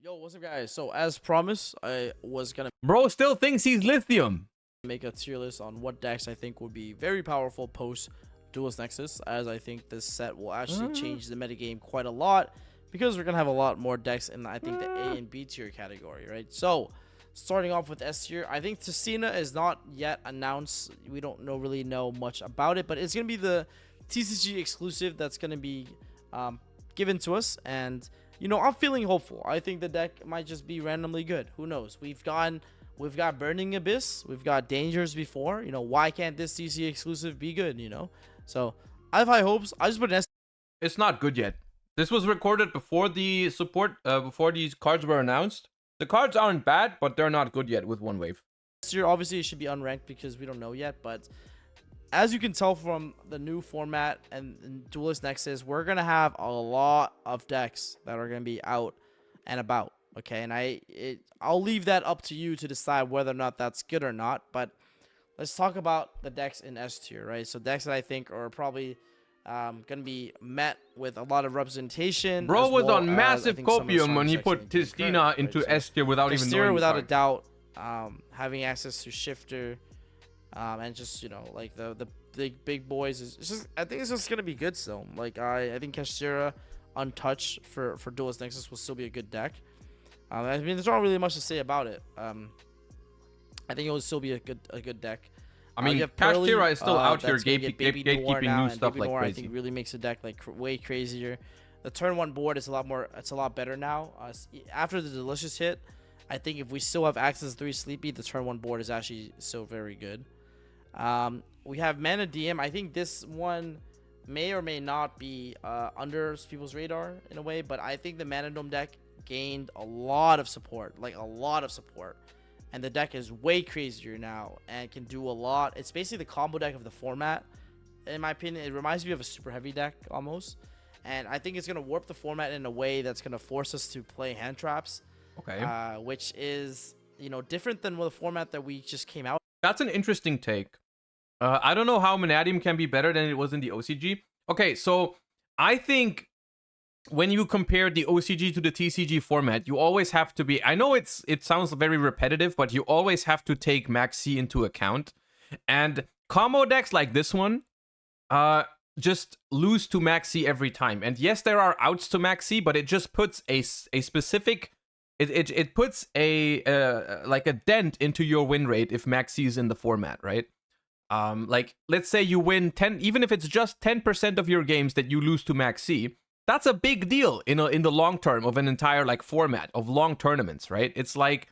Yo, what's up, guys? So, as promised, I was gonna Bro still thinks he's lithium. make a tier list on what decks I think would be very powerful post Duelist Nexus, as I think this set will actually change the metagame quite a lot because we're gonna have a lot more decks in, I think, the A and B tier category, right? So, starting off with S tier, I think Ticina is not yet announced. We don't really know much about it, but it's gonna be the TCG exclusive that's gonna be given to us, and you know, I'm feeling hopeful. I think the deck might just be randomly good. Who knows? We've got Burning Abyss, we've got Dangers before. You know, why can't this TCG exclusive be good? You know, so I have high hopes. I just put an S. It's not good yet. This was recorded before the support, before these cards were announced. The cards aren't bad, but they're not good yet with one wave. Tier, obviously, it should be unranked because we don't know yet, but as you can tell from the new format and Duelist Nexus, we're gonna have a lot of decks that are gonna be out and about. Okay, and I'll leave that up to you to decide whether or not that's good or not. But let's talk about the decks in S tier, right? So decks that I think are probably gonna be met with a lot of representation. Bro was well on massive copium when he put Tistina into S tier without even knowing. Without a doubt, having access to Shifter. And just, you know, like the big boys is just, I think it's just gonna be good still. Like I think Kashtira untouched for Duelist Nexus will still be a good deck. I mean, there's not really much to say about it. I think it will still be a good deck. I mean, Kashtira is still out here gatekeeping new stuff like crazy. I think really makes the deck like way crazier. The turn 1 board is a lot better now. After the Delicious hit, I think if we still have access to 3 Sleepy, the turn 1 board is actually still very good. We have Mana DM. I think this one may or may not be under people's radar in a way, but I think the Mana Dome deck gained a lot of support, and the deck is way crazier now and can do a lot. It's basically the combo deck of the format. In my opinion, it reminds me of a super heavy deck almost, and I think it's gonna warp the format in a way that's gonna force us to play hand traps. Okay. Which is, you know, different than the format that we just came out. That's an interesting take. I don't know how Manadium can be better than it was in the OCG. Okay, so I think when you compare the OCG to the TCG format, you always have to be... I know it sounds very repetitive, but you always have to take Max C into account. And combo decks like this one just lose to Max C every time. And yes, there are outs to Max C, but it just puts a specific... It puts a like a dent into your win rate if Max C is in the format, right? Like, let's say you win 10, even if it's just 10% of your games that you lose to Max C, that's a big deal in the long term of an entire like format of long tournaments, right? It's like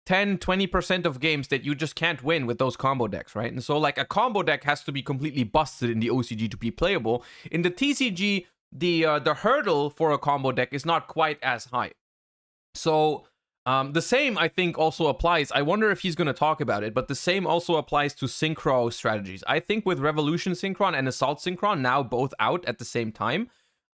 10-20% of games that you just can't win with those combo decks, right? And so like a combo deck has to be completely busted in the OCG to be playable. In the TCG, the hurdle for a combo deck is not quite as high. So the same, I think, also applies. I wonder if he's going to talk about it, but the same also applies to Synchro strategies. I think with Revolution Synchron and Assault Synchron now both out at the same time,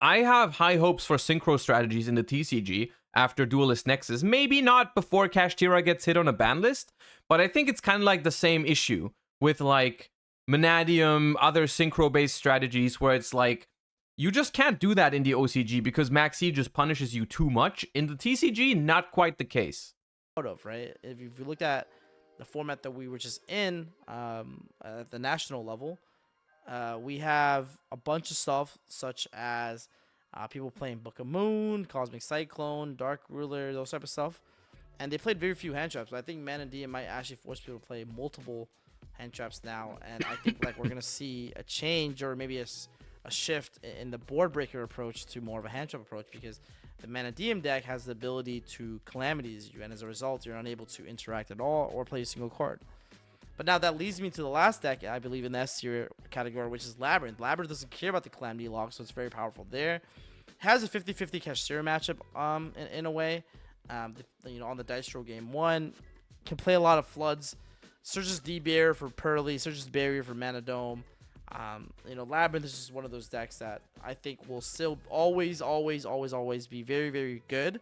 I have high hopes for Synchro strategies in the TCG after Duelist Nexus. Maybe not before Kashtira gets hit on a ban list, but I think it's kind of like the same issue with like Manadium, other Synchro-based strategies where it's like, you just can't do that in the OCG because Max C just punishes you too much. In the TCG, not quite the case. Right? If you looked at the format that we were just in at the national level, we have a bunch of stuff such as people playing Book of Moon, Cosmic Cyclone, Dark Ruler, those type of stuff. And they played very few hand traps. I think Mana DM might actually force people to play multiple hand traps now. And I think like we're going to see a change or maybe a shift in the board breaker approach to more of a hand trap approach, because the Mana DM deck has the ability to calamities you, and as a result you're unable to interact at all or play a single card. But now that leads me to the last deck I believe in the S tier category, which is Labyrinth. Labyrinth doesn't care about the calamity lock, so it's very powerful there. Has a 50-50 Kashtira matchup in a way. You know, on the dice roll game 1 can play a lot of floods, searches D-Barrier for Pearly, searches Barrier for Mana Dome. You know, Labyrinth is just one of those decks that I think will still always be very, very good,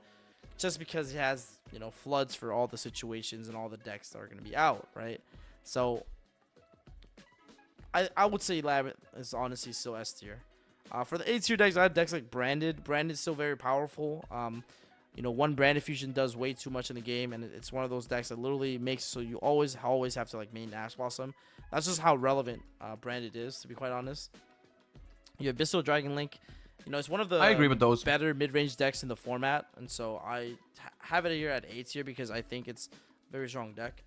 just because it has, you know, floods for all the situations and all the decks that are going to be out, right? So I would say Labyrinth is honestly still S tier. For the A tier decks, I have decks like Branded. Branded's still very powerful. You know, one brand fusion does way too much in the game, and it's one of those decks that literally makes so you always have to like main Ash Blossom. That's just how relevant branded is, to be quite honest. You have Abyssal Dragon Link. You know, it's one of the I agree with those. better mid-range decks in the format, and so I have it here at A tier because I think it's a very strong deck.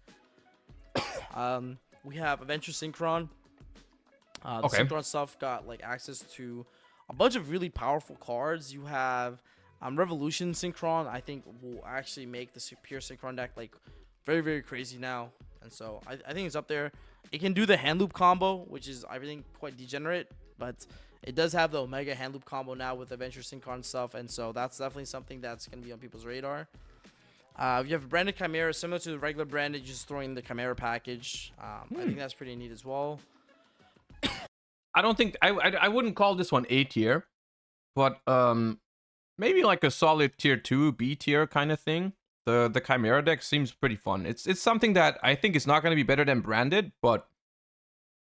We have Adventure Synchron. The Synchron stuff got like access to a bunch of really powerful cards. You have Revolution Synchron. I think will actually make the pure Synchron deck like very, very crazy now, and so I think it's up there. It can do the hand loop combo, which is I think quite degenerate, but it does have the Omega hand loop combo now with Adventure Synchron stuff, and so that's definitely something that's going to be on people's radar. You have branded Chimera, similar to the regular branded, just throwing the Chimera package. I think that's pretty neat as well. I don't think I wouldn't call this one A tier, but maybe like a solid tier 2, B tier kind of thing. The Chimera deck seems pretty fun. It's something that I think is not going to be better than branded, but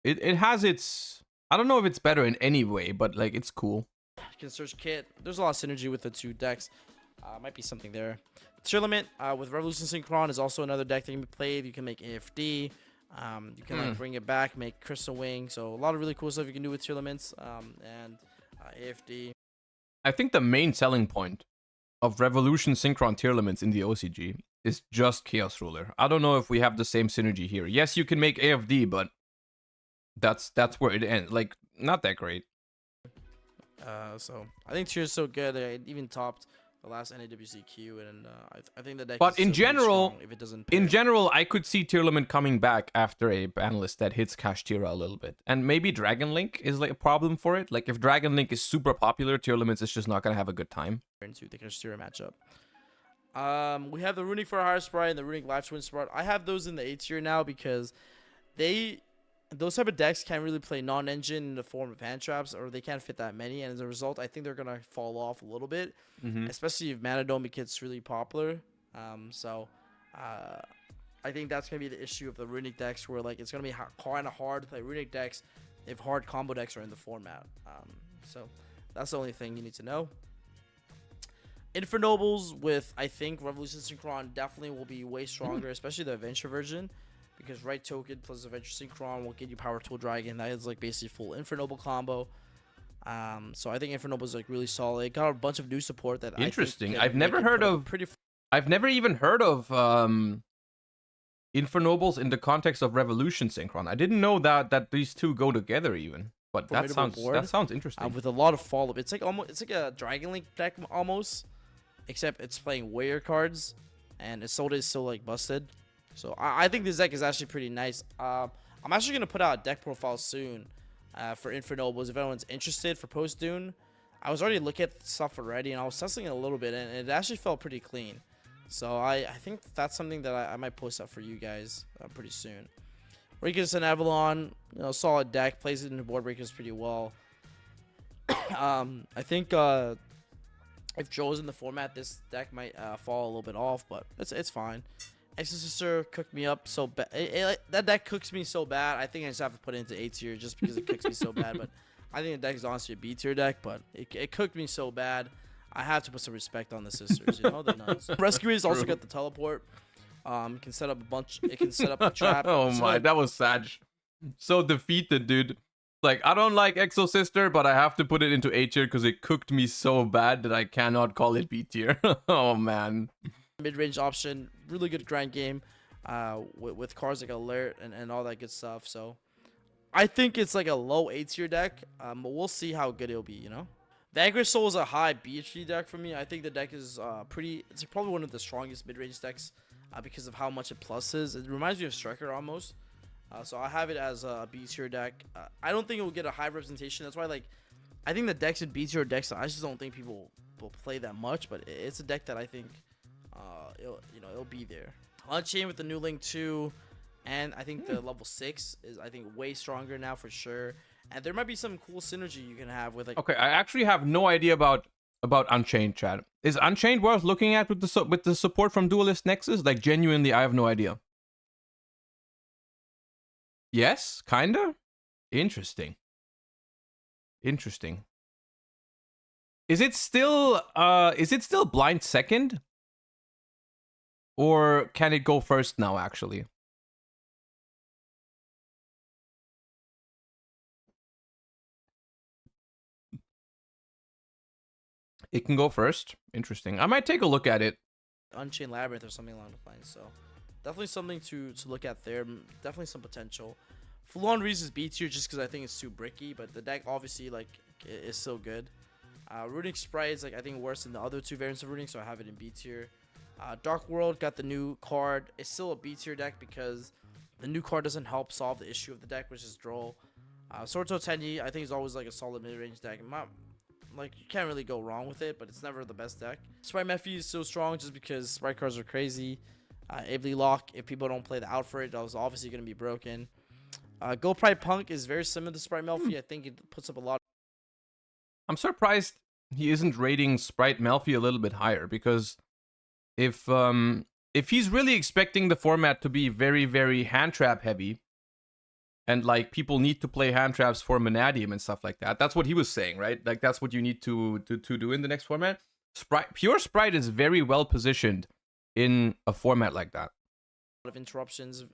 it has its. I don't know if it's better in any way, but like it's cool. You can search Kit. There's a lot of synergy with the two decks. Might be something there. Tier Limit with Revolution Synchron is also another deck that can be played. You can make AFD. You can like bring it back, make Crystal Wing. So a lot of really cool stuff you can do with Tier Limits and AFD. I think the main selling point of Revolution Synchron tier limits in the OCG is just Chaos Ruler. I don't know if we have the same synergy here. Yes, you can make AFD, but that's where it ends. Like, not that great. So I think tier is so good. It even topped the last NAWCQ, and I think the deck. But is in general, if it doesn't in general, I could see tier limit coming back after a ban list that hits Kashtira a little bit, and maybe Dragon Link is like a problem for it. Like if Dragon Link is super popular, tier limits is just not gonna have a good time. Into the Kashtira matchup. We have the Runic for a higher sprite and the Runic Life Twin sprite. I have those in the A tier now because those type of decks can't really play non-engine in the form of hand traps, or they can't fit that many, and as a result, I think they're gonna fall off a little bit, especially if Mana Dome gets really popular. I think that's gonna be the issue of the Runic decks, where like it's gonna be kind of hard to play Runic decks if hard combo decks are in the format. So that's the only thing you need to know. Infernobles with, I think, Revolution Synchron definitely will be way stronger, especially the Adventure version. Because right token plus Adventure Synchron will get you Power Tool Dragon. That is like basically full Infernoble combo. So I think Infernoble is like really solid. It got a bunch of new support that interesting. I think I've never heard of. I've never even heard of Infernobles in the context of Revolution Synchron. I didn't know that these two go together even. But that sounds interesting. With a lot of follow up. It's like a Dragon Link deck almost, except it's playing warrior cards, and Isolde is still like busted. So I think this deck is actually pretty nice. I'm actually going to put out a deck profile soon for Infernobles if anyone's interested for post-Dune. I was already looking at stuff already, and I was testing it a little bit, and it actually felt pretty clean. So I think that's something that I might post up for you guys pretty soon. Rikus and Avalon, solid deck. Plays it into board breakers pretty well. I think if Joe's in the format, this deck might fall a little bit off, but it's fine. Exorcister cooked me up so bad. That deck cooks me so bad. I think I just have to put it into A tier just because it cooks me so bad. But I think the deck is honestly a B tier deck. But it cooked me so bad. I have to put some respect on the sisters. They're nuts. Rescuers also got the teleport. It can set up a bunch. It can set up a trap. Oh my, that was sad. So defeated, dude. Like, I don't like Exo Sister, but I have to put it into A tier because it cooked me so bad that I cannot call it B tier. Oh man. Mid-range option, really good grind game with cards like Alert and all that good stuff. So I think it's like a low A tier deck, but we'll see how good it'll be, Vanquish Soul is a high BHD deck for me. I think the deck is it's probably one of the strongest mid-range decks because of how much it pluses. It reminds me of Striker almost. So I have it as a B tier deck. I don't think it will get a high representation. That's why I think the decks in B tier decks, I just don't think people will play that much, but it's a deck that I think it'll be there. Unchained with the new Link 2, and I think the level 6 is way stronger now for sure. And there might be some cool synergy you can have with Okay, I actually have no idea about Unchained, chat. Is Unchained worth looking at with the support from Duelist Nexus? Like, genuinely, I have no idea. Yes, kinda. Interesting. Is it still blind second? Or can it go first now, actually? It can go first. Interesting. I might take a look at it. Unchained Labyrinth or something along the lines. So definitely something to look at there. Definitely some potential. Full-on Reese is B tier just because I think it's too bricky, but the deck obviously like is still good. Runic Sprite is like I think worse than the other two variants of Runic, so I have it in B tier. Dark World got the new card. It's still a B tier deck because the new card doesn't help solve the issue of the deck, which is Droll. Sorto Tenyi I think is always like a solid mid-range deck. Like you can't really go wrong with it, but it's never the best deck. Sprite Mephi is so strong just because Sprite cards are crazy. Ably Lock, if people don't play the out for it, that was obviously going to be broken. Go Pride Punk is very similar to Sprite Melfi. I think it puts up a lot. I'm surprised he isn't rating Sprite Melfi a little bit higher, because if he's really expecting the format to be very, very hand trap heavy, and like people need to play hand traps for Manadium and stuff like that, that's what he was saying, right? Like that's what you need to do in the next format. Pure Sprite is very well positioned in a format like that. Of interruptions,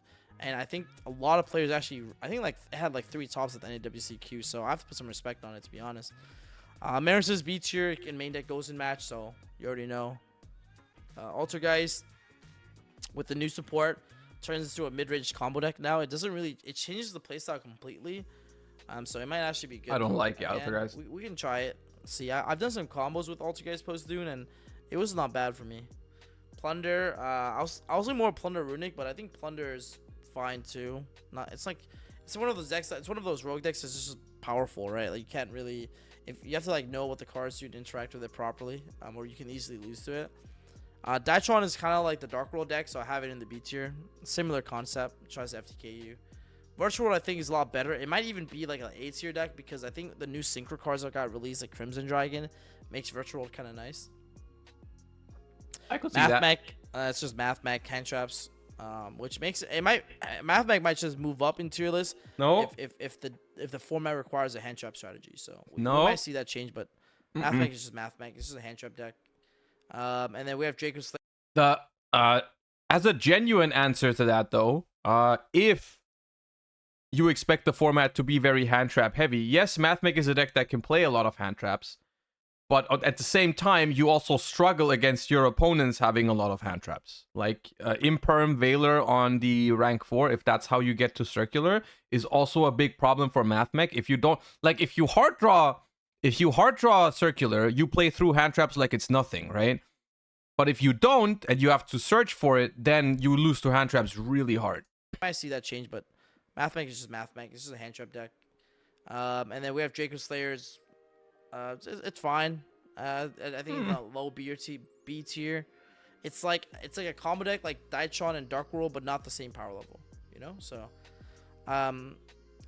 and I think a lot of players actually, I think like it had like 3 tops at the NAWCQ, so I have to put some respect on it, to be honest. Maris' B tier in main deck goes in match, so you already know. Altergeist with the new support turns into a mid-range combo deck now. It doesn't really, it changes the playstyle completely, so it might actually be good. I don't like Altergeist. We can try it. See, I've done some combos with Altergeist post-Dune, and it was not bad for me. Plunder, I was more Plunder Runic, but I think Plunder is fine too. It's one of those decks. It's one of those rogue decks that's just powerful, right? Like you can't really, if you have to like know what the cards do to interact with it properly, or you can easily lose to it. Daitron is kind of like the Dark World deck, so I have it in the B tier. Similar concept, tries to FTK you. Virtual World I think is a lot better. It might even be like an A tier deck because I think the new Synchro cards that got released, like Crimson Dragon, makes Virtual World kind of nice. I could see that. It's just Mathmech hand traps, which makes it might Mathmech might just move up in tier list. No. If the format requires a hand trap strategy, so we No. might see that change. But Mathmech is just Mathmech. It's just a hand trap deck. And then we have Draco Slayer. As a genuine answer to that though, if you expect the format to be very hand trap heavy, yes, Mathmech is a deck that can play a lot of hand traps. But at the same time, you also struggle against your opponents having a lot of hand traps. Like Imperm Veiler on the rank 4, if that's how you get to Circular, is also a big problem for Mathmech. If you don't, like if you hard draw Circular, you play through hand traps like it's nothing, right? But if you don't and you have to search for it, then you lose to hand traps really hard. I see that change, but Mathmech is just Mathmech. It's just a hand trap deck. And then we have Draco Slayers. It's fine. I think it's a low B tier. It's like a combo deck like Daitron and Dark World, but not the same power level. You know, so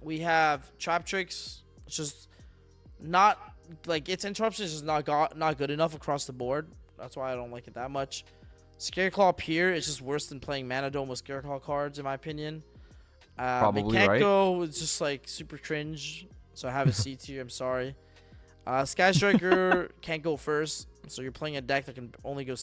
we have Trap Tricks. It's just not like its interruptions is not good enough across the board. That's why I don't like it that much. Scareclaw Pier is just worse than playing Mana Dome with Scareclaw cards, in my opinion. Probably right. Mechanico is just like super cringe, so I have a C tier. I'm sorry. Sky Striker can't go first, so you're playing a deck that can only go.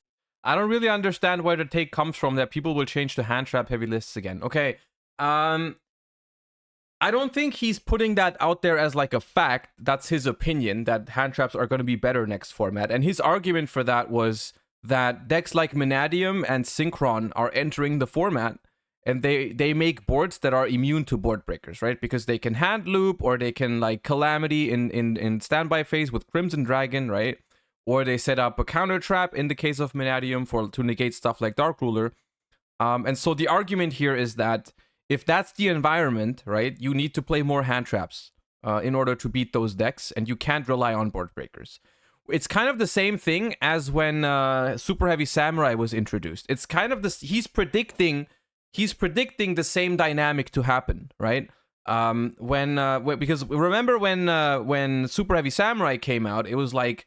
I don't really understand where the take comes from that people will change to hand trap heavy lists again. Okay, I don't think he's putting that out there as like a fact. That's his opinion that hand traps are going to be better next format, and his argument for that was that decks like Manadium and Synchron are entering the format. And they make boards that are immune to board breakers, right? Because they can hand loop, or they can like Calamity in standby phase with Crimson Dragon, right? Or they set up a counter trap in the case of Manadium to negate stuff like Dark Ruler. And so the argument here is that if that's the environment, right, you need to play more hand traps in order to beat those decks, and you can't rely on board breakers. It's kind of the same thing as when Super Heavy Samurai was introduced. It's kind of this. He's predicting the same dynamic to happen, right? Because remember when Super Heavy Samurai came out, it was like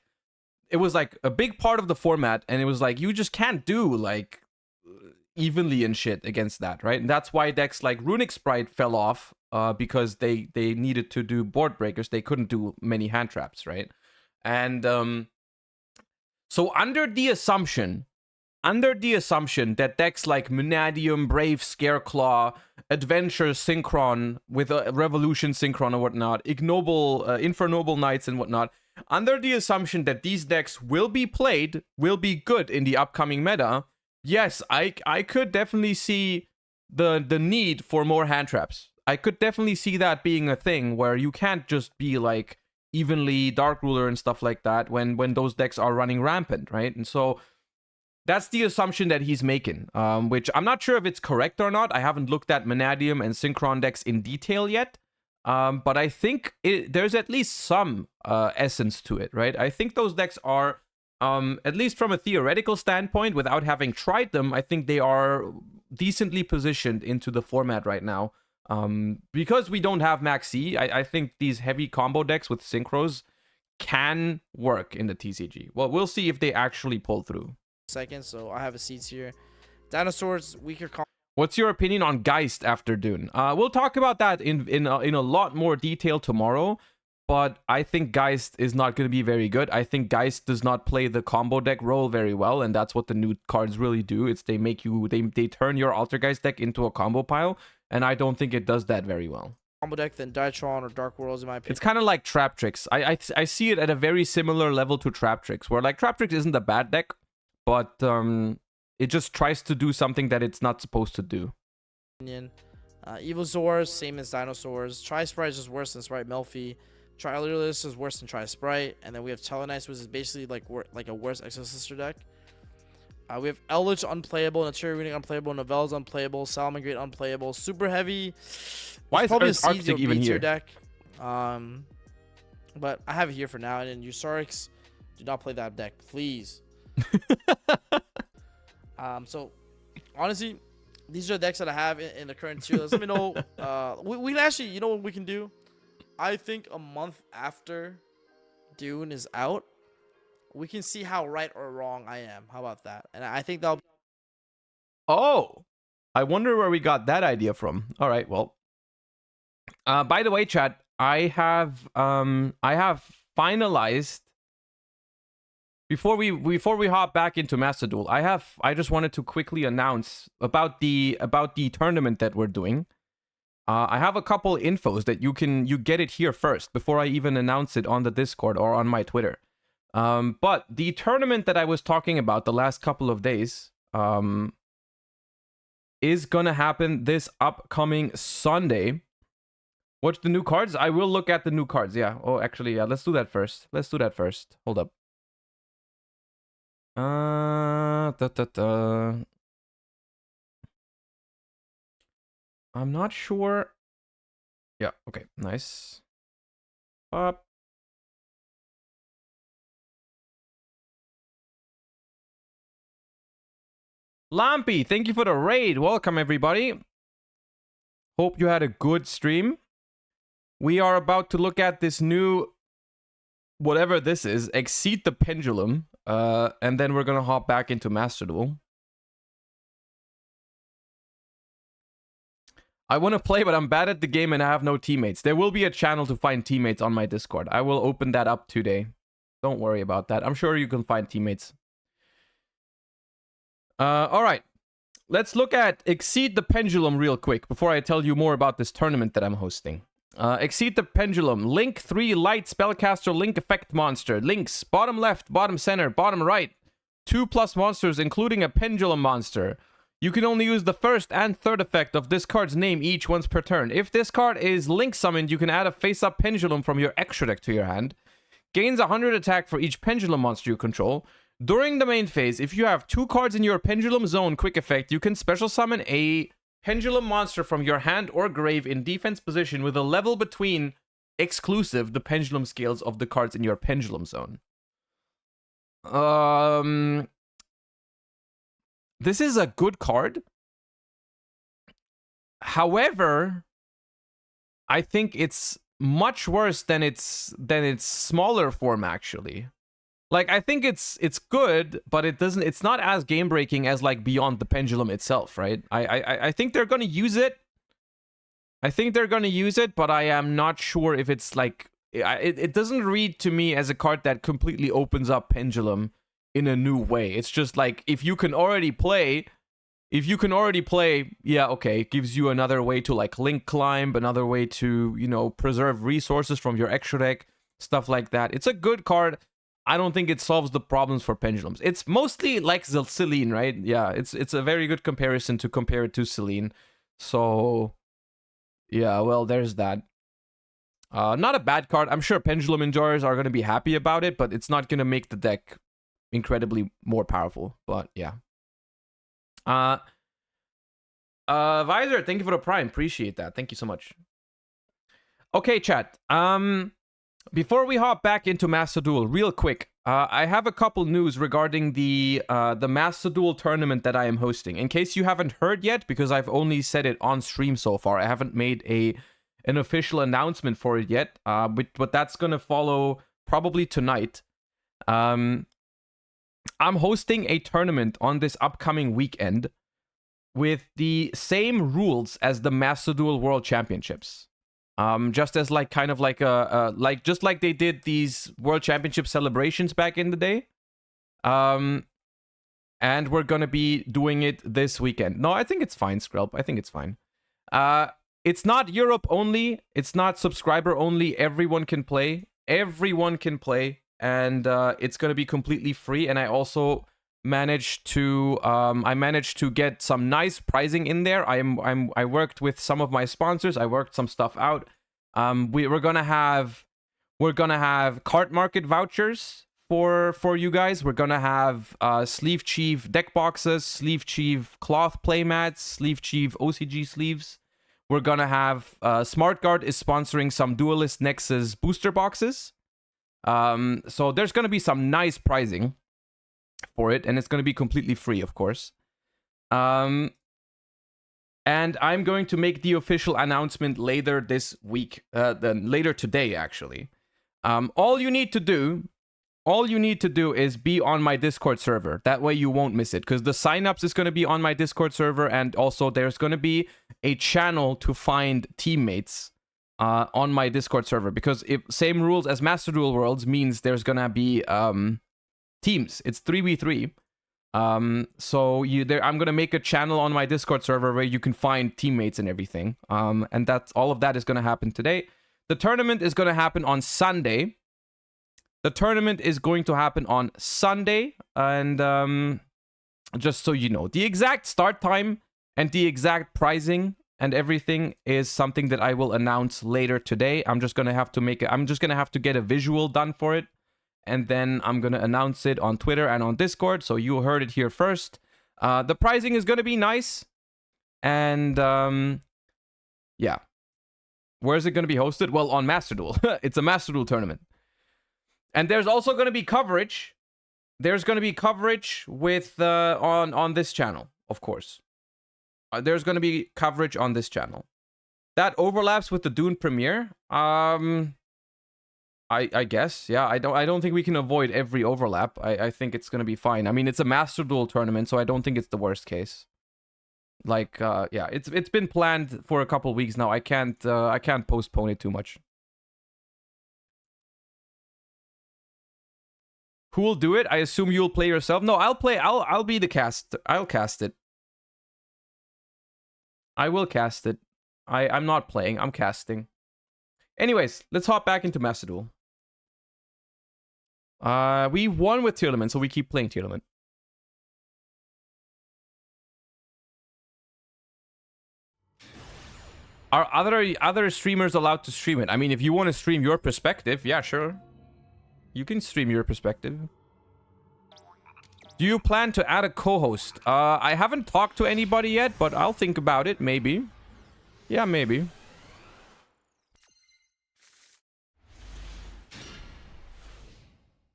a big part of the format, and it was like you just can't do like evenly and shit against that, right? And that's why decks like Runic Sprite fell off because they needed to do board breakers. They couldn't do many hand traps, right? And so under the assumption under the assumption that decks like Munadium, Brave, Scareclaw, Adventure, Synchron, with a Revolution Synchron or whatnot, Ignoble, Infernoble Knights and whatnot, under the assumption that these decks will be played, will be good in the upcoming meta, yes, I could definitely see the need for more hand traps. I could definitely see that being a thing where you can't just be like evenly Dark Ruler and stuff like that when those decks are running rampant, right? And so that's the assumption that he's making, which I'm not sure if it's correct or not. I haven't looked at Manadium and Synchron decks in detail yet, but I think there's at least some essence to it, right? I think those decks are, at least from a theoretical standpoint, without having tried them, I think they are decently positioned into the format right now. Because we don't have Max C, I think these heavy combo decks with Synchros can work in the TCG. Well, we'll see if they actually pull through. Second, so I have a seeds here. Dinosaurs, weaker. What's your opinion on Geist after Dune? We'll talk about that in a lot more detail tomorrow, but I think Geist is not going to be very good. I think Geist does not play the combo deck role very well, and that's what the new cards really do. It's they turn your Altergeist deck into a combo pile, and I don't think it does that very well. Combo deck than Diatron or Dark Worlds, in my opinion. It's kind of like Trap Tricks. I see it at a very similar level to Trap Tricks, where like Trap Tricks isn't a bad deck, but it just tries to do something that it's not supposed to do. Evil Zors, same as Dinosaurs. Tri-Sprite is just worse than Sprite Melfi. Tri-Lureless is worse than Tri-Sprite. And then we have Telenice, which is basically like a worse Exosister deck. We have Eldritch unplayable, Natural Runic unplayable, Novelle's unplayable, Salamangreat unplayable, Super Heavy. Why is probably Arctic even here? Deck. But I have it here for now. And then Usarix, do not play that deck, please. So honestly, these are decks that I have in the current tier. Let me know. We can actually, you know what we can do? I think a month after Dune is out, we can see how right or wrong I am. How about that? And I think that'll. Oh, I wonder where we got that idea from. All right, well. By the way, chat, I have finalized. Before we hop back into Master Duel, I just wanted to quickly announce about the tournament that we're doing. I have a couple infos that you get it here first before I even announce it on the Discord or on my Twitter. But the tournament that I was talking about the last couple of days is gonna happen this upcoming Sunday. What's the new cards? I will look at the new cards. Yeah. Oh, actually, yeah. Let's do that first. Hold up. I'm not sure. Yeah, okay, nice. Up. Lampy, thank you for the raid. Welcome, everybody. Hope you had a good stream. We are about to look at this new, whatever this is, Exceed the Pendulum. And then we're gonna hop back into Master Duel. I want to play, but I'm bad at the game and I have no teammates. There will be a channel to find teammates on my Discord. I will open that up today. Don't worry about that. I'm sure you can find teammates. Alright. Let's look at Exceed the Pendulum real quick before I tell you more about this tournament that I'm hosting. Exceed the Pendulum. Link 3 Light Spellcaster Link Effect Monster. Links bottom left, bottom center, bottom right. 2+ monsters including a Pendulum monster. You can only use the first and third effect of this card's name each once per turn. If this card is Link summoned, you can add a face-up Pendulum from your extra deck to your hand. Gains 100 attack for each Pendulum monster you control. During the main phase, if you have 2 cards in your Pendulum Zone quick effect, you can special summon a Pendulum monster from your hand or grave in defense position with a level between exclusive the Pendulum scales of the cards in your Pendulum Zone. This is a good card. However, I think it's much worse than its smaller form actually. Like, I think it's good, but it's not as game breaking as like Beyond the Pendulum itself, right? I think they're gonna use it. But I am not sure if it's like it doesn't read to me as a card that completely opens up Pendulum in a new way. It's just like if you can already play, yeah, okay, it gives you another way to like link climb, another way to, you know, preserve resources from your extra deck, stuff like that. It's a good card. I don't think it solves the problems for pendulums. It's mostly like Selene, right? Yeah, it's a very good comparison to compare it to Selene. So yeah, well, there's that. Not a bad card. I'm sure pendulum enjoyers are going to be happy about it, but it's not going to make the deck incredibly more powerful. But yeah. Visor, thank you for the prime. Appreciate that. Thank you so much. Okay, chat. Before we hop back into Master Duel, real quick, I have a couple news regarding the Master Duel tournament that I am hosting. In case you haven't heard yet, because I've only said it on stream so far, I haven't made an official announcement for it yet. But that's gonna follow probably tonight. I'm hosting a tournament on this upcoming weekend with the same rules as the Master Duel World Championships. Just as like kind of like like just like they did these World Championship celebrations back in the day. And we're gonna be doing it this weekend. No, I think it's fine, Skrelp. I think it's fine. It's not Europe only. It's not subscriber only. Everyone can play. Everyone can play, and it's gonna be completely free. And I also managed to get some nice pricing in there. I worked with some of my sponsors. I worked some stuff out. We're gonna have cart market vouchers for you guys. We're gonna have Sleeve Chief deck boxes, Sleeve Chief cloth playmats, Sleeve Chief OCG sleeves. We're gonna have SmartGuard is sponsoring some Duelist Nexus booster boxes. So there's gonna be some nice pricing for it, and it's going to be completely free, of course. And I'm going to make the official announcement later this week, later today, actually. All you need to do is be on my Discord server. That way you won't miss it, because the signups is going to be on my Discord server, and also there's going to be a channel to find teammates on my Discord server, because if same rules as Master Duel Worlds means there's going to be teams. It's 3v3. So I'm gonna make a channel on my Discord server where you can find teammates and everything. And that's all of that is gonna happen today. The tournament is gonna happen on Sunday. And just so you know, the exact start time and the exact pricing and everything is something that I will announce later today. I'm just gonna have to get a visual done for it. And then I'm going to announce it on Twitter and on Discord, so you heard it here first. The pricing is going to be nice. And, yeah. Where is it going to be hosted? Well, on Master Duel. It's a Master Duel tournament. And there's also going to be coverage. There's going to be coverage with on this channel, of course. There's going to be coverage on this channel. That overlaps with the Dune premiere. I guess, yeah. I don't think we can avoid every overlap. I think it's gonna be fine. I mean, it's a Master Duel tournament, so I don't think it's the worst case. Like, yeah, it's been planned for a couple weeks now. I can't postpone it too much. Who will do it? I assume you'll play yourself. No, I'll play. I'll be the cast. I'll cast it. I will cast it. I'm not playing. I'm casting. Anyways, let's hop back into Master Duel. We won with Tearlament, so we keep playing Tearlament. Are other streamers allowed to stream it? I mean, if you want to stream your perspective, yeah, sure. You can stream your perspective. Do you plan to add a co-host? I haven't talked to anybody yet, but I'll think about it, maybe. Yeah, maybe.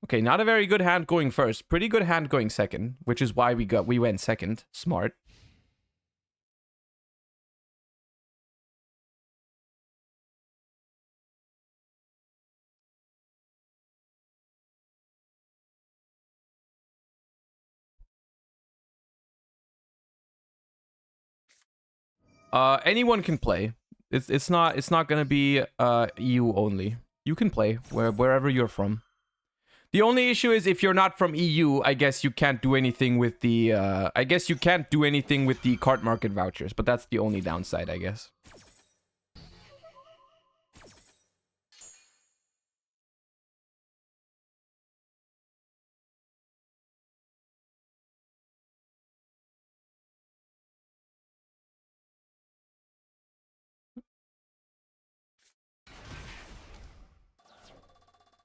Okay, not a very good hand going first. Pretty good hand going second, which is why we went second. Smart. Anyone can play. It's not gonna be EU only. You can play wherever you're from. The only issue is if you're not from EU, I guess you can't do anything with the cart market vouchers, but that's the only downside, I guess.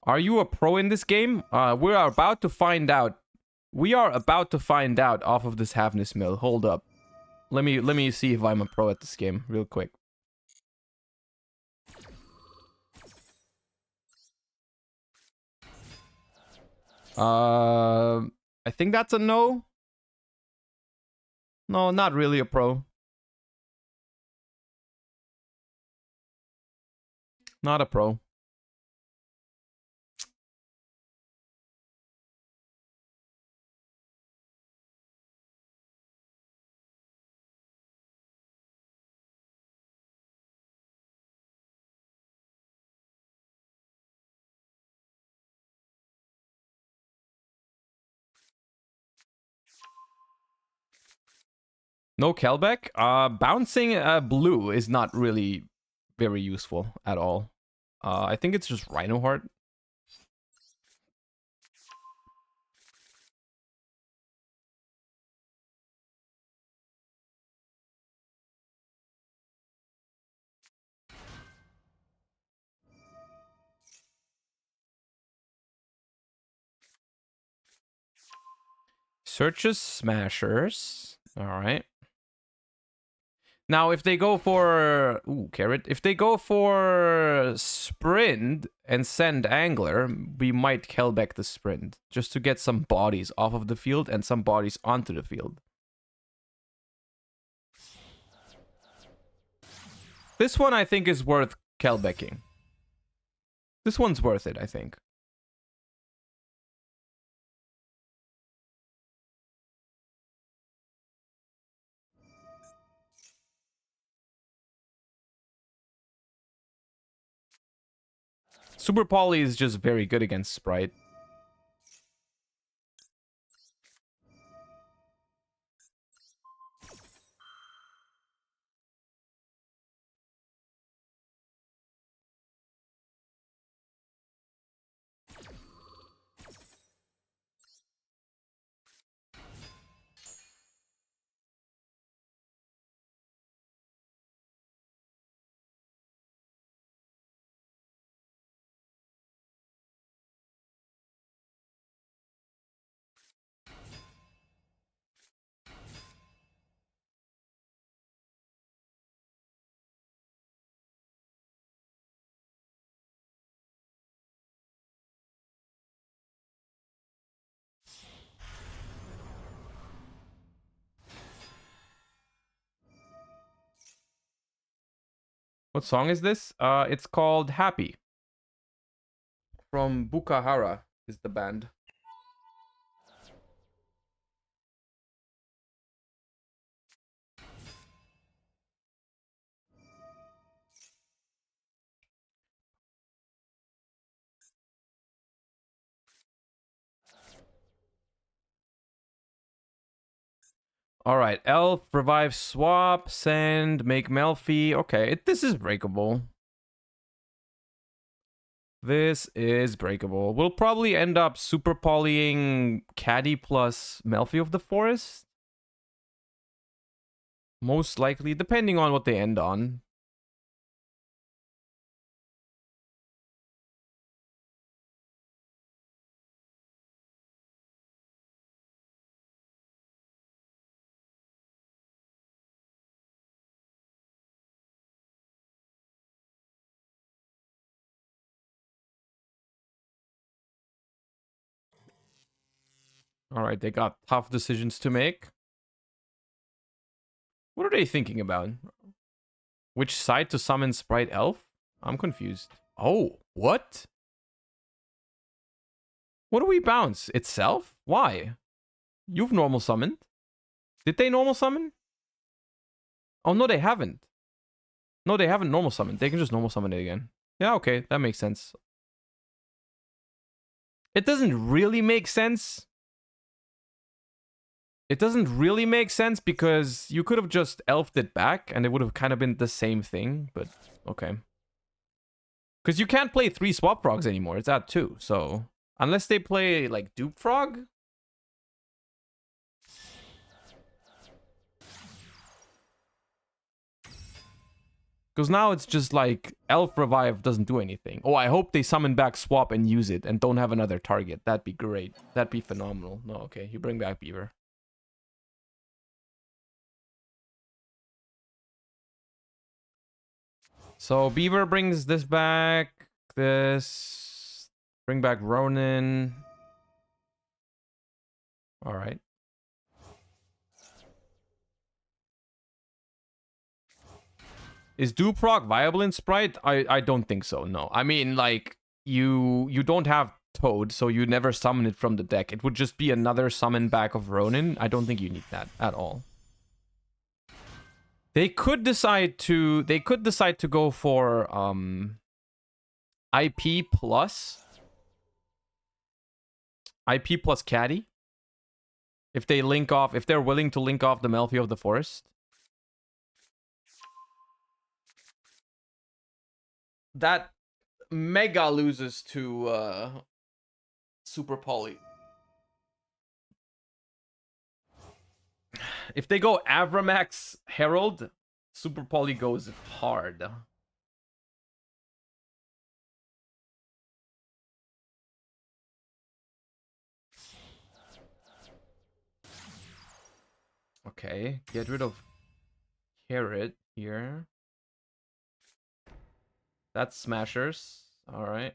Are you a pro in this game? We are about to find out. We are about to find out off of this Havness Mill. Hold up. Let me see if I'm a pro at this game real quick. I think that's a no. No, not really a pro. Not a pro. No Kelbeck? Bouncing blue is not really very useful at all. I think it's just Rhino Heart. Searches Smashers. Alright. Now, if they go for... Ooh, Carrot. If they go for Sprint and send Angler, we might Kelbeck the Sprint. Just to get some bodies off of the field and some bodies onto the field. This one, I think, is worth Kelbecking. This one's worth it, I think. Super Poly is just very good against Sprite. What song is this? It's called Happy. From Bukahara is the band. All right, Elf, revive, swap, send, make Melfi. Okay, this is breakable. This is breakable. We'll probably end up super polying Caddy plus Melfi of the Forest. Most likely, depending on what they end on. All right, they got tough decisions to make. What are they thinking about? Which side to summon Sprite Elf? I'm confused. Oh, what? What do we bounce? Itself? Why? You've normal summoned. Did they normal summon? Oh, no, they haven't. No, they haven't normal summoned. They can just normal summon it again. Yeah, okay, that makes sense. It doesn't really make sense. It doesn't really make sense because you could have just elfed it back and it would have kind of been the same thing, but okay. Because you can't play 3 swap frogs anymore. It's at 2, so unless they play like dupe frog. Because now it's just like elf revive doesn't do anything. Oh, I hope they summon back swap and use it and don't have another target. That'd be great. That'd be phenomenal. No, okay, you bring back Beaver. So Beaver brings this back. This. Bring back Ronin. Alright. Is Duproc viable in Sprite? I don't think so, no. I mean, like, you don't have Toad, so you never summon it from the deck. It would just be another summon back of Ronin. I don't think you need that at all. They could decide to go for IP plus Caddy. If they link off, if they're willing to link off the Melfi of the Forest. That mega loses to Super Poly. If they go Avramax Herald, Super Poly goes hard. Okay, get rid of Carrot here. That's Smashers. Alright.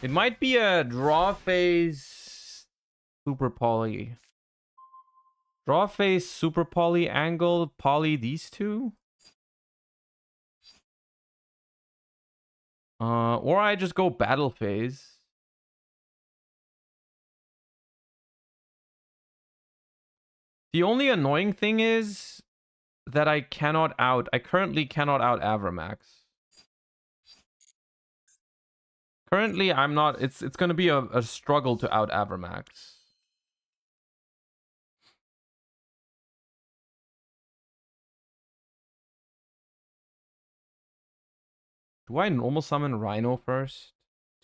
It might be a draw phase Super Poly. Draw phase Super Poly angle Poly these two. Or I just go battle phase. The only annoying thing is that I currently cannot out Avramax. Currently, I'm not. It's going to be a struggle to out Avramax. Do I normal summon Rhino first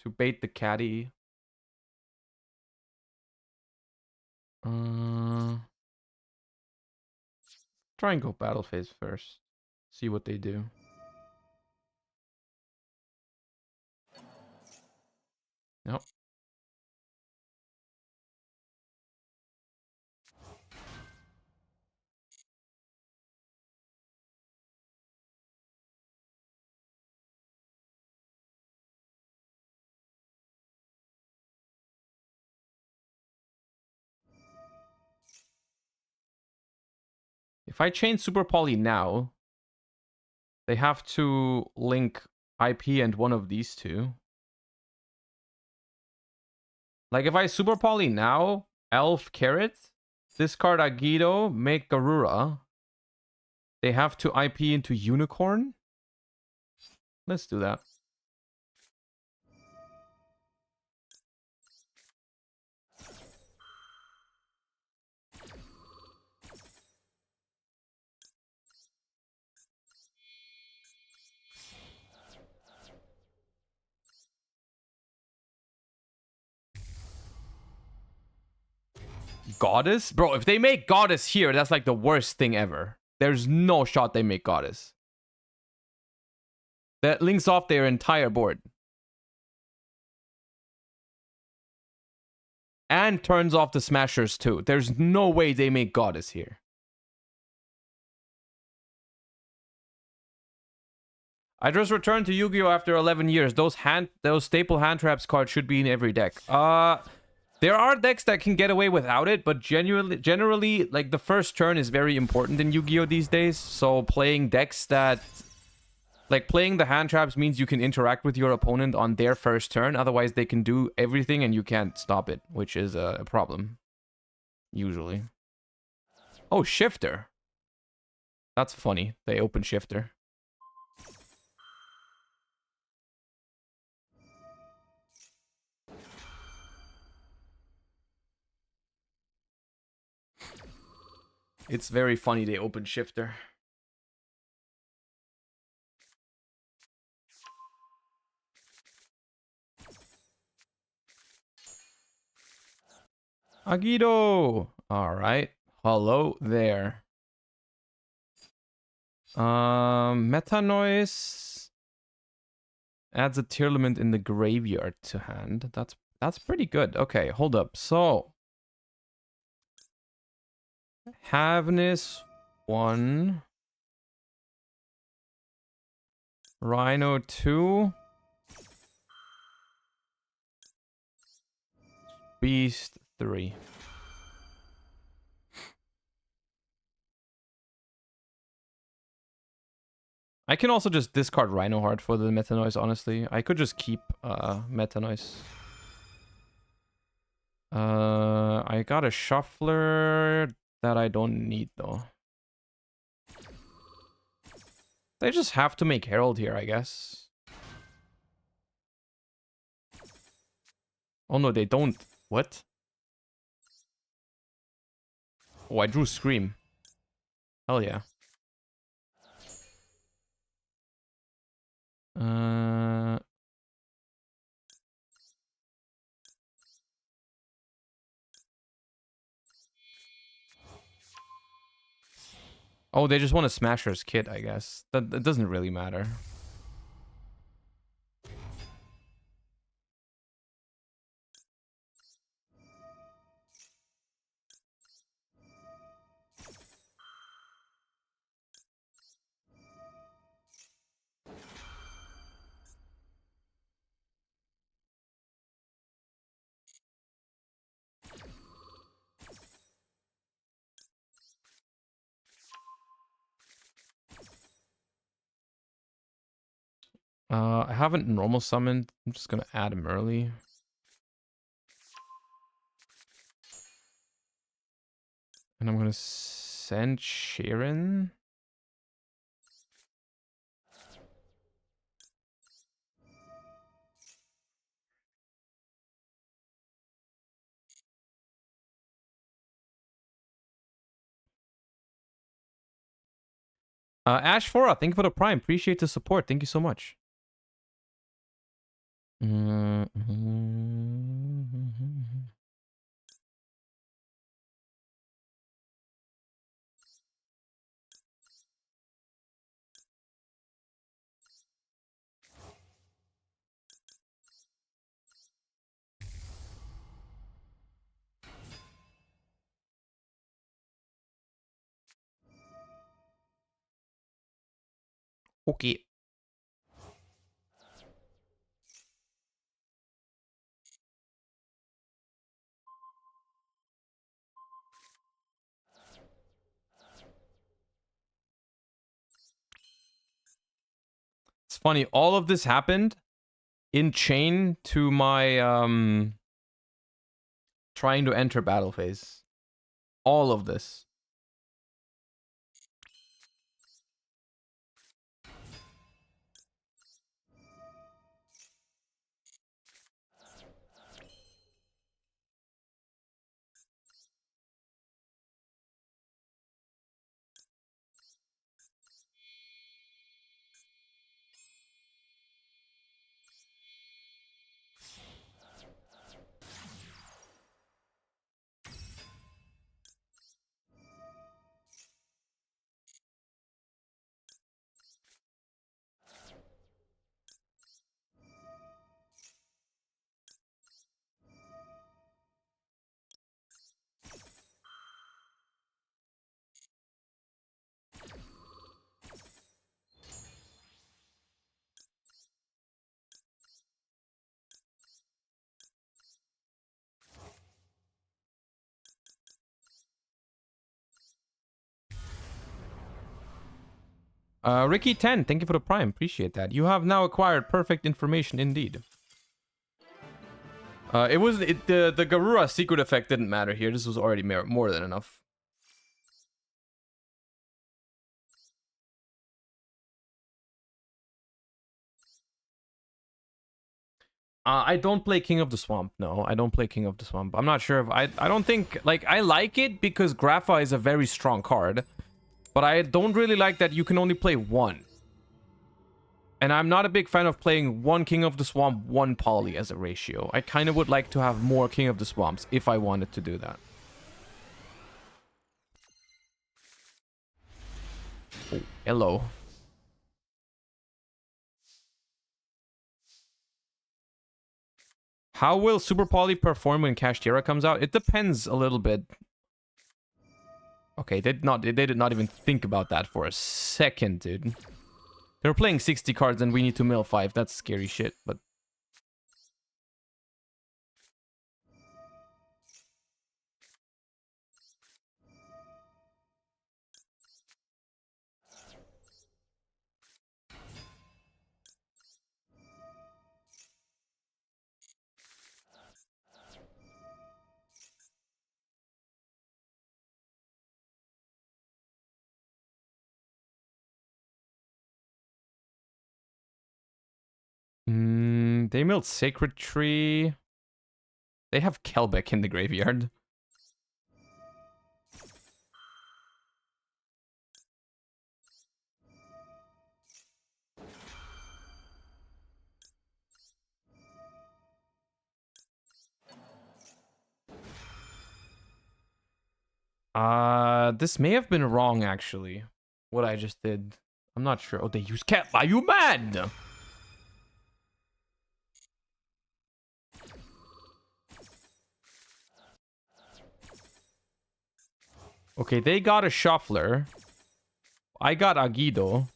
to bait the caddy? Try and go battle phase first. See what they do. Nope. If I change Super Poly now, they have to link IP and one of these two. Like if I Super Poly now, Elf Carrot, discard Agido, make Garura. They have to IP into Unicorn? Let's do that. Goddess? Bro, if they make Goddess here, that's like the worst thing ever. There's no shot they make Goddess. That links off their entire board. And turns off the Smashers too. There's no way they make Goddess here. I just returned to Yu-Gi-Oh! After 11 years. Those staple hand traps cards should be in every deck. There are decks that can get away without it, but generally, like, the first turn is very important in Yu-Gi-Oh! These days. So playing decks that... Like, playing the hand traps means you can interact with your opponent on their first turn. Otherwise, they can do everything and you can't stop it, which is a problem. Usually. Oh, Shifter. That's funny. They open Shifter. It's very funny they open shifter. Agido! Alright. Hello there. Meta Noise adds a Tearlament in the graveyard to hand. That's pretty good. Okay, hold up. So Havness 1. Rhino 2. Beast 3. I can also just discard Rhino Heart for the Meta Noise, honestly. I could just keep Meta Noise. I got a Shuffler that I don't need, though. They just have to make Herald here, I guess. Oh, no, they don't. What? Oh, I drew Scream. Hell yeah. Oh, they just want a Smasher's Kit, I guess. That doesn't really matter. I haven't normal summoned. I'm just gonna add him early. And I'm gonna send Sharon. Ash Fora, thank you for the Prime. Appreciate the support. Thank you so much. Okay. It's funny, all of this happened in chain to my trying to enter battle phase. All of this. Ricky 10, thank you for the Prime. Appreciate that. You have now acquired perfect information indeed. The Garura secret effect didn't matter here. This was already more than enough. I don't play King of the Swamp. No, I don't play King of the Swamp. I'm not sure if I don't think like I like it because Grapha is a very strong card, but I don't really like that you can only play one. And I'm not a big fan of playing one King of the Swamp, one Poly as a ratio. I kind of would like to have more King of the Swamps if I wanted to do that. Oh, hello. How will Super Poly perform when Kashtira comes out? It depends a little bit. Okay, they did not even think about that for a second, dude. They're playing 60 cards and we need to mill 5. That's scary shit, but... they milled Sacred Tree. They have Kelbeck in the graveyard. This may have been wrong, actually. What I just did. I'm not sure. Oh, they use Cat. Are you mad? Okay, they got a Shuffler. I got Agido.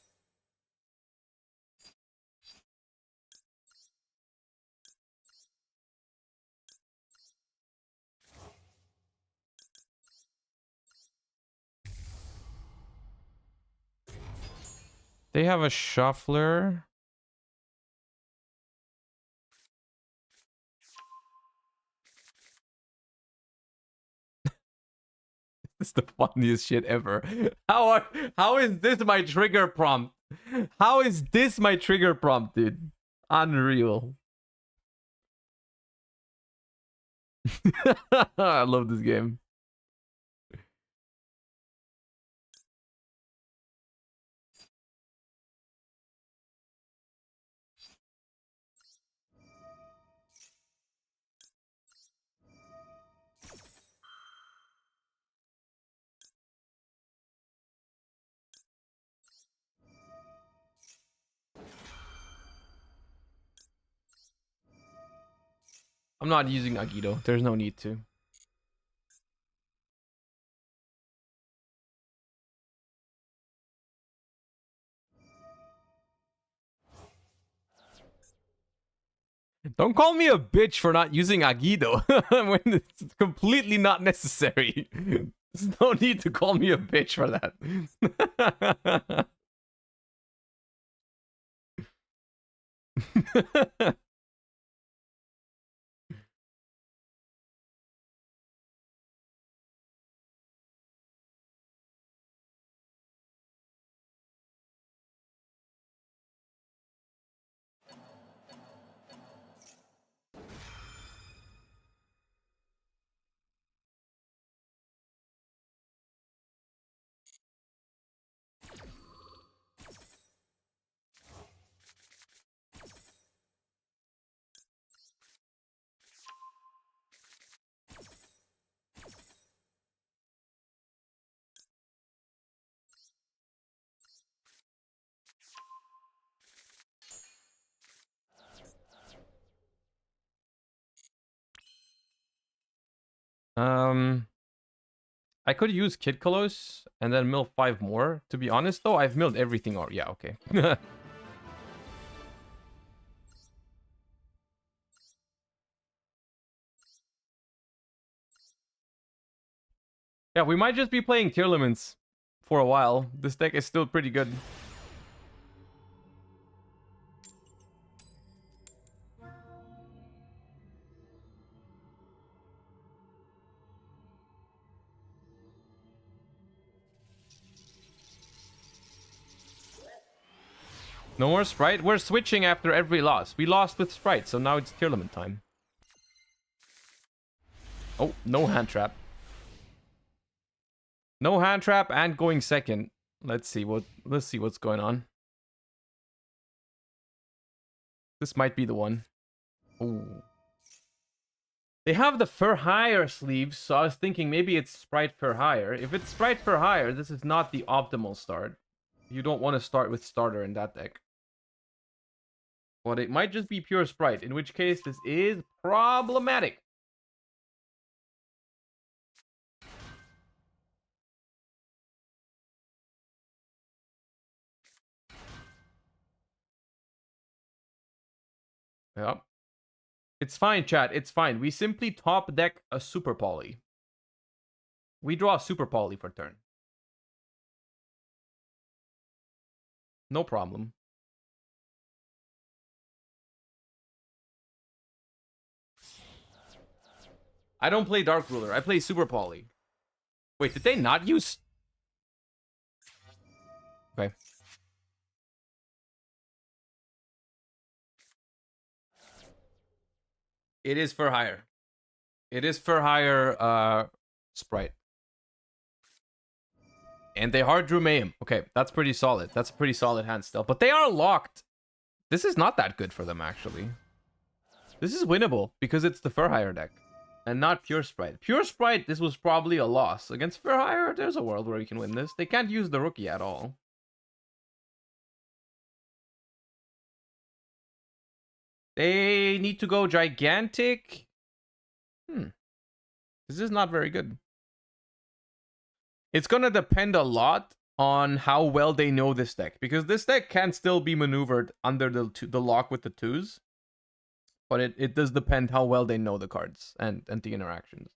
They have a Shuffler. It's the funniest shit ever. How is this my trigger prompt? How is this my trigger prompt, dude? Unreal. I love this game. I'm not using Agido. There's no need to. Don't call me a bitch for not using Agido when it's completely not necessary. There's no need to call me a bitch for that. I could use Kid Kolos and then mill 5 more. To be honest, though, I've milled everything already. Yeah, okay. Yeah, we might just be playing tier limits for a while. This deck is still pretty good. No more Sprite? We're switching after every loss. We lost with Sprite, so now it's tier limit time. Oh, no hand trap. No hand trap and going second. Let's see what's going on. This might be the one. Ooh. They have the for hire sleeves, so I was thinking maybe it's Sprite for hire. If it's Sprite for hire, this is not the optimal start. You don't want to start with starter in that deck. But it might just be pure Sprite, in which case this is problematic. Yep. It's fine, chat. It's fine. We simply top deck a Super Poly. We draw a Super Poly for turn. No problem. I don't play Dark Ruler. I play Super Poly. Wait, did they not use... Okay. It is for hire. It is for hire Sprite. And they hard drew Mayhem. Okay, that's pretty solid. That's a pretty solid hand still. But they are locked. This is not that good for them, actually. This is winnable because it's the for hire deck. And not pure Sprite. Pure Sprite, this was probably a loss. Against for hire, there's a world where you can win this. They can't use the rookie at all. They need to go gigantic. This is not very good. It's gonna depend a lot on how well they know this deck, because this deck can still be maneuvered under the lock with the twos, but it does depend how well they know the cards and the interactions.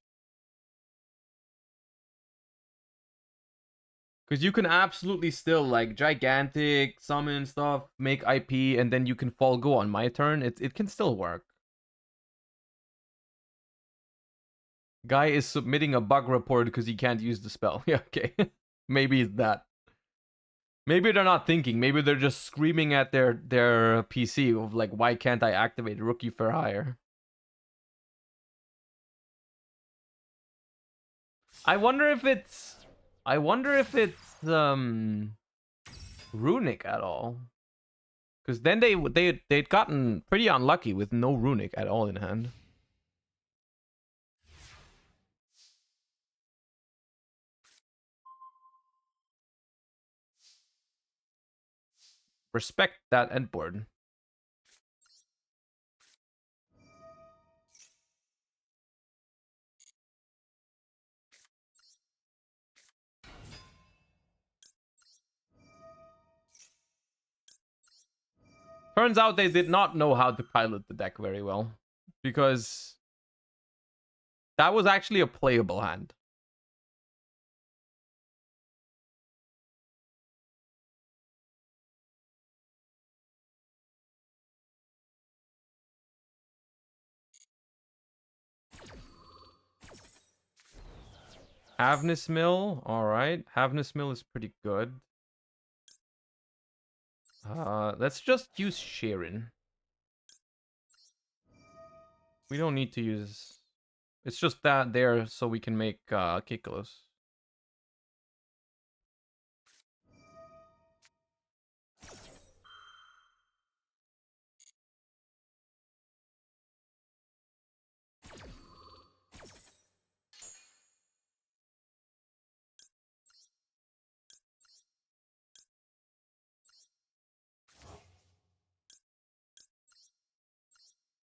Because you can absolutely still like gigantic summon stuff, make IP, and then you can fall go on my turn. It can still work. Guy is submitting a bug report because he can't use the spell. Yeah, okay. Maybe it's that. Maybe they're not thinking. Maybe they're just screaming at their PC of like, why can't I activate Rookie for Hire? I wonder if it's Runic at all. Because then they'd gotten pretty unlucky with no Runic at all in hand. Respect that endboard. Turns out they did not know how to pilot the deck very well. Because that was actually a playable hand. Havness Mill, alright. Havness Mill is pretty good. Let's just use Sharon. We don't need to use... It's just that there so we can make Kikolos.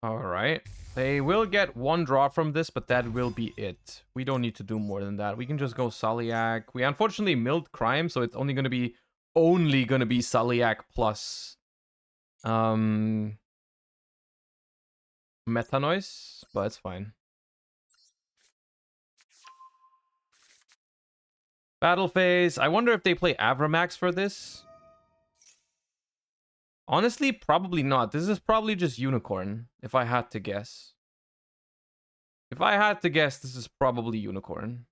Alright. They will get one draw from this, but that will be it. We don't need to do more than that. We can just go Saliak. We unfortunately milled Crime, so it's only gonna be Saliak plus Metanoise, but it's fine. Battle phase. I wonder if they play Avramax for this. Honestly, probably not. This is probably just Unicorn, if I had to guess. If I had to guess, this is probably Unicorn.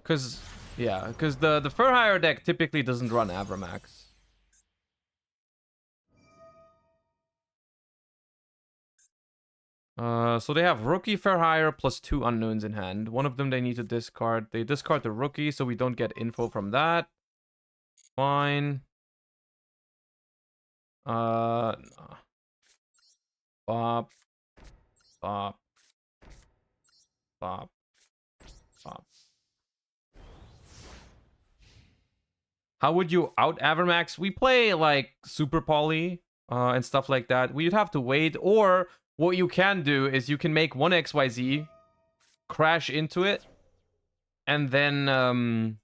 Because Yeah, because the Fur Hire deck typically doesn't run Avramax. So they have Rookie, Fur Hire, plus 2 unknowns in hand. One of them they need to discard. They discard the Rookie, so we don't get info from that. Fine. Nah. Bop. Bop. Bop. Bop. How would you out Avramax? We play like Super Poly and stuff like that. We'd have to wait, or what you can do is you can make one XYZ, crash into it, and then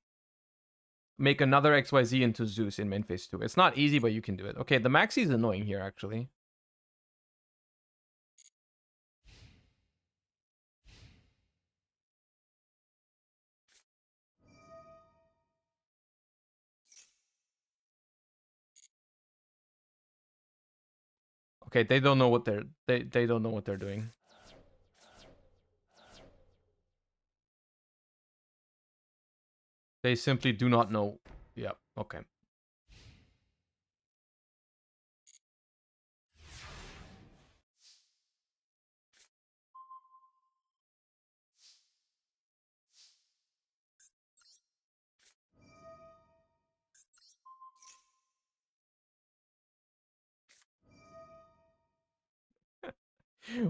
make another XYZ into Zeus in main phase 2. It's not easy, but you can do it. Okay, the Maxi is annoying here, actually. Okay, they don't know what they don't know what they're doing. They simply do not know. Yeah, okay.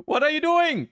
What are you doing?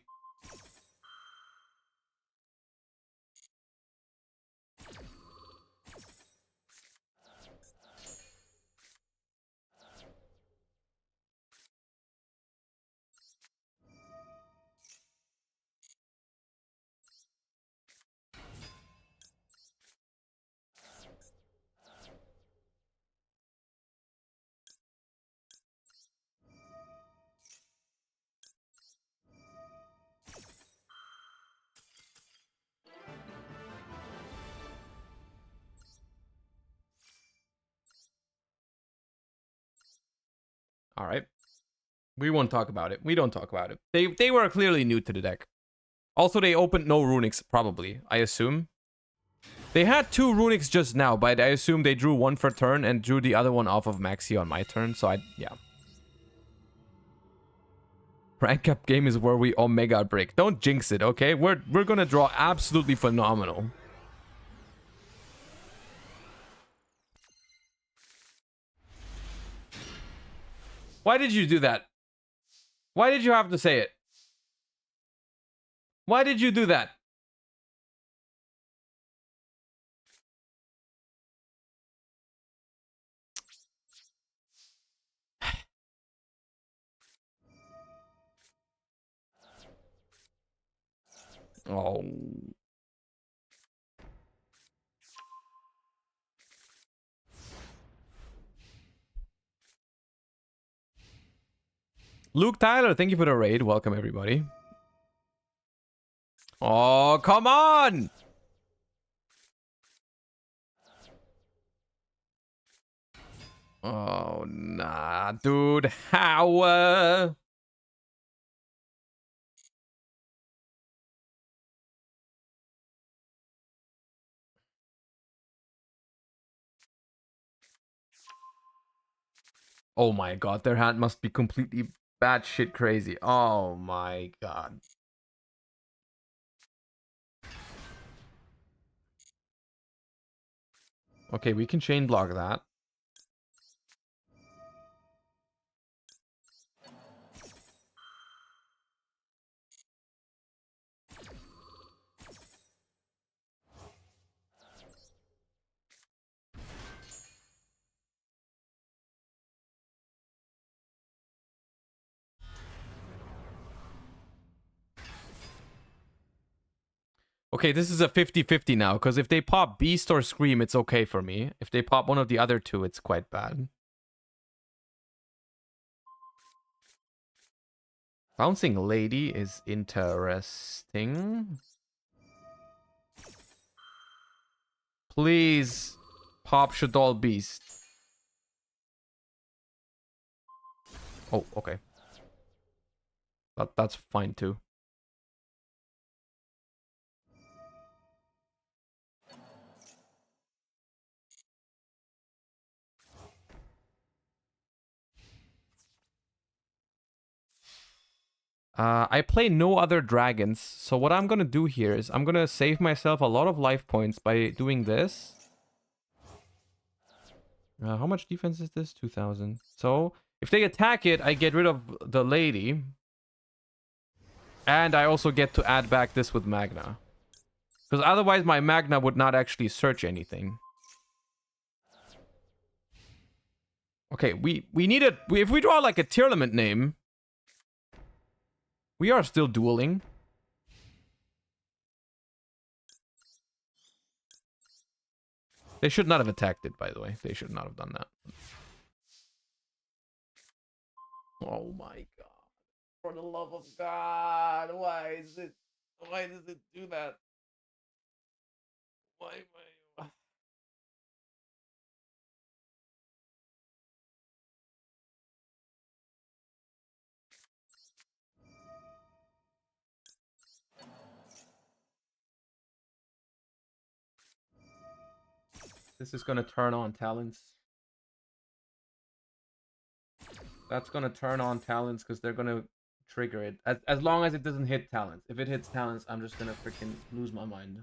All right. We won't talk about it. We don't talk about it. They were clearly new to the deck. Also, they opened no runics, probably, I assume. They had 2 runics just now, but I assume they drew one for turn and drew the other one off of Maxi on my turn, so yeah. Rank up game is where we Omega break. Don't jinx it, okay? We're gonna draw absolutely phenomenal. Why did you do that? Why did you have to say it? Why did you do that? Oh. Luke Tyler, thank you for the raid. Welcome, everybody. Oh, come on! Oh, nah, dude. How? Oh my god, their hand must be completely batshit crazy. Oh my god. Okay, we can chain block that. Okay, this is a 50-50 now, because if they pop Beast or Scream, it's okay for me. If they pop one of the other two, it's quite bad. Bouncing Lady is interesting. Please pop Shaddoll Beast. Oh, okay. That's fine too. I play no other dragons, so what I'm gonna do here is I'm gonna save myself a lot of life points by doing this. How much defense is this? 2,000. So, if they attack it, I get rid of the lady. And I also get to add back this with Magna. Because otherwise my Magna would not actually search anything. Okay, we need a... if we draw like a tournament name... We are still dueling. They should not have attacked it, by the way. They should not have done that. Oh my god. For the love of God. Why is it... Why does it do that? Why... This is gonna turn on talents. That's gonna turn on talents because they're gonna trigger it. As long as it doesn't hit talents. If it hits talents, I'm just gonna freaking lose my mind.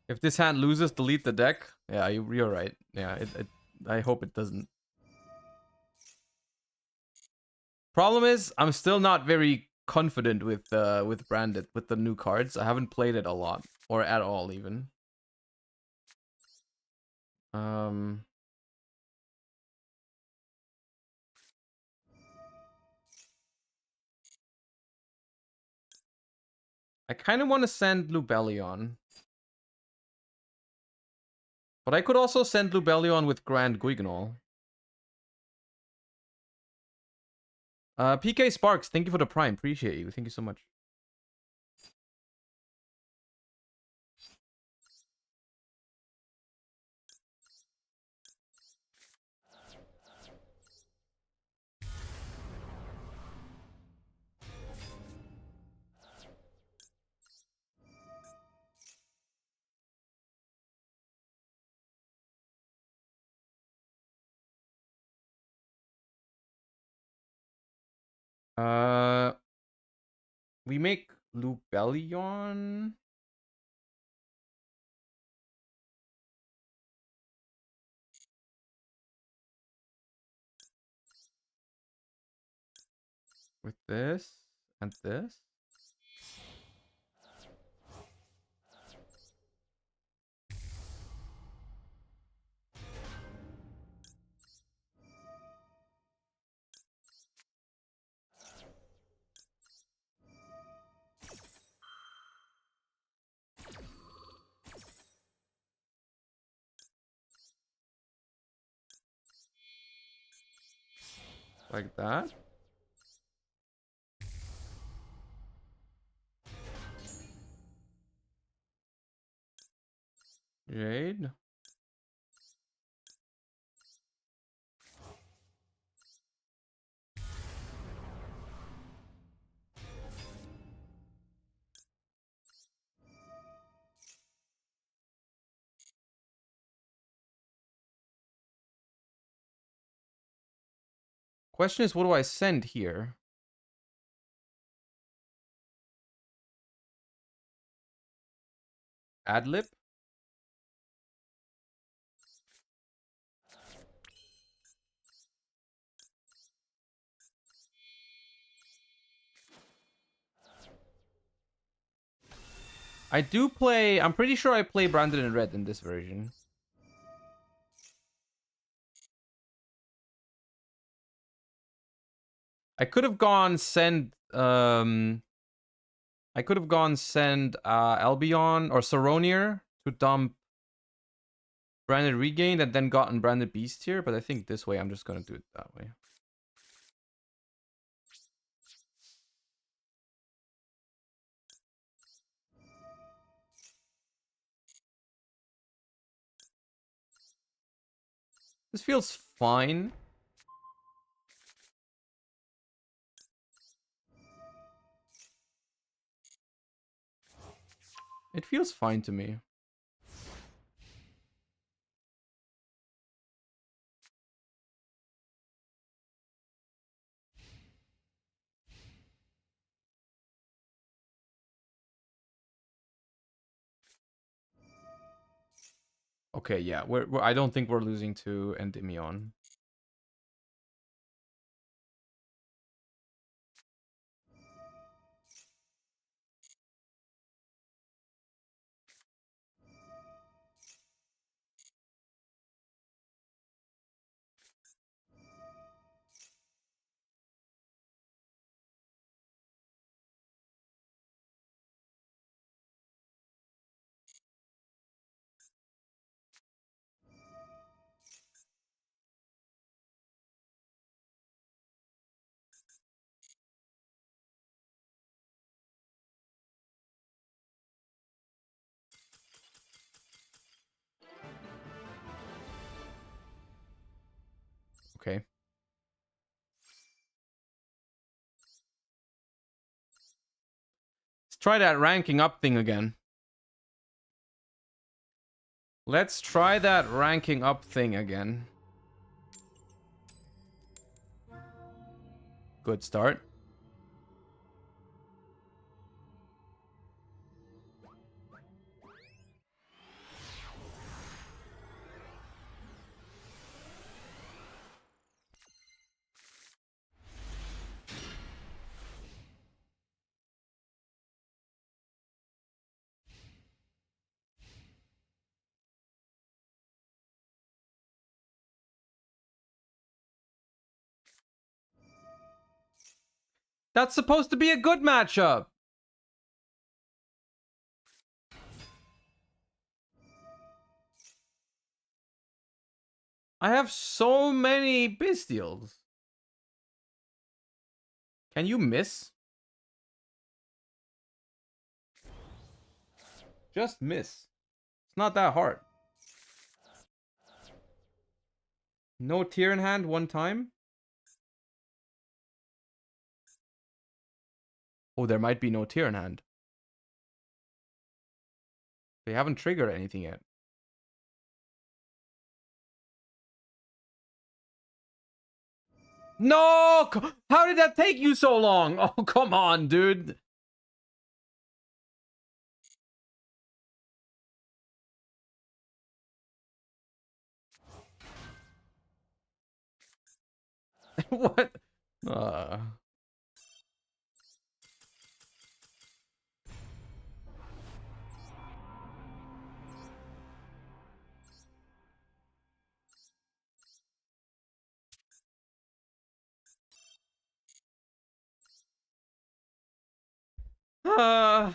If this hand loses, delete the deck. Yeah, you're right. Yeah, I hope it doesn't. Problem is, I'm still not very confident with Branded, with the new cards. I haven't played it a lot, or at all even. Um, I kind of want to send Lubellion. But I could also send Lubellion with Grand Guignol. PK Sparks, thank you for the prime. Appreciate you. Thank you so much. Uh, we make Lubellion. With this and this. Like that. Jade. Question is, what do I send here? Adlib? I do play... I'm pretty sure I play Branded in Red in this version. I could have gone send... I could have gone send Albion or Saronier to dump Branded Regained and then gotten Branded Beast here, but I think this way I'm just gonna do it that way. This feels fine. It feels fine to me. Okay, yeah, I don't think we're losing to Endymion. Okay. Let's try that ranking up thing again. Let's try that ranking up thing again. Good start. That's supposed to be a good matchup. I have so many Bestials. Can you miss? Just miss. It's not that hard. No tier in hand one time? Oh, there might be no tier in hand. They haven't triggered anything yet. No! How did that take you so long? Oh, come on, dude. What? Uh... Uh...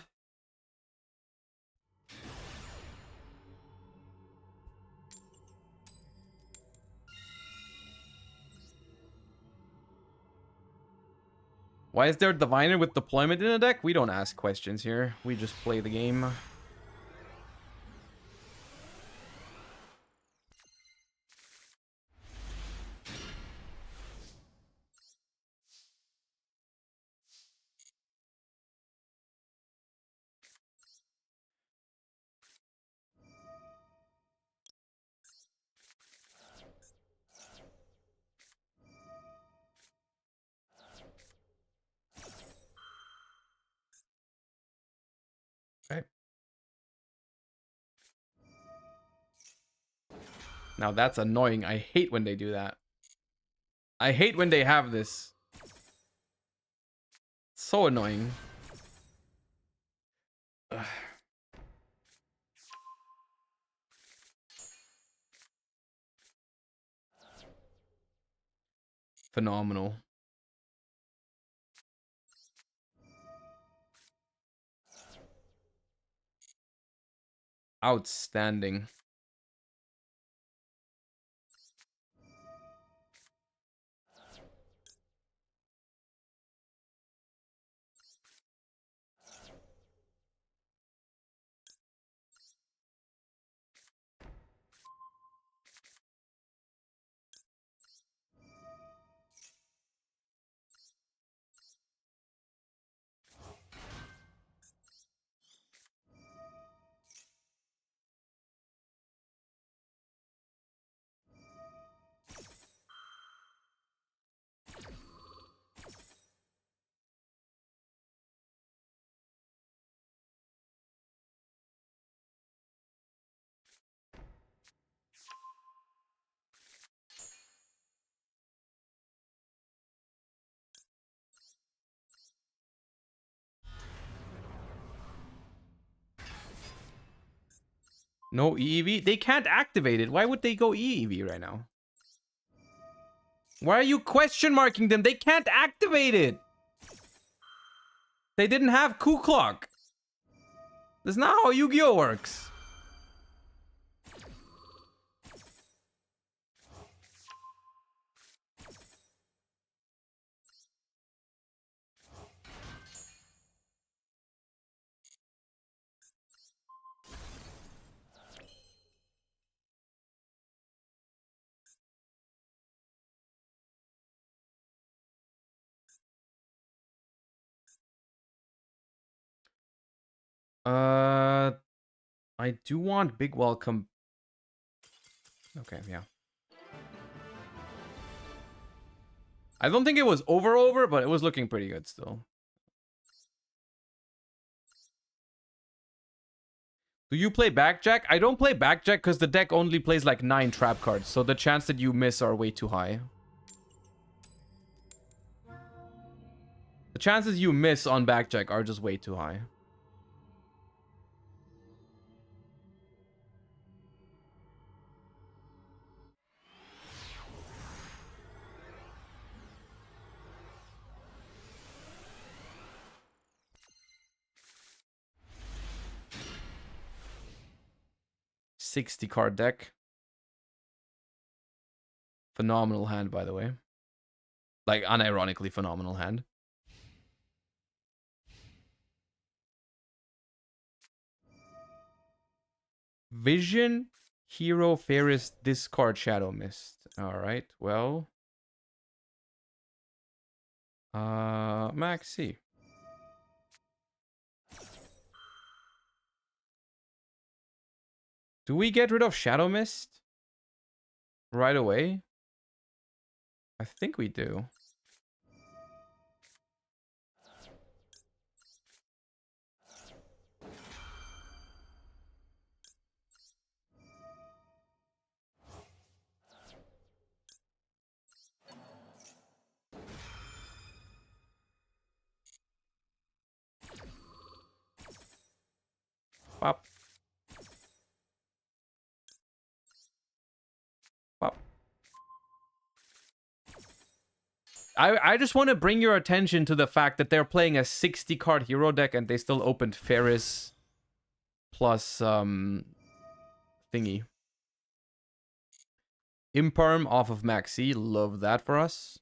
Why is there Diviner with deployment in a deck? We don't ask questions here. We just play the game. Okay. Now that's annoying. I hate when they do that. I hate when they have this. So annoying. Ugh. Phenomenal. Outstanding. No EEV? They can't activate it. Why would they go EEV right now? Why are you question marking them? They can't activate it. They didn't have Ku Clock. That's not how Yu-Gi-Oh works. I do want big welcome. Okay, yeah. I don't think it was over, but it was looking pretty good still. Do you play Backjack? I don't play Backjack because the deck only plays like 9 trap cards, so the chance that you miss are way too high. The chances you miss on Backjack are just way too high. $60 card deck. Phenomenal hand, by the way. Like, unironically phenomenal hand. Vision, Hero, Ferris, discard Shadow Mist. Alright, well. Maxi. Do we get rid of Shadow Mist right away? I think we do. Pop. Pop. I just want to bring your attention to the fact that they're playing a 60 card hero deck and they still opened Ferris plus thingy. Imperm off of Maxi. Love that for us.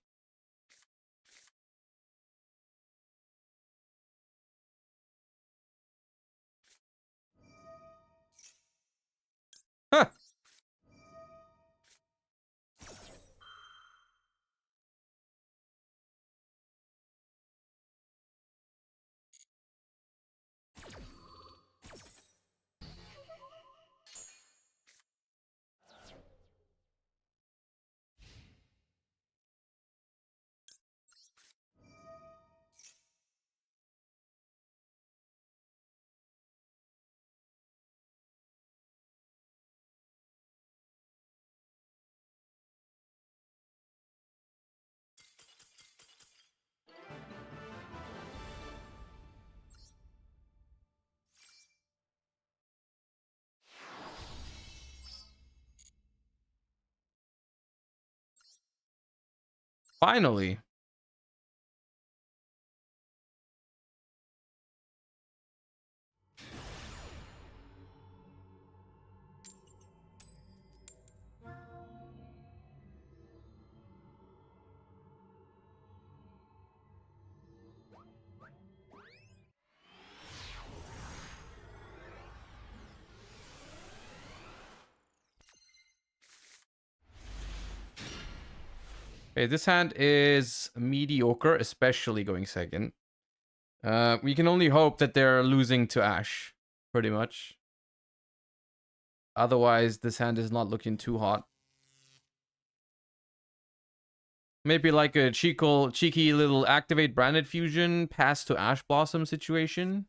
Finally. Okay, this hand is mediocre, especially going second. We can only hope that they're losing to Ash, pretty much. Otherwise, this hand is not looking too hot. Maybe like a cheeky little activate branded fusion pass to Ash Blossom situation.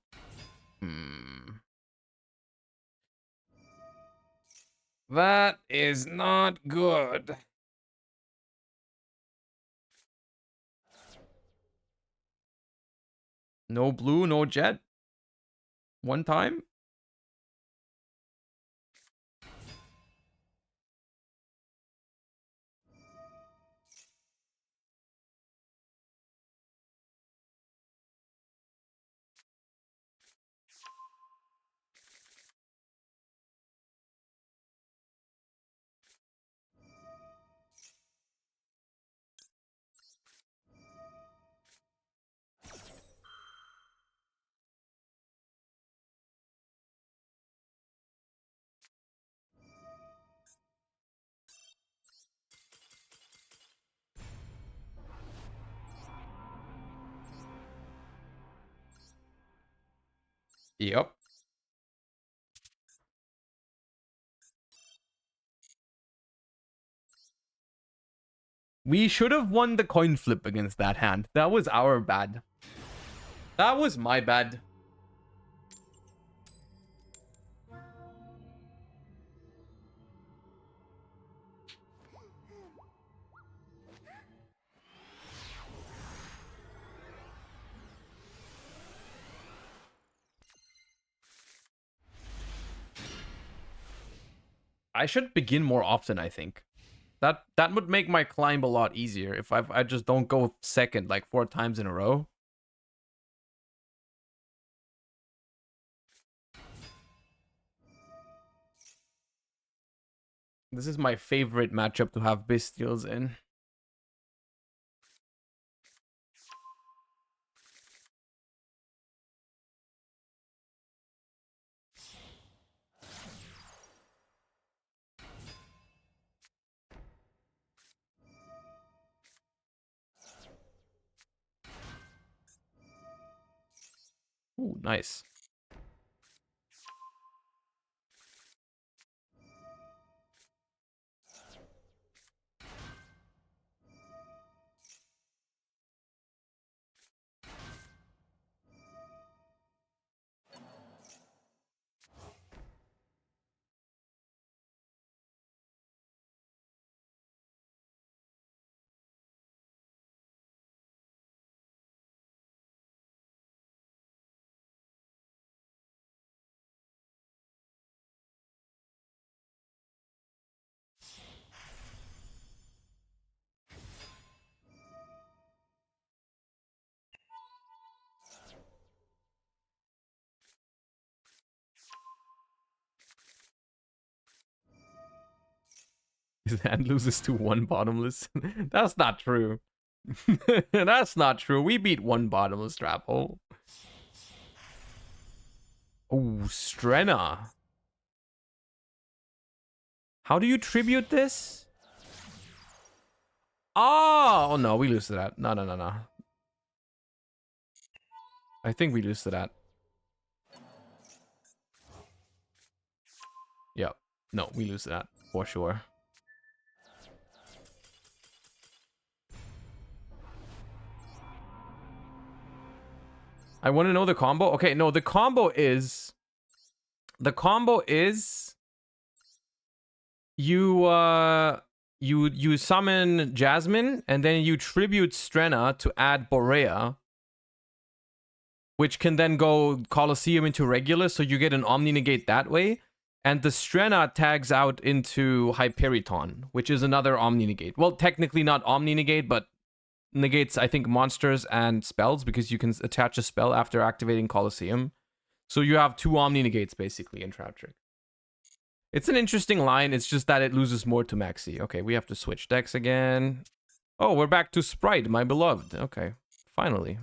That is not good. No blue, no jet. One time. Yep. We should have won the coin flip against that hand. That was our bad. That was my bad. I should begin more often, I think. That would make my climb a lot easier if I just don't go second like 4 times in a row. This is my favorite matchup to have Bestials in. Ooh, nice. His hand loses to 1 bottomless. That's not true. That's not true. We beat 1 bottomless trap hole. Oh, Strenna. How do you tribute this? Oh no, we lose to that. No. I think we lose to that. Yep. No, we lose to that for sure. I want to know the combo. Okay, no, the combo is you summon Jasmine and then you tribute Strenna to add Borea, which can then go Colosseum into regular, so you get an Omni Negate that way. And the Strenna tags out into Hyperiton, which is another Omni Negate. Well, technically not Omni Negate, but negates, I think, monsters and spells because you can attach a spell after activating Colosseum. So you have 2 Omni negates basically in Trap Trick. It's an interesting line. It's just that it loses more to Maxi. Okay, we have to switch decks again. Oh, we're back to Sprite, my beloved. Okay, finally.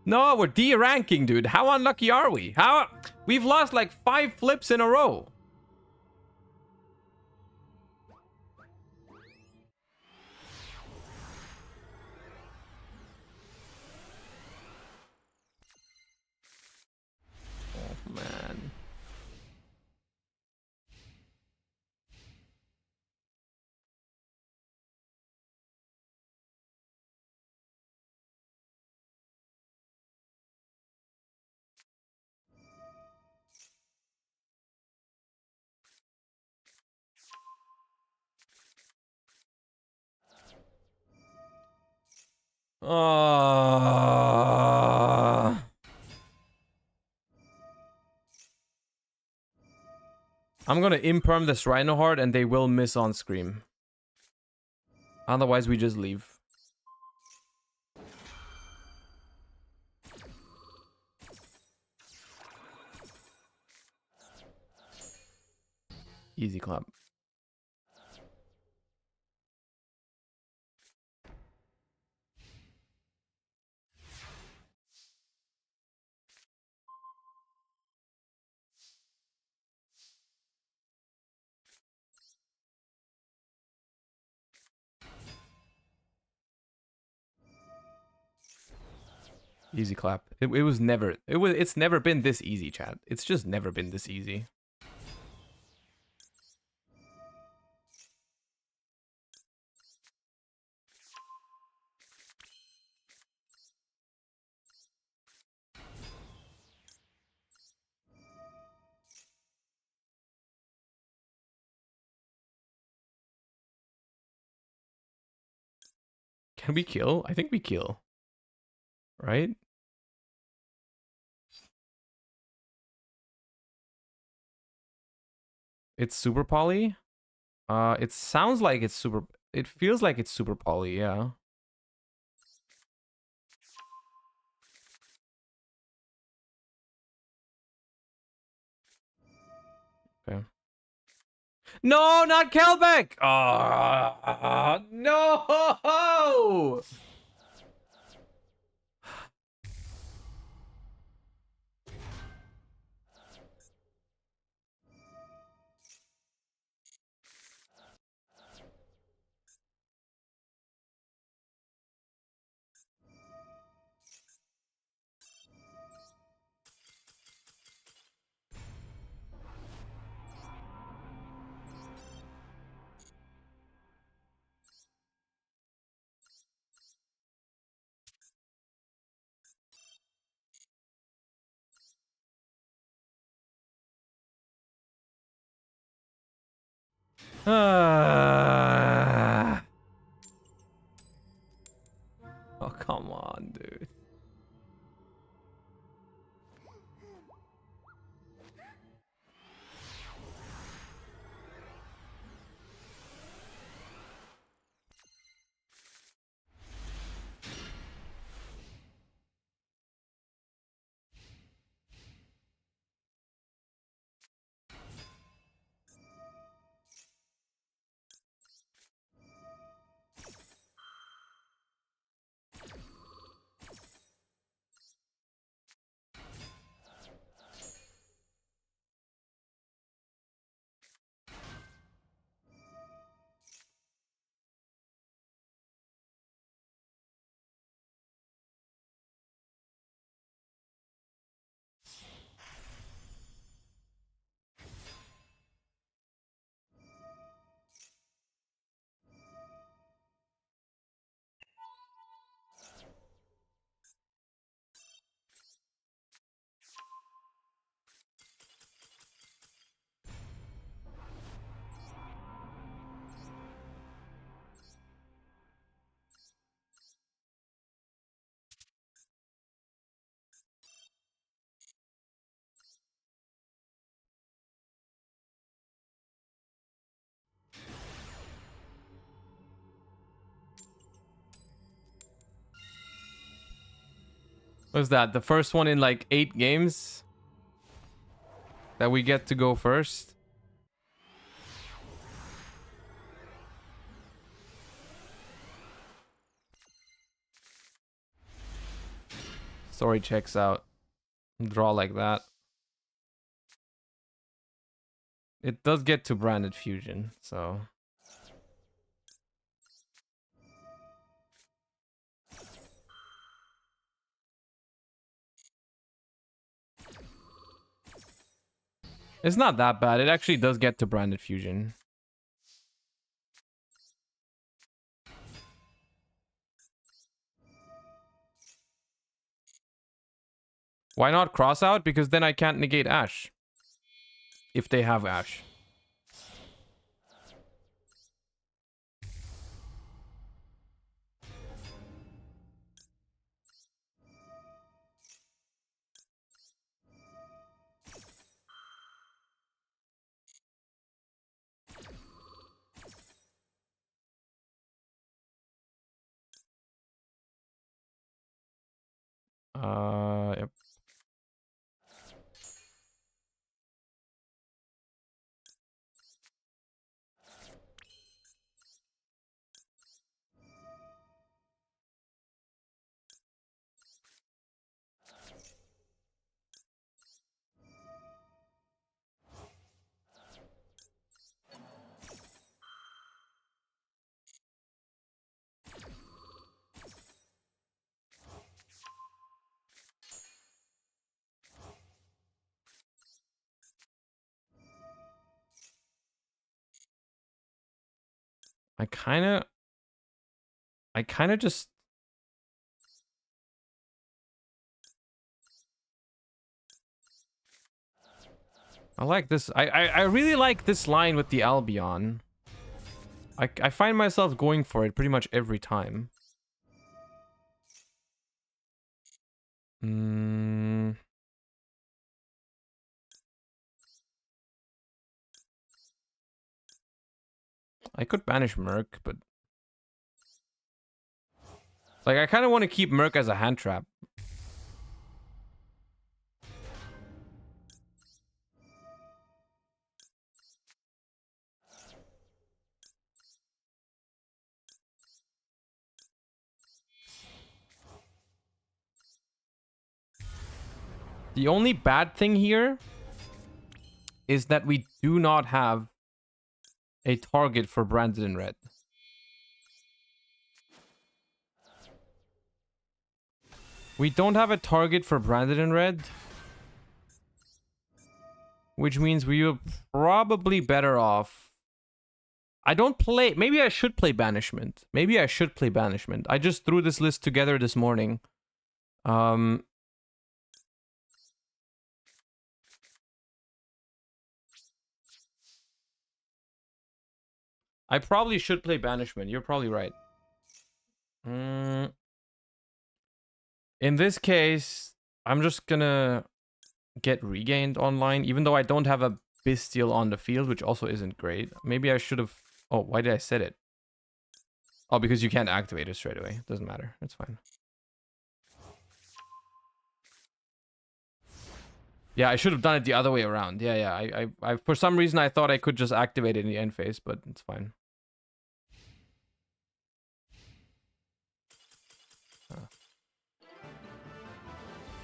No, we're D-ranking, dude. How unlucky are we? How... We've lost like 5 flips in a row. Oh, man. I'm gonna imperm this Rhinoheart and they will miss on Scream. Otherwise, we just leave. Easy clap. Easy clap. It was never... It's never been this easy, chat. It's just never been this easy. Can we kill? I think we kill. Right? It's super poly. It sounds like it's super... It feels like it's super poly, yeah. Okay. No, not Kelbeck! No! Oh, come on, dude. What's that? The first one in like 8 games that we get to go first. Story checks out. Draw like that. It does get to branded fusion, so it's not that bad. It actually does get to branded fusion. Why not cross out? Because then I can't negate Ash. If they have Ash. Yep. I kind of just I like this. I really like this line with the Albion. I find myself going for it pretty much every time. I could banish Merc, but like I kind of want to keep Merc as a hand trap. The only bad thing here is that we do not have a target for branded in red. We don't have a target for branded in red, which means we are probably better off. I don't play. Maybe I should play banishment. Maybe I should play banishment. I just threw this list together this morning. I probably should play banishment. You're probably right. In this case, I'm just gonna get regained online, even though I don't have a Bestial on the field, which also isn't great. Maybe I should have... Oh, why did I set it? Oh, because you can't activate it straight away. Doesn't matter. It's fine. Yeah, I should have done it the other way around. Yeah. I for some reason, I thought I could just activate it in the end phase, but it's fine.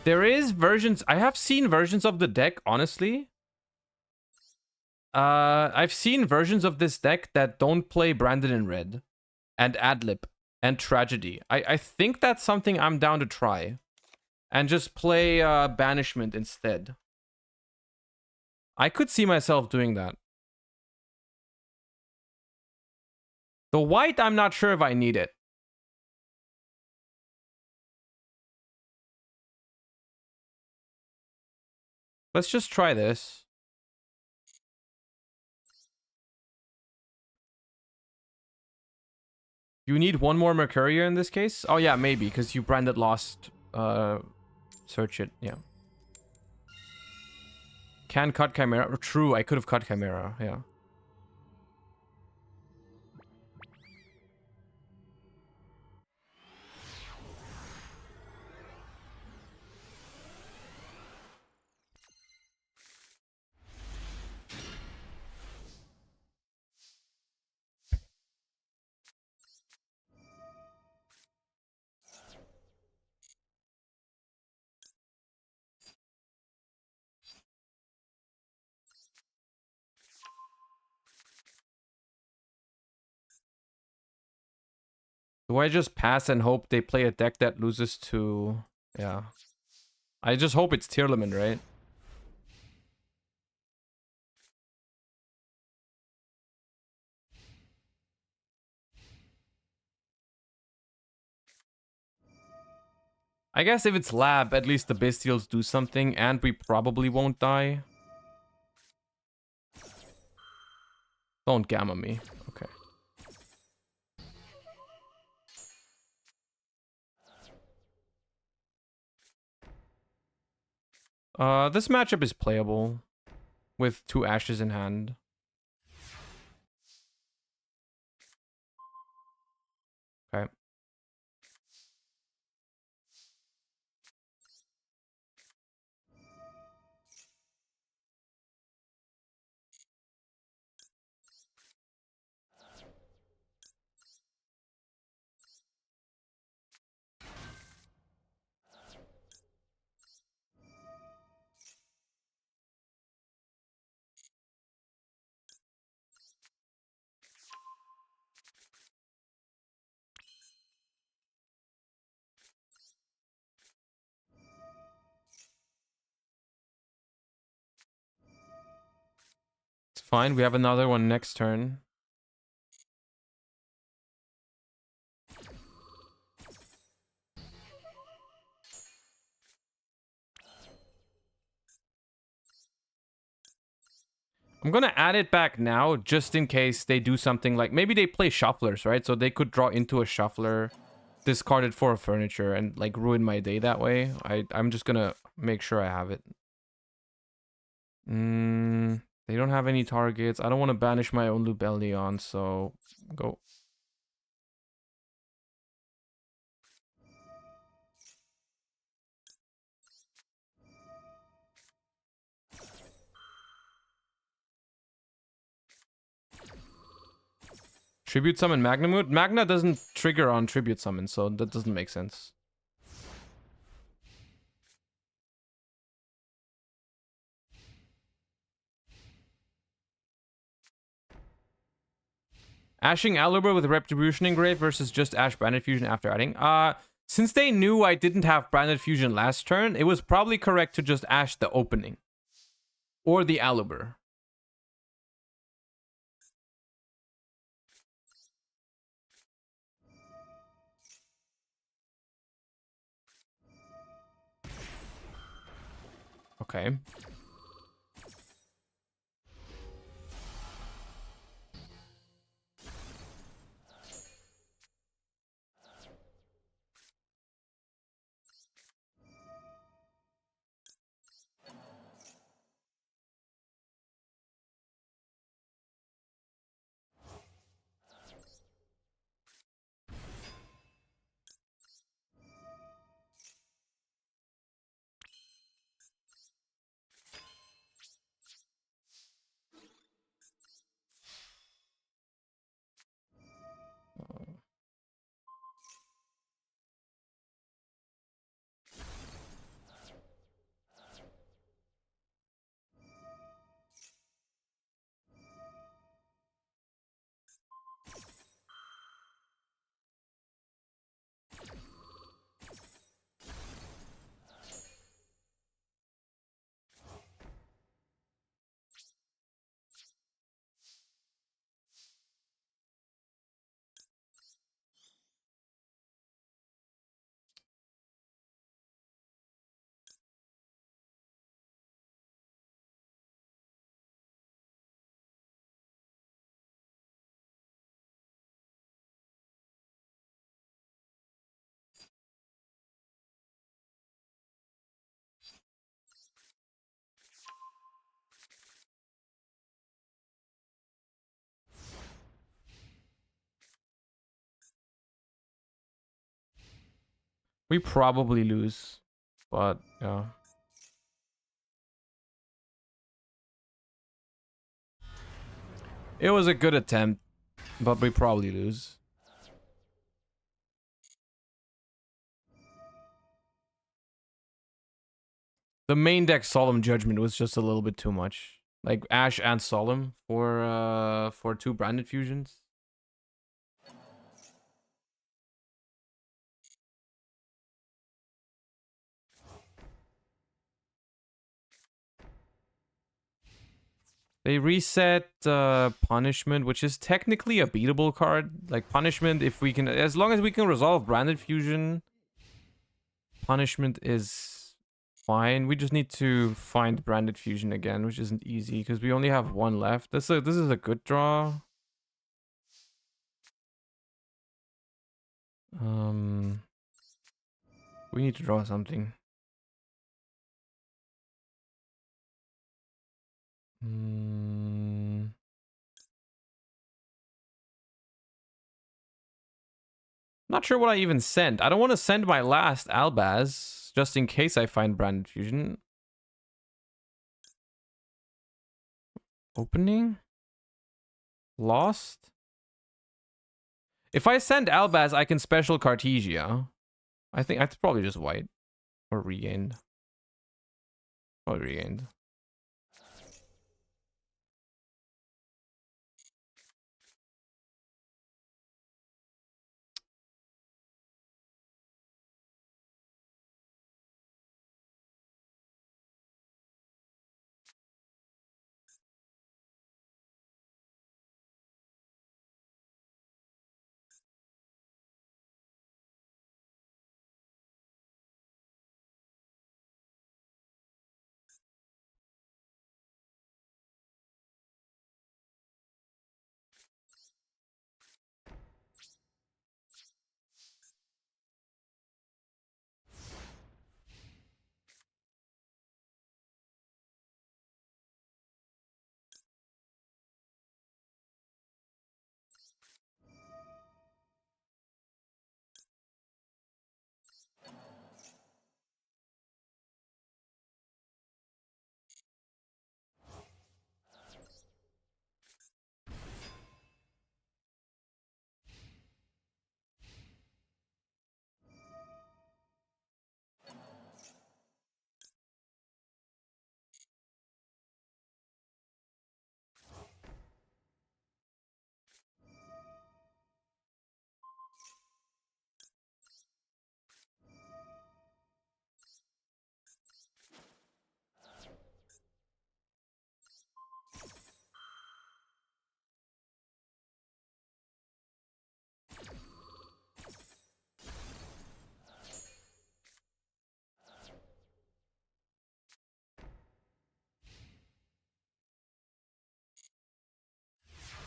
There is versions... I have seen versions of the deck, honestly. I've seen versions of this deck that don't play Branded in Red and Adlib and Tragedy. I think that's something I'm down to try. And just play Banishment instead. I could see myself doing that. The white, I'm not sure if I need it. Let's just try this. You need one more Mercurier in this case? Oh yeah, maybe, because you branded lost. Search it, yeah. Can cut Chimera. True, I could have cut Chimera, yeah. Do I just pass and hope they play a deck that loses to... Yeah. I just hope it's tier limit, right? I guess if it's lab, at least the bestials do something, and we probably won't die. Don't gamma me. Okay. This matchup is playable with 2 ashes in hand. Okay. It's fine. We have another one next turn. I'm gonna add it back now, just in case they do something like... Maybe they play shufflers, right? So they could draw into a shuffler, discard it for a furniture, and like ruin my day that way. I'm just gonna make sure I have it. They don't have any targets. I don't want to banish my own Lubellion, so go. Tribute summon Magnemute? Magna doesn't trigger on tribute summon, so that doesn't make sense. Ashing Aluber with Retribution Engrave versus just Ash Branded Fusion after adding. Since they knew I didn't have Branded Fusion last turn, it was probably correct to just Ash the opening. Or the Aluber. Okay. We probably lose. But, yeah. It was a good attempt, but we probably lose. The main deck Solemn Judgment was just a little bit too much. Like Ash and Solemn for 2 branded fusions. They reset Punishment, which is technically a beatable card. Like Punishment, if we can, as long as we can resolve Branded Fusion, Punishment is fine. We just need to find Branded Fusion again, which isn't easy because we only have one left. This is a good draw. We need to draw something. Not sure what I even sent. I don't want to send my last Albaz, just in case I find Branded Fusion. Opening? Lost? If I send Albaz, I can special Cartesia. I think it's probably just white. Or regained. Probably regained.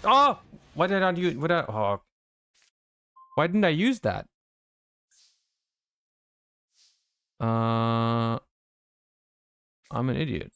Oh! Why did I not use... oh. Why didn't I use that? I'm an idiot.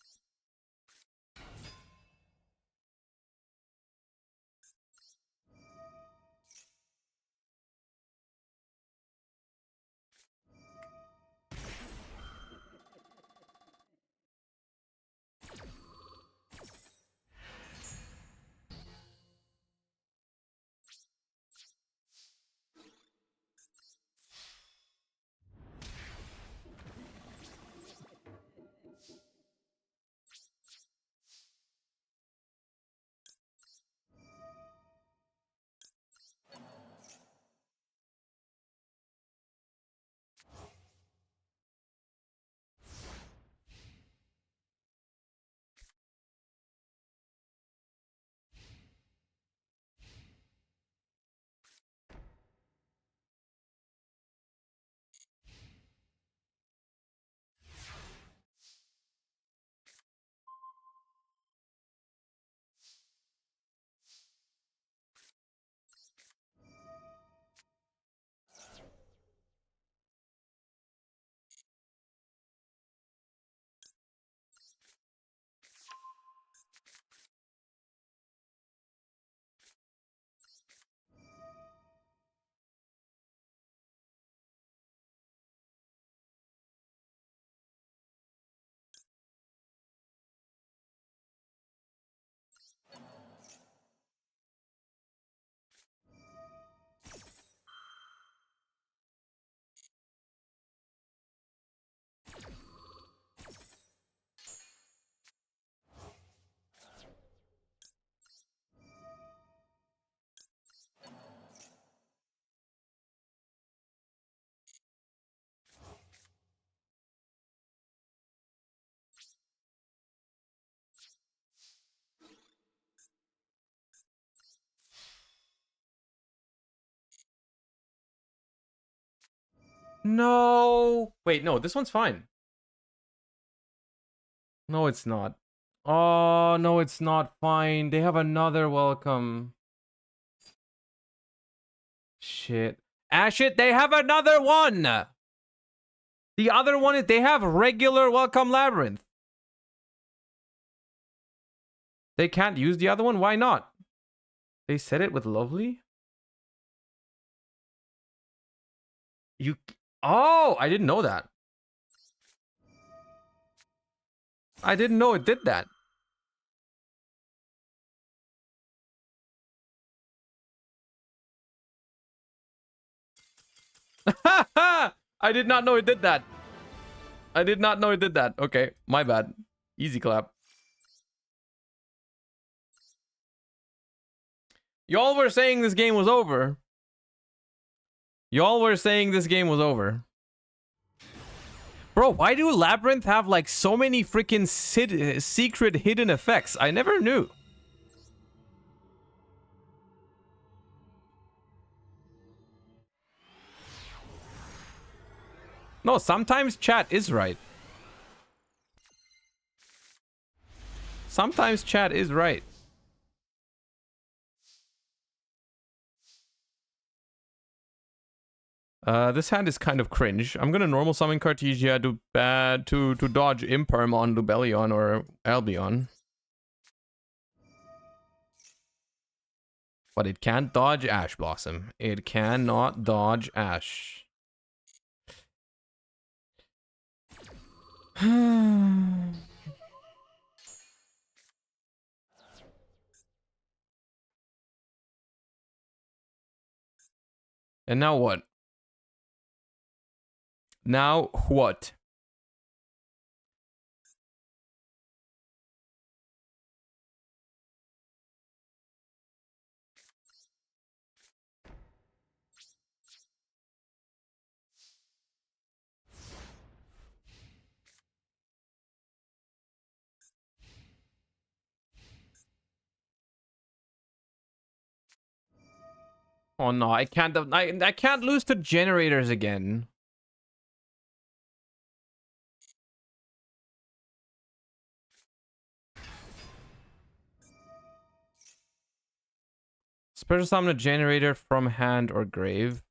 No. Wait, no, this one's fine. No, it's not. Oh, no, it's not fine. They have another welcome. Shit. Ah, shit, they have another one. The other one is they have regular welcome labyrinth. They can't use the other one? Why not? They said it with lovely? You... Oh, I didn't know that. I didn't know it did that. I did not know it did that. I did not know it did that. Okay, my bad. Easy clap. Y'all were saying this game was over. Y'all were saying this game was over. Bro, why do Labyrinth have like so many freaking secret hidden effects? I never knew. No, sometimes chat is right. Sometimes chat is right. This hand is kind of cringe. I'm gonna normal summon Cartesia to dodge Imperm on Lubellion or Albion. But it can't dodge Ash Blossom. It cannot dodge Ash. And now what? Now what? Oh no, I can't lose to generators again. Special summon a generator from hand or grave.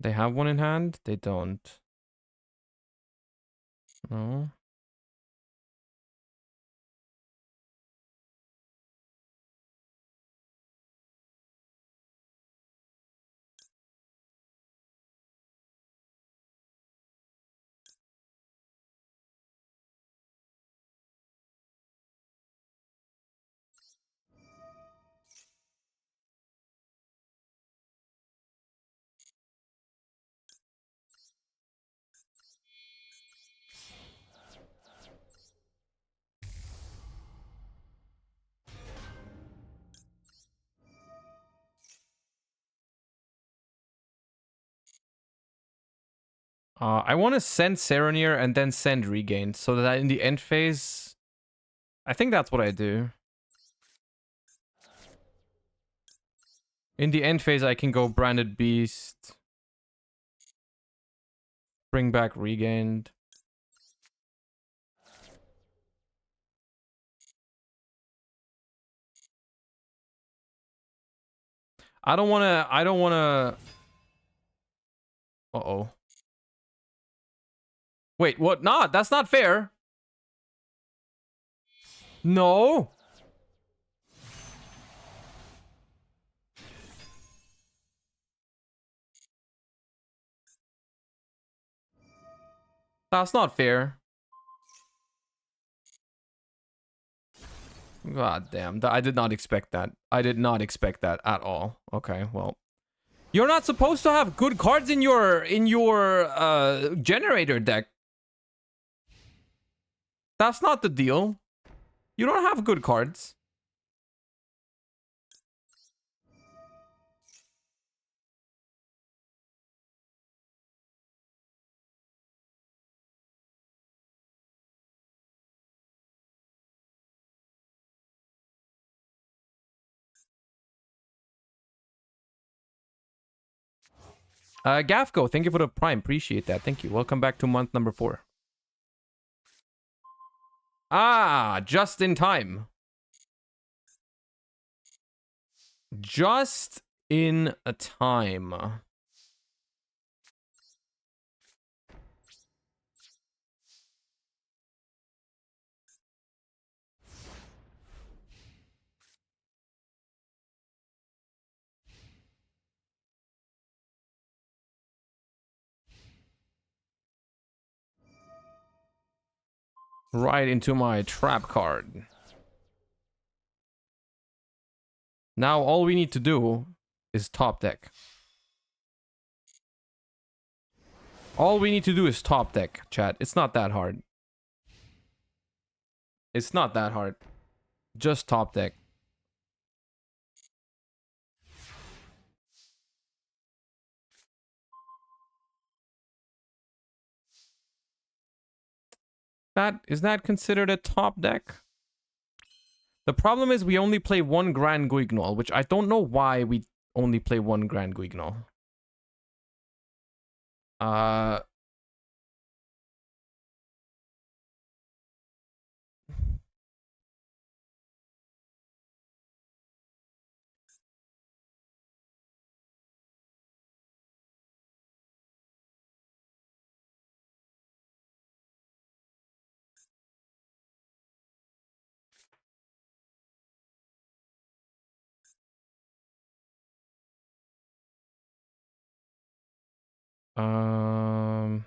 They have one in hand? They don't. No. I want to send Serenir and then send Regain so that in the end phase, I think that's what I do. In the end phase, I can go Branded Beast, bring back Regained. I don't wanna. Uh-oh. Wait, what? Nah, that's not fair. No. That's not fair. God damn, I did not expect that. I did not expect that at all. Okay, well. You're not supposed to have good cards in your generator deck. That's not the deal. You don't have good cards. Gafko, thank you for the prime. Appreciate that. Thank you. Welcome back to month number 4. Ah, just in time. Just in a time. Right into my trap card. Now all we need to do is top deck. All we need to do is top deck, chat. It's not that hard. It's not that hard. Just top deck. Is that considered a top deck? The problem is we only play one Grand Guignol, which I don't know why we only play one Grand Guignol. Um,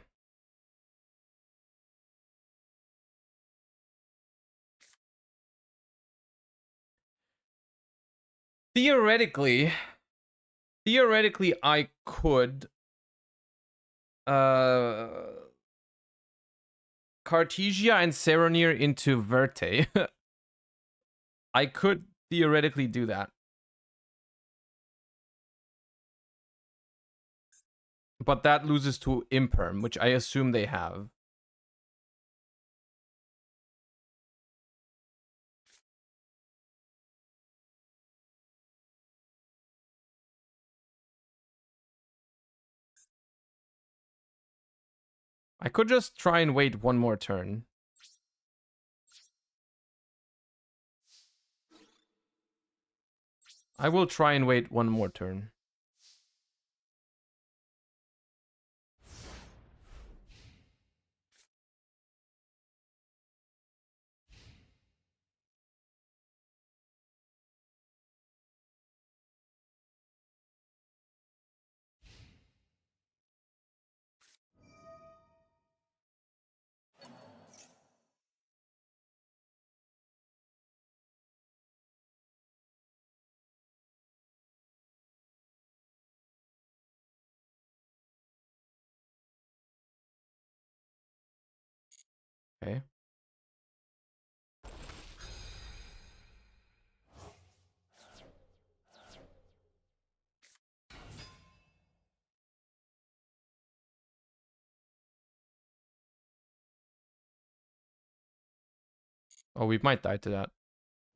theoretically, I could Cartesia and Serenir into Verte. I could theoretically do that. But that loses to Imperm, which I assume they have. I could just try and wait one more turn. I will try and wait one more turn. Okay. Oh, we might die to that.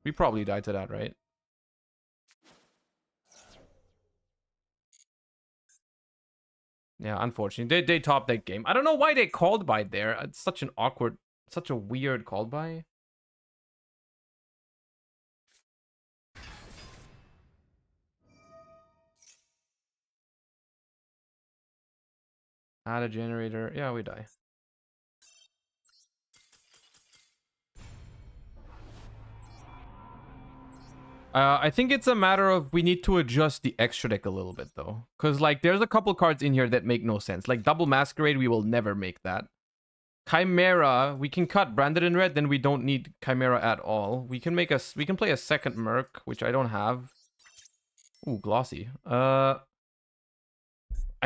We probably die to that, right? Yeah, unfortunately. They topped that game. I don't know why they called by there. It's such an awkward, such a weird call by. Add a generator. Yeah, we die. I think it's a matter of we need to adjust the extra deck a little bit though, because like there's a couple cards in here that make no sense. Like double masquerade, we will never make that. Chimera, we can cut branded in red, then we don't need Chimera at all. We can play a second Merc, which I don't have. Ooh, glossy. I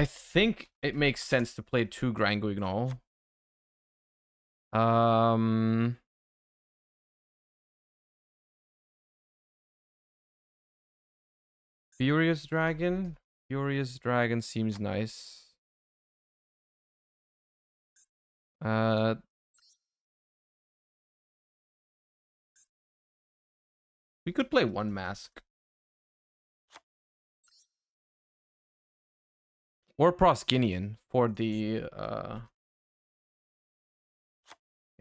think it makes sense to play 2 Grand Guignol. Furious Dragon. Furious Dragon seems nice. We could play 1 mask. Or Proskinian for the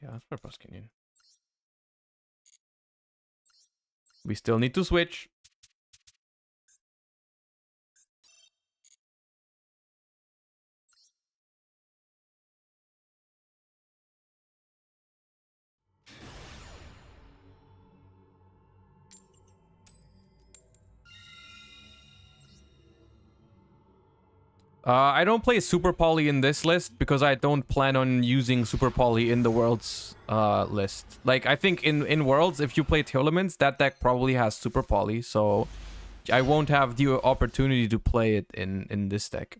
yeah, let's play Proskinian. We still need to switch. I don't play Super Poly in this list because I don't plan on using Super Poly in the Worlds list. Like, I think in Worlds, if you play tournaments, that deck probably has Super Poly, so I won't have the opportunity to play it in this deck.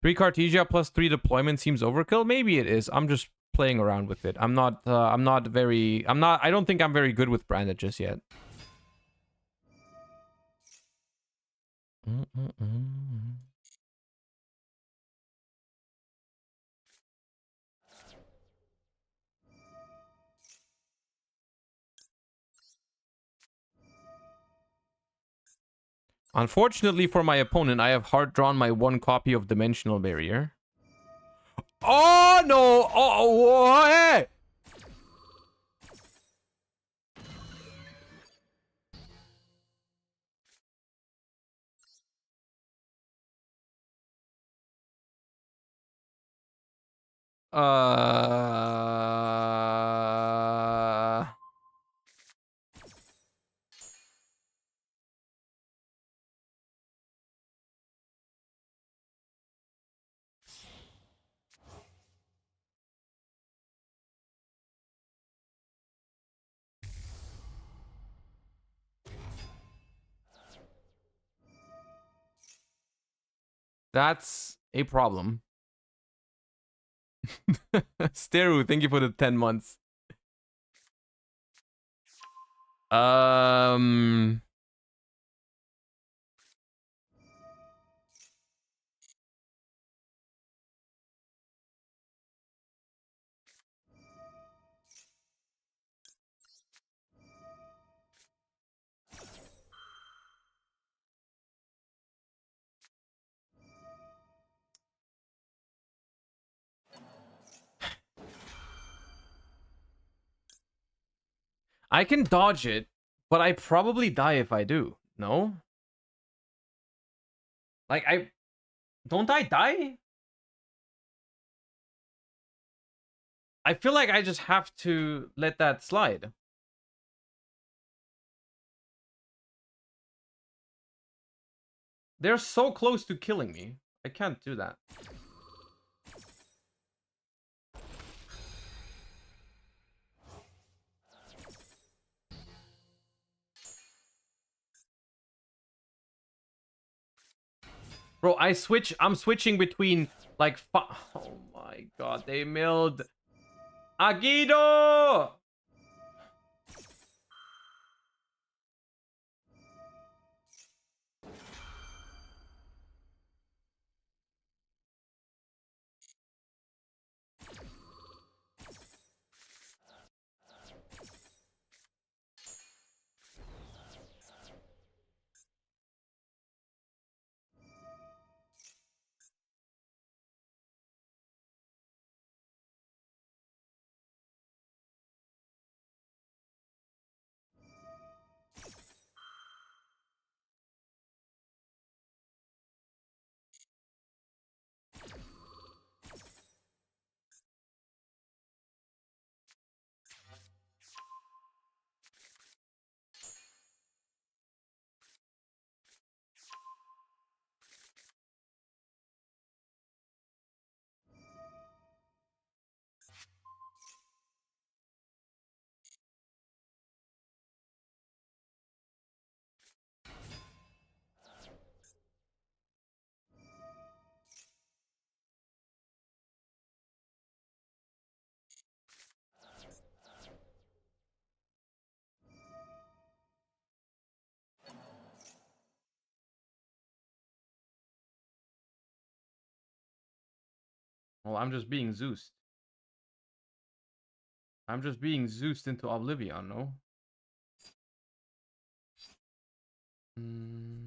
Three Cartesia plus 3 deployment seems overkill. Maybe it is. I'm just playing around with it. I'm not very. I don't think I'm very good with Branded just yet. Unfortunately for my opponent, I have hard drawn my 1 copy of Dimensional Barrier. Oh no! Oh, hey! That's a problem. Steru, thank you for the 10 months. Um... I can dodge it, but I probably die if I do. No? Like, don't I die? I feel like I just have to let that slide. They're so close to killing me. I can't do that. Bro, I'm switching between like oh my god, they milled Agido! Well, I'm just being Zeused. I'm just being Zeused into oblivion, no? Mm.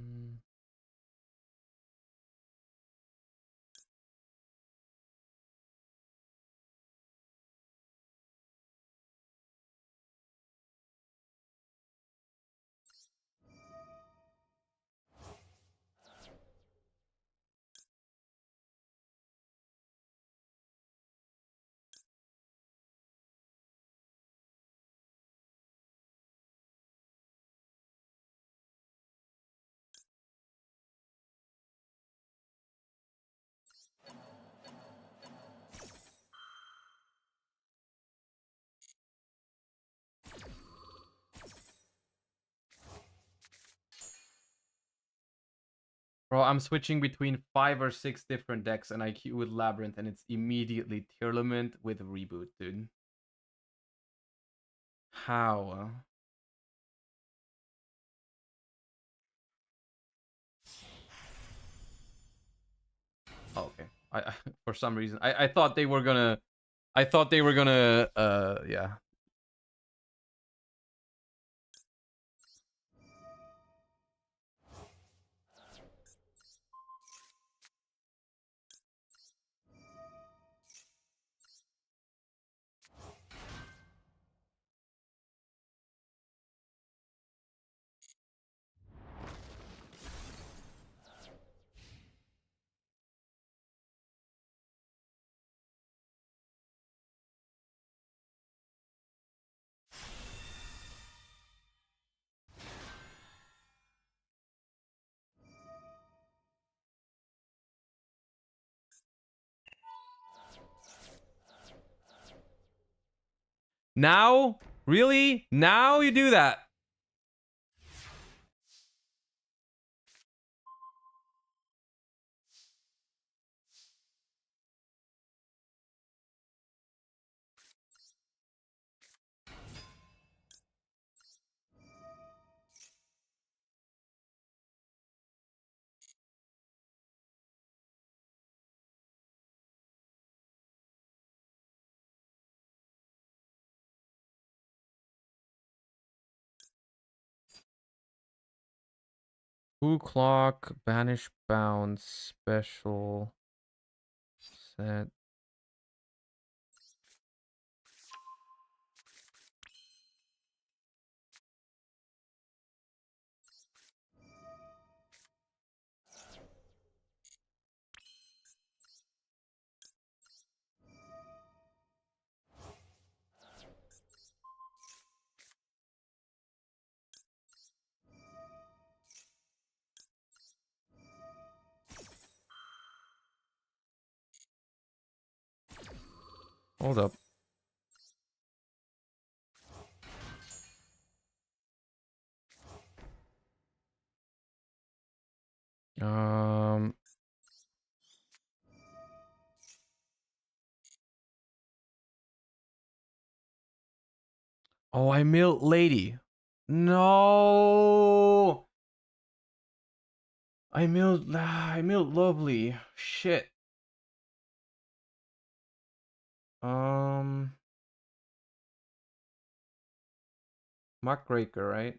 Bro, I'm switching between 5 or 6 different decks and I queue with Labyrinth and it's immediately Tearlament with Reboot, dude. How? Oh, okay. I for some reason I thought they were gonna yeah. Now? Really? Now you do that? Who clock, banish bounce, special set. Hold up. Um. Oh, I milled Lady. No. I milled Lovely. Shit. Um. Muckraker, right?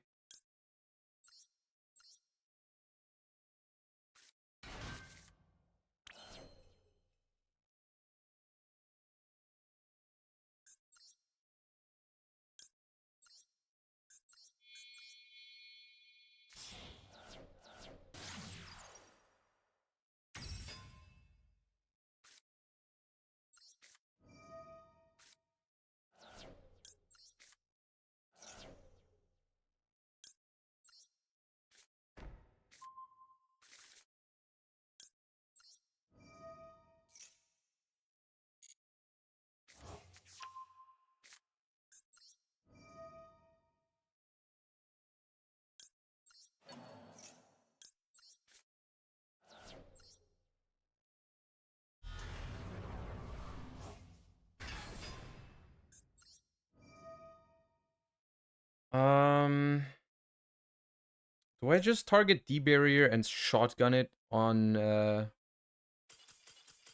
Do I just target D-Barrier and shotgun it on,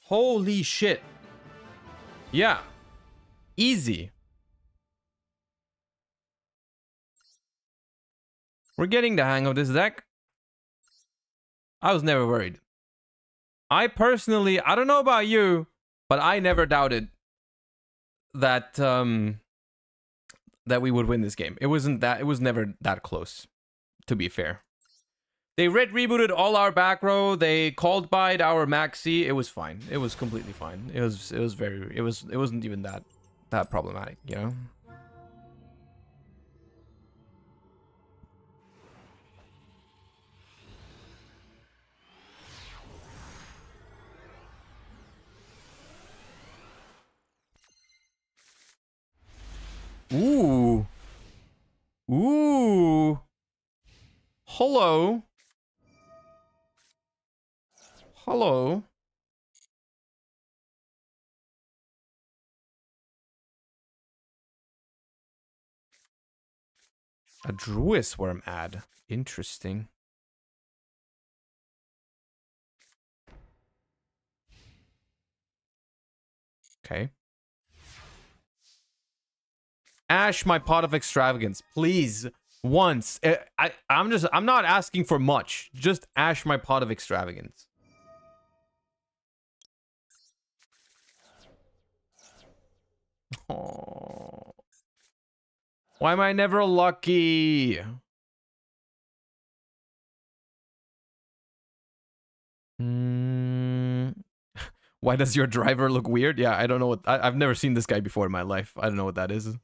Holy shit! Yeah. Easy. We're getting the hang of this deck. I was never worried. I personally, I don't know about you, but I never doubted that that we would win this game. It was never that close, to be fair. They rebooted all our back row. They called bide our maxi. It was fine. It was completely fine. It wasn't even that problematic, you know? Ooh. Ooh. Hello. Hello. A Druis worm ad. Interesting. Okay. Ash my pot of extravagance, please. Once. I'm not asking for much. Just ash my pot of extravagance. Oh. Why am I never lucky? Why does your driver look weird? Yeah, I don't know what... I've never seen this guy before in my life. I don't know what that is.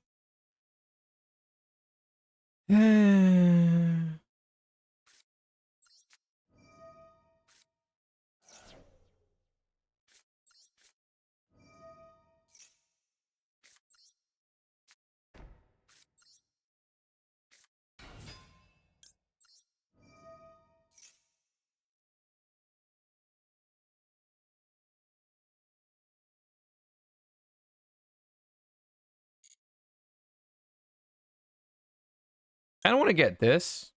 I don't want to get this,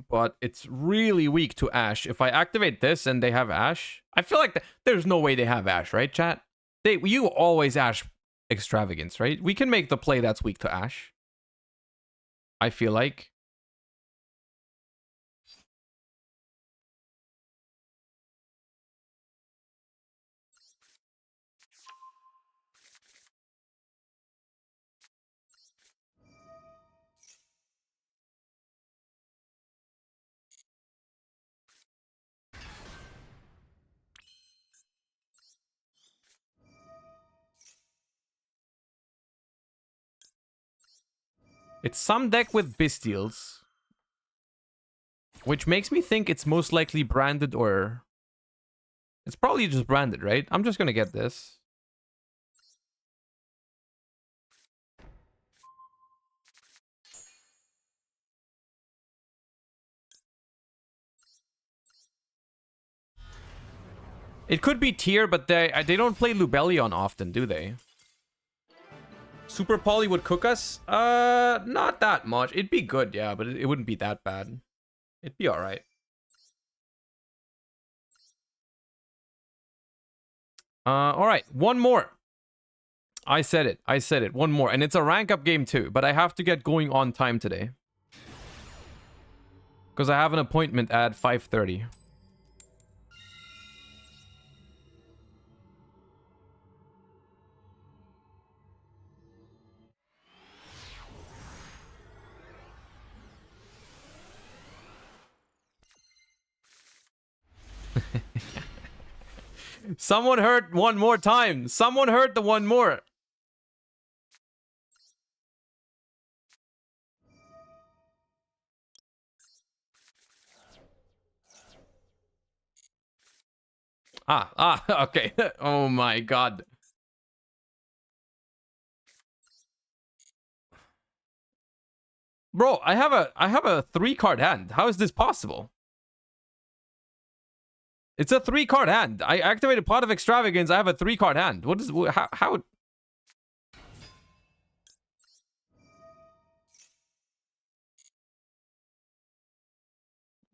but it's really weak to Ash. If I activate this and they have Ash, I feel like there's no way they have Ash, right, chat? You always Ash extravagance, right? We can make the play that's weak to Ash. I feel like. It's some deck with Bestials, which makes me think it's most likely branded or... It's probably just branded, right? I'm just gonna get this. It could be tier, but they don't play Lubellion often, do they? Super Poly would cook us? Not that much. It'd be good, yeah, but it wouldn't be that bad. It'd be alright. Alright, one more. I said it. One more. And it's a rank up game too, but I have to get going on time today. Because I have an appointment at 5:30. Someone heard one more time. Someone heard the one more. Okay. Oh my god. Bro, I have a 3-card hand. How is this possible? It's a 3-card hand. I activated Pot of Extravagance. I have a 3-card hand. What is how?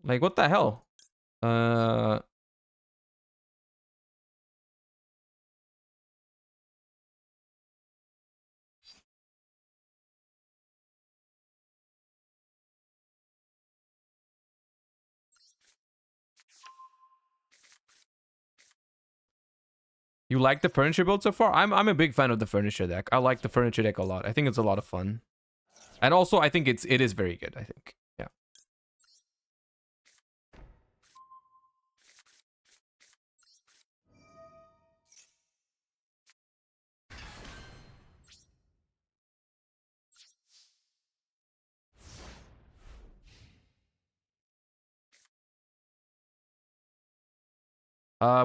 Like what the hell? You like the furniture build so far? I'm a big fan of the furniture deck. I like the furniture deck a lot. I think it's a lot of fun. And also I think it is very good, I think. Yeah.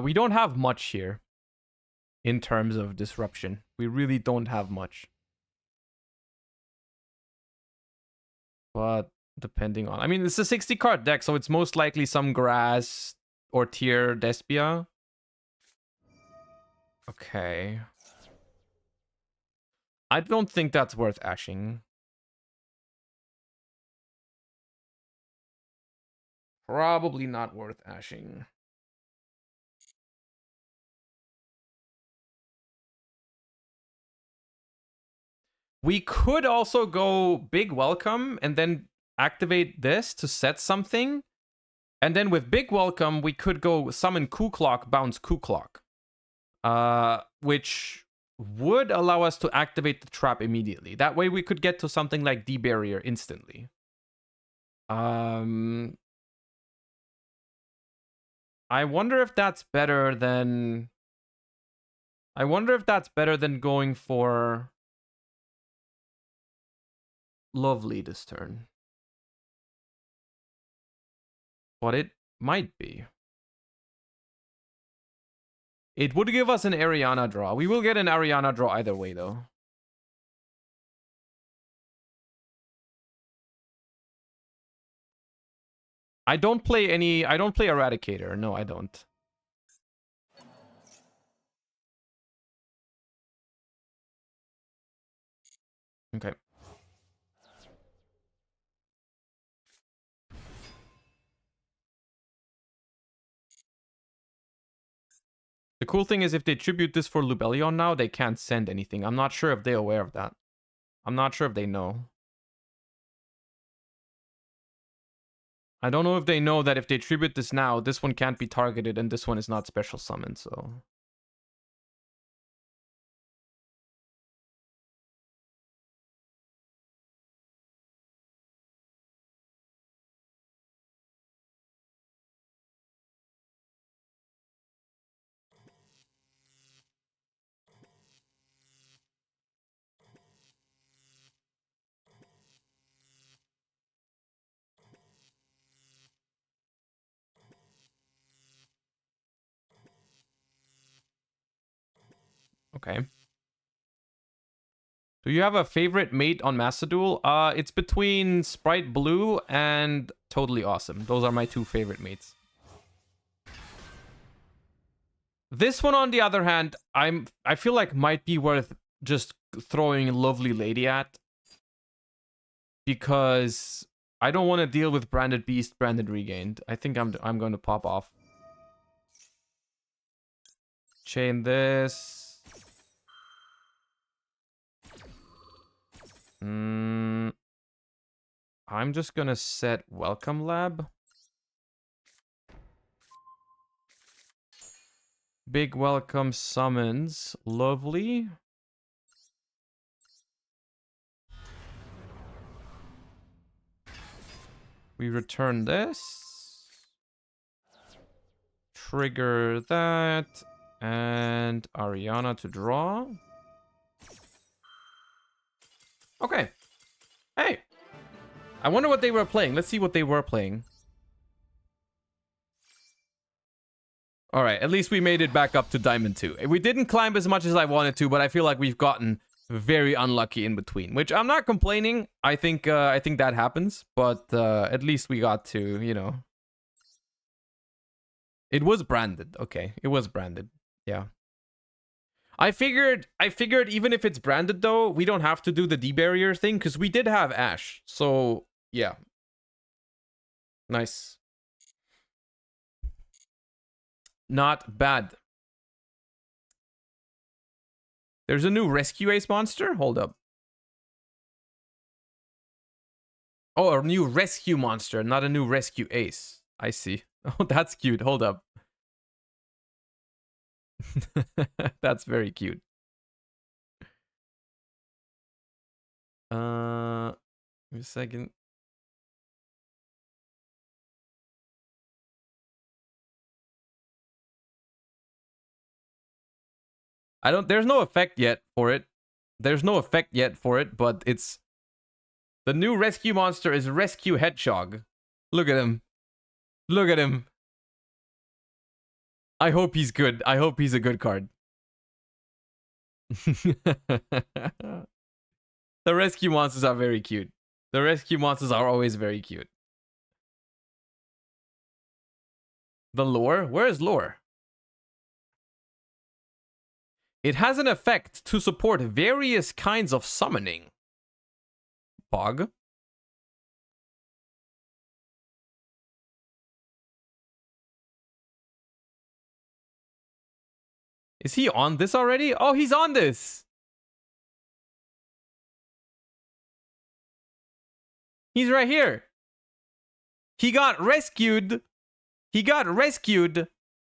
We don't have much here in terms of disruption. We really don't have much. But depending on... I mean, it's a 60 card deck, so it's most likely some grass or tier Despia. Okay. I don't think that's worth ashing. Probably not worth ashing. We could also go big welcome and then activate this to set something. And then with big welcome, we could go summon Coup Clock, bounce Coup Clock. Which would allow us to activate the trap immediately. That way we could get to something like D-Barrier instantly. I wonder if that's better than... I wonder if that's better than going for... Lovely this turn. But it might be. It would give us an Ariana draw. We will get an Ariana draw either way, though. I don't play Eradicator. No, I don't. Okay. The cool thing is if they tribute this for Lubellion now, they can't send anything. I'm not sure if they're aware of that. I'm not sure if they know. I don't know if they know that if they tribute this now, this one can't be targeted and this one is not special summoned, so... Okay. Do you have a favorite mate on Master Duel? It's between Sprite Blue and Totally Awesome. Those are my two favorite mates. This one, on the other hand, I feel like might be worth just throwing Lovely Lady at. Because I don't want to deal with Branded Beast, Branded Regained. I think I'm going to pop off. Chain this. I'm just gonna set Welcome Lab. Big Welcome summons Lovely. We return this. Trigger that. And Ariana to draw. Okay. Hey. I wonder what they were playing. Let's see what they were playing. All right. At least we made it back up to Diamond 2. We didn't climb as much as I wanted to, but I feel like we've gotten very unlucky in between, which I'm not complaining. I think that happens, but at least we got to, you know. It was branded. Okay. It was branded. Yeah. I figured even if it's branded though, we don't have to do the D-Barrier thing because we did have Ash. So, yeah. Nice. Not bad. There's a new Rescue Ace monster? Hold up. Oh, a new Rescue monster, not a new Rescue Ace. I see. Oh, that's cute. Hold up. That's very cute. Give me a second. There's no effect yet for it. There's no effect yet for it, but it's... The new rescue monster is Rescue Hedgehog. Look at him. Look at him. I hope he's good. I hope he's a good card. The rescue monsters are very cute. The rescue monsters are always very cute. The lore? Where is lore? It has an effect to support various kinds of summoning. Pog. Is he on this already? Oh, he's on this. He's right here. He got rescued. He got rescued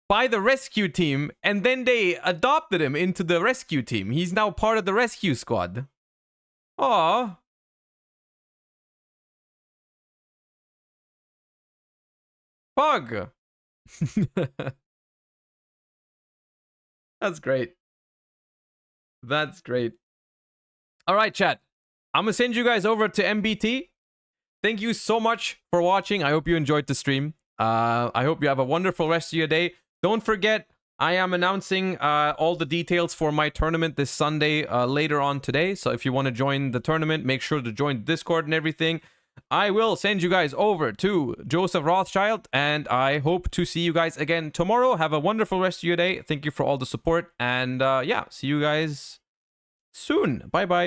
by the rescue team, and then they adopted him into the rescue team. He's now part of the rescue squad. Aww. Pug. That's great. That's great. All right, chat. I'm gonna send you guys over to MBT. Thank you so much for watching. I hope you enjoyed the stream. I hope you have a wonderful rest of your day. Don't forget, I am announcing all the details for my tournament this Sunday later on today. So if you want to join the tournament, make sure to join Discord and everything. I will send you guys over to Joseph Rothschild, and I hope to see you guys again tomorrow. Have a wonderful rest of your day. Thank you for all the support, and yeah, see you guys soon. Bye-bye.